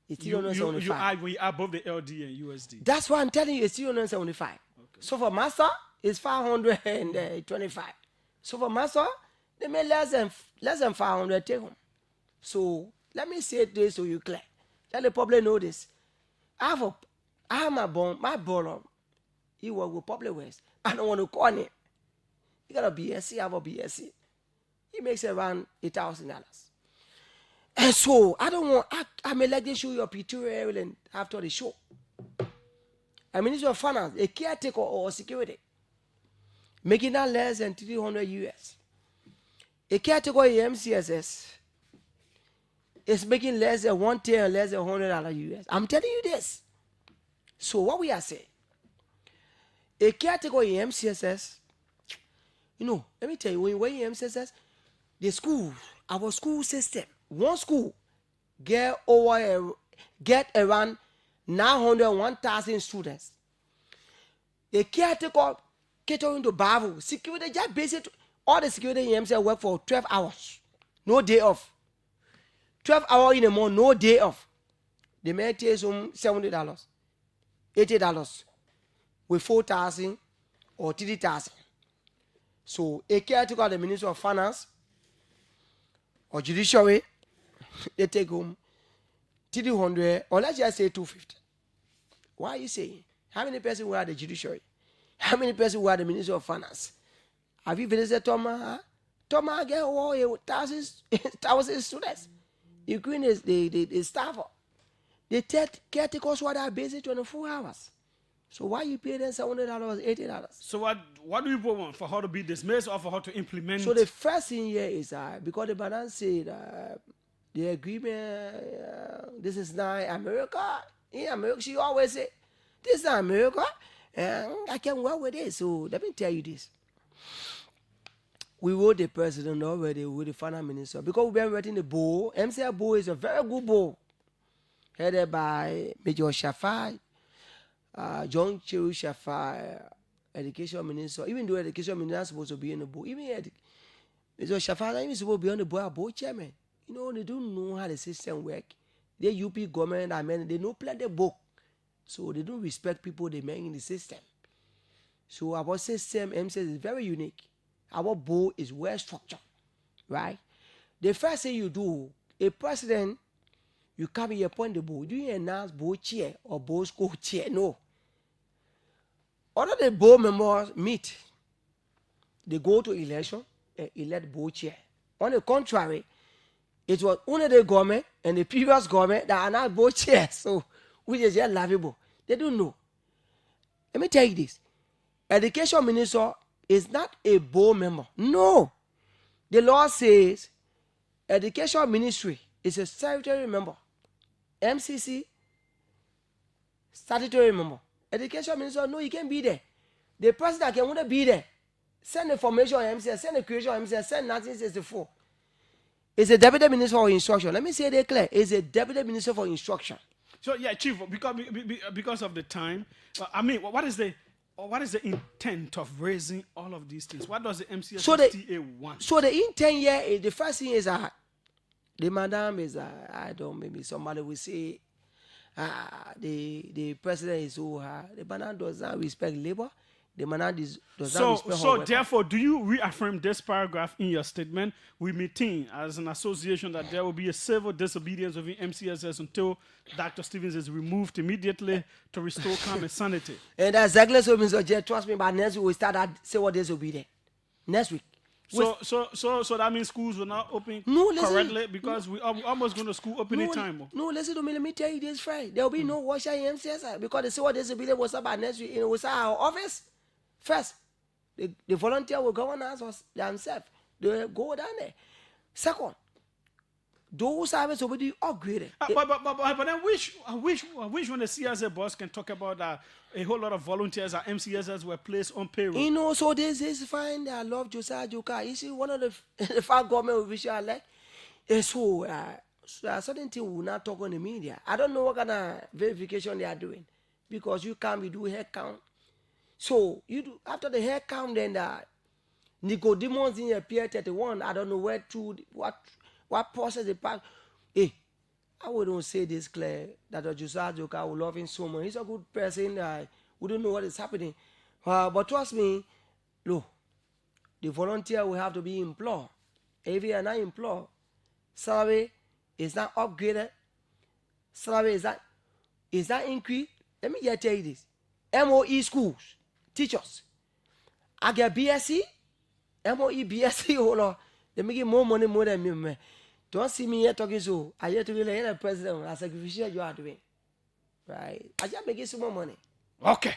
it's You $175. are above the LD and USD. That's why I'm telling you, it's $175. Okay. So for master, it's $525. So for master, they make less than 500 take home. So let me say this so you clear. Let the public know this. I have my brother. He work with Public West. I don't want to call him. He got a BSc, I have a BSc. He makes around $8,000. And so I don't want, I may let them show your pictorial and after the show. I Minister of Finance, a caretaker or security, making that less than 300 US. A caretaker in MCSS is making less than $110, less than $100 US. I'm telling you this. So what we are saying, a caretaker in MCSS, let me tell you, when you work in MCSS, the school, our school system, one school get around 900, 1,000 students. A caretaker catering to Bible, security, just basic, all the security in MCSS work for 12 hours, no day off. 12 hours in a month, no day off. They may take some $70, $80 with 4,000 or 3,000. So a caretaker, the Minister of Finance or Judiciary, they take home 300 or let's just say 250. Why are you saying? How many persons were at the Judiciary? How many persons were at the Minister of Finance? Have you visited Thomas? Thomas get all thousands students. Including the staff. They take caretakers who are busy 24 hours. So why you pay them $700, $80? So what do people want? For her to be dismissed or for her to implement? So the first thing here is because the banana said the agreement, this is not America. In America, she always say, this is not America. And I can't work with it. So let me tell you this. we wrote the president already with the finance minister because we've been writing the board. MCL board is a very good board, headed by Major Shafai, John Cheru Shafai, education minister. Even though education minister is supposed to be in the board, even Major Shafai is supposed to be on the board chairman. You know, they don't know how the system works. The UP government, I mean, they don't play the book. So they don't respect people they make in the system. So our system, MCS, is very unique. Our board is well structured, right? The first thing you do, a president, you come here appoint the board. Do you announce board chair or board school chair? No. Other the board members meet. They go to election and elect board chair. On the contrary, it was only the government and the previous government that are not board chairs. So, which is just laughable. They don't know. Let me tell you this. Education minister is not a board member. No. The law says education ministry is a statutory member. MCC, statutory member. Education minister, no, he can't be there. The president can want to be there. Send the formation on MCS, send the creation on MCS, send 1964. It's a deputy minister for instruction. Let me say that clear. It's a deputy minister for instruction. So yeah, Chief, because of the time, I mean, what is the intent of raising all of these things? What does the MCSSTA want? So the intent here is, the first thing is the madam is I don't, maybe somebody will say the president is so the madam does not respect labor. The madam does not respect. So therefore, do you reaffirm this paragraph in your statement? We maintain as an association that there will be a civil disobedience of the MCSS until Dr. Stevens is removed immediately to restore calm and sanity. And that's exactly so, Mr. J. Trust me, by next week we start that civil disobedience. Next week. So that means schools will not open correctly because we are almost going to school opening time. No, listen to me. Let me tell you this, Friday. There will be no washer in MCSS because the civil disobedience was about next week. It was our office. First, the volunteer will go on as themselves. They will go down there. Second, those services will be upgraded. But then I wish when the CSA boss can talk about that a whole lot of volunteers at MCSS were placed on payroll. You know, so this is fine. I love Josiah Joka. You see, one of the five government officials I like. So certain things we will not talk on the media. I don't know what kind of verification they are doing because you can't be doing head count. So you do after the head count, then Nicodemus in Pier 31. I don't know where to what process they pass. Hey, I wouldn't say this clear that Josiah Joka will love him so much. He's a good person. We don't know what is happening, but trust me, look, the volunteer will have to be employed. If you are not employed, salary is not upgraded. Salary is not increased. Let me just tell you this: MOE schools. Teachers, I get BSc, MOE, BSc, hold on. They make it more money more than me. Don't see me here talking so. I hear to really the president as a sacrificial you are doing. Right? I just make it some more money. Okay.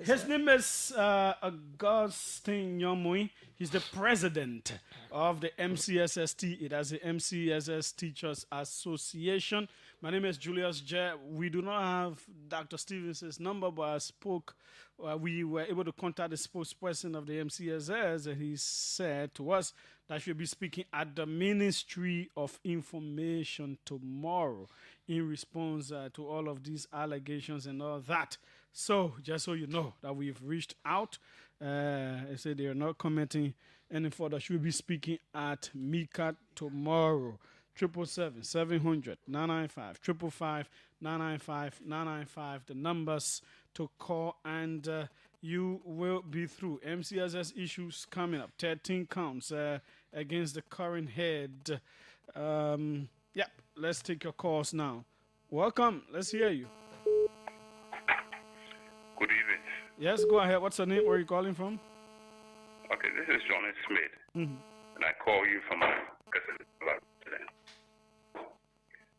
His name is Augustine Nyomui. He's the president of the MCSST. It has the MCSS Teachers Association. My name is Julius J. We do not have Dr. Stevens' number, but I spoke. We were able to contact the spokesperson of the MCSS, and he said to us that she'll be speaking at the Ministry of Information tomorrow in response to all of these allegations and all that. So, just so you know that we've reached out, they say they are not commenting any further. She'll be speaking at Mika tomorrow. 777-700-995, 555-995-995, the numbers to call, and you will be through. MCSS issues coming up, 13 counts against the current head. Yep, let's take your calls now. Welcome, let's hear you. Good evening. Yes, go ahead. What's your name? Where are you calling from? Okay, this is Johnny Smith, and I call you from president.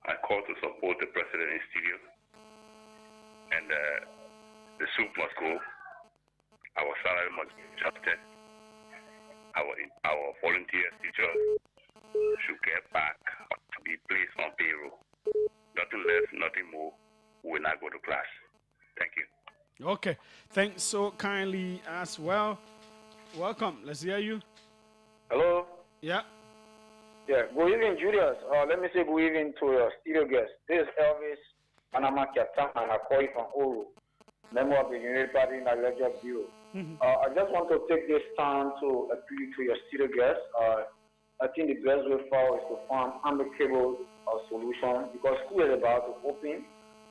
I call to support the president in studio, and the soup must go. Our salary must be adjusted. Our volunteer teachers should get back to be placed on payroll. Nothing less, nothing more. We will not go to class. Thank you. Okay, thanks so kindly as well. Welcome. Let's hear you. Hello? Yeah. Yeah, good evening, Julius. Let me say good evening to your studio guest. This is Elvis Panama Captain, and I call you from Oro, member of the United Party in the Ledger Bureau. I just want to take this time to appeal to your studio guest. I think the best way forward is to find amicable solution because school is about to open.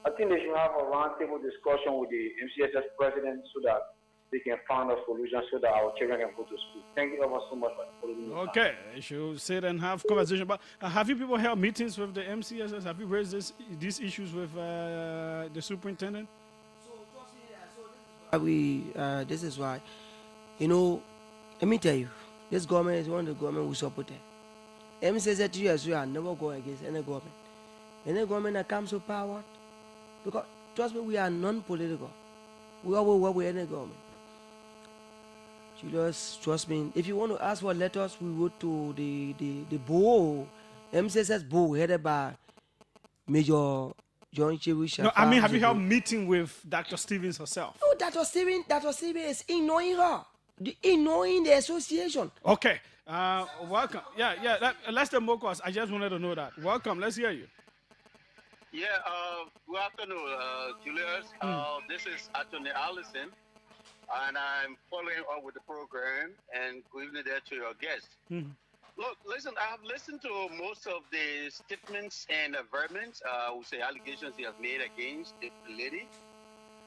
I think they should have a roundtable discussion with the MCSS president so that they can find a solution so that our children can go to school. Thank you ever so much for following me. Okay, you should sit and have conversation. But have you people held meetings with the MCSS? Have you raised these issues with the superintendent? This is why, let me tell you, this government is one of the government we support. MCSS to you, I never go against any government. Any government that comes to power, because trust me, we are non-political. We always work with any government. Julius, trust me. If you want to ask for letters, we wrote to the board, MCSS board, headed by Major John Cherish. No, I mean, have you held meeting with Dr. Stevens herself? No, Dr. Stevens is ignoring her, ignoring the association. Okay, welcome. Yeah. Let's the Mokos. I just wanted to know that. Welcome. Let's hear you. Yeah. Good afternoon, Julius. This is Attorney Allison. And I'm following up with the program, and good evening there to your guest. Look, listen, I have listened to most of the statements and verments, we say allegations he has made against the lady.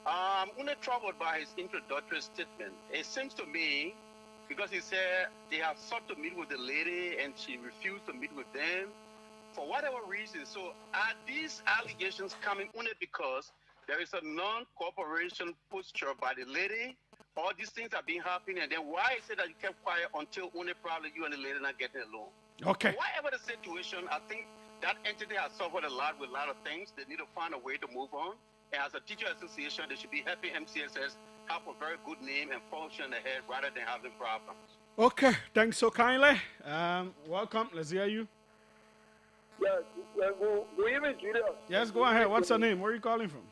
I'm only troubled by his introductory statement. It seems to me, because he said they have sought to meet with the lady and she refused to meet with them for whatever reason. So are these allegations coming only because there is a non-cooperation posture by the lady? All these things are being happening, and then why is it that you kept quiet until only probably you and the lady not getting along? Okay. So whatever the situation, I think that entity has suffered a lot with a lot of things. They need to find a way to move on. And as a teacher association, they should be happy MCSS have a very good name and function ahead rather than having problems. Okay, thanks so kindly. Welcome. Let's hear you. Yeah, good evening, Julius. Yes, go ahead. What's your name? Where are you calling from?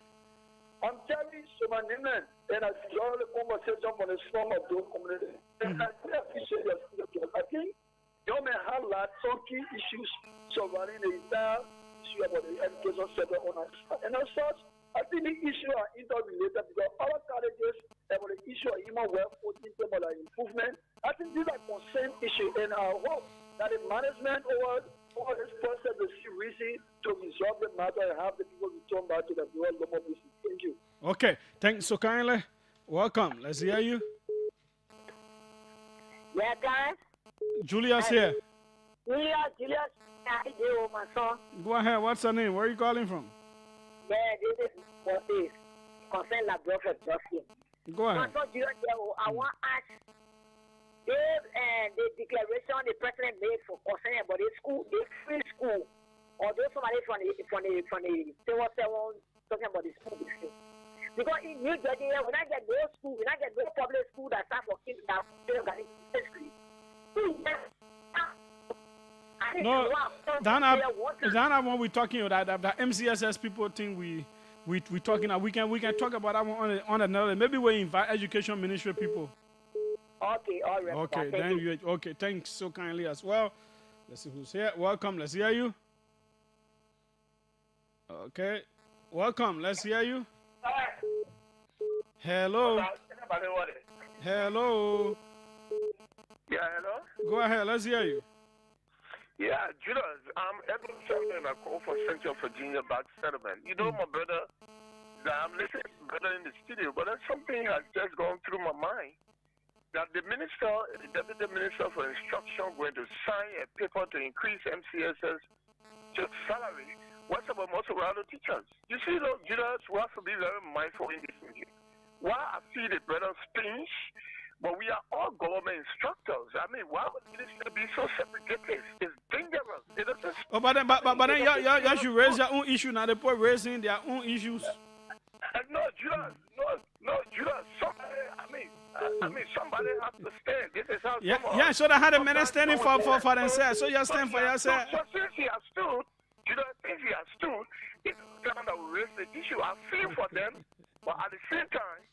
I'm Terry Sumaninen, and I joined the conversation from the slum of those community. And I really appreciate your speaking. I think you may have some key issues surrounding the entire issue about the education sector on us. And as such, I think the issue are interrelated because our colleges about the issue of human welfare in terms of improvement. I think these are concerned issues, and I hope that the management over this process will see reason to resolve the matter and have the people return back to the real normal business. Thank you. Okay, thanks so kindly. Welcome. Let's hear you. Yeah, guys. Julius here. Julius, I do, my son. Go ahead. What's your name? Where are you calling from? Yeah, this is what is concern la brother Justin. Go ahead. My son, Julius, I want to ask the declaration the president made for concerning about the school, the free school, although somebody from the civil servant talking about the school business. Because in New Jersey, when I get no school, when I get no public school that start for kids that history. No, that's what we're talking about. That MCSS people think we talking. We can talk about that one on another. Maybe we invite education ministry people. Okay, all right. Okay, then you. Okay, thanks so kindly as well. Let's see who's here. Welcome. Let's hear you. Okay, welcome. Let's hear you. Hello. Hello. Yeah, hello. Go ahead. Let's hear you. Yeah, Julius, I'm Edward Sheldon. I call for Central Virginia Back Settlement. You know, my brother, I'm listening to brother in the studio, but there's something has just gone through my mind. That the deputy minister for instruction going to sign a paper to increase MCSS salary. What about most of our other teachers? You see, look, Julius, we have to be very mindful in this meeting. Why I see the brother speech, but we are all government instructors. I mean, why would the minister be so segregated? It's dangerous. It doesn't. Oh, but then you should raise your own issue. Now the poor raising their own issues. No, Julius, no, Julius. Somebody has to stand. This is how. Yeah. So they had a man standing for themselves. So you stand for yourself. So since he has stood, Julius, since he has stood, it's the kind of raise the issue. I feel for them. But at the same time,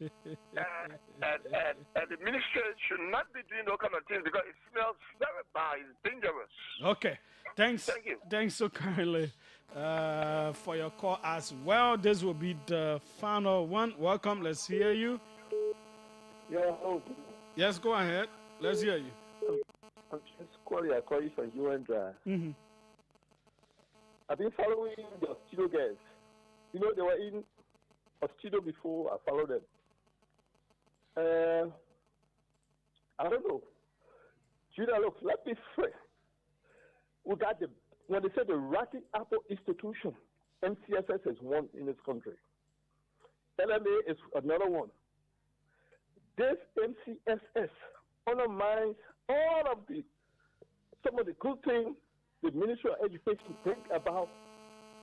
and the ministry should not be doing those kind of things because it smells very bad. It's dangerous. Okay. Thanks. Thank you. Thanks so kindly for your call as well. This will be the final one. Welcome. Let's hear you. Yeah, hello. Yes, go ahead. Let's hear you. I'm just calling. I call you from UN Drive. Mm-hmm. I've been following the studio guys. You know, they were in a studio before. I followed them. I don't know. Judah, look, let me free. We got when they say the Rocky Apple Institution, MCSS is one in this country. LMA is another one. This MCSS undermines all of some of the good things the Ministry of Education think about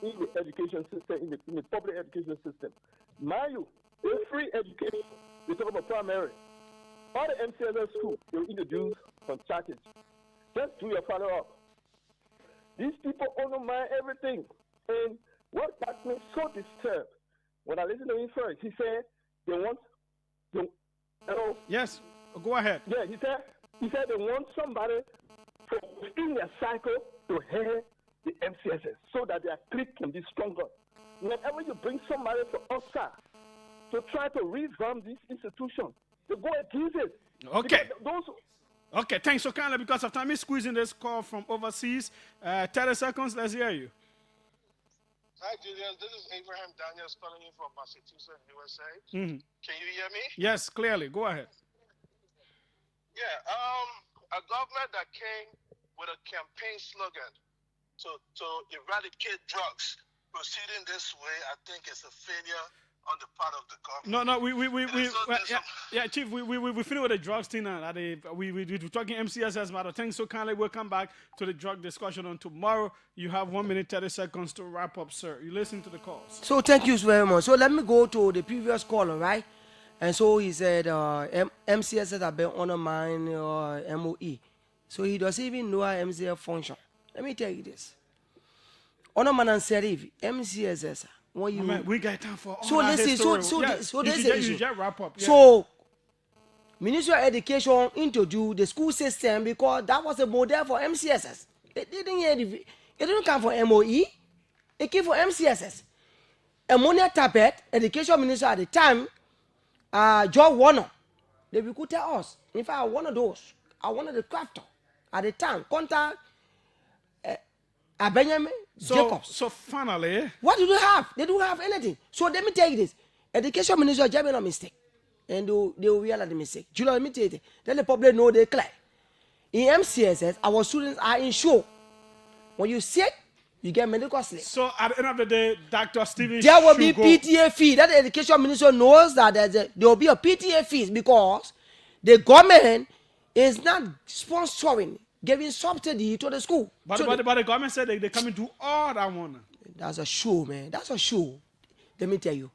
in the education system, in the public education system. Mind you, it's free education. They talk about primary. All the MCSS schools, they will introduce some charges. Just do your follow-up. These people undermine everything. And what got me so disturbed, when I listened to him first, he said they want, yes, go ahead. Yeah, he said they want somebody from within their cycle to head the MCSS so that their clique can be stronger. Whenever you bring somebody from outside to try to revamp this institution, they go against it. Okay. Okay, thanks so kindly. Because of time, he's squeezing this call from overseas. 30 seconds, let's hear you. Hi, Julius. This is Abraham Daniels calling you from Massachusetts, USA. Mm-hmm. Can you hear me? Yes, clearly. Go ahead. Yeah, a government that came with a campaign slogan to eradicate drugs proceeding this way, I think it's a failure on the part of the government. Yeah, Chief, we finished with the drugs thing now. We're talking MCSS matter. Thanks so kindly. We'll come back to the drug discussion on tomorrow. You have 1 minute, 30 seconds to wrap up, sir. You listen to the calls. So thank you very much. So let me go to the previous caller, right? And so he said MCSS have been undermined MOE. So he doesn't even know how MCSS function. Let me tell you this. Underman and Serif, MCSS. We got time for all so that listen, history. so this is the issue. You just wrap up. Yeah. So Ministry of Education introduced the school system because that was a model for MCSS. It didn't come for MOE. It came for MCSS. Ammonia Tapet, Education Minister at the time, George Warner, they recruited us. In fact, one of those, one of the crafter at the time, contact Benjamin Jacobs. So finally, what do they have? They don't have anything. So let me tell you this: Education Minister just made a mistake, and they will realize the mistake. Julius, let me tell you this. Let the public know they clear. In MCSS, our students are insured. When you sick, you get medical slip. So at the end of the day, Dr. Stephen, there will be PTA fee. That the Education Minister knows that there will be a PTA fees because the government is not sponsoring, giving subsidy to the school. But the government said they come and do all that one. That's a show, man. That's a show. Let me tell you.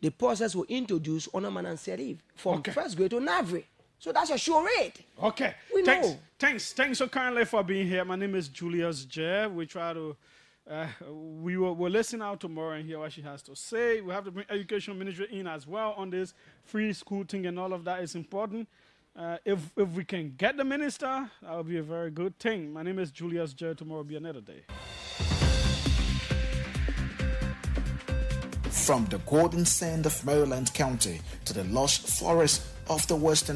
The process will introduce Onaman and Serif from first grade to Navry. So that's a sure rate. Okay. Thanks so kindly for being here. My name is Julius J. We try to, we'll listen out tomorrow and hear what she has to say. We have to bring Education Ministry in as well on this free school thing and all of that is important. If we can get the minister, that would be a very good thing. My name is Julius J. Tomorrow will be another day. From the golden sand of Maryland County to the lush forest of the Western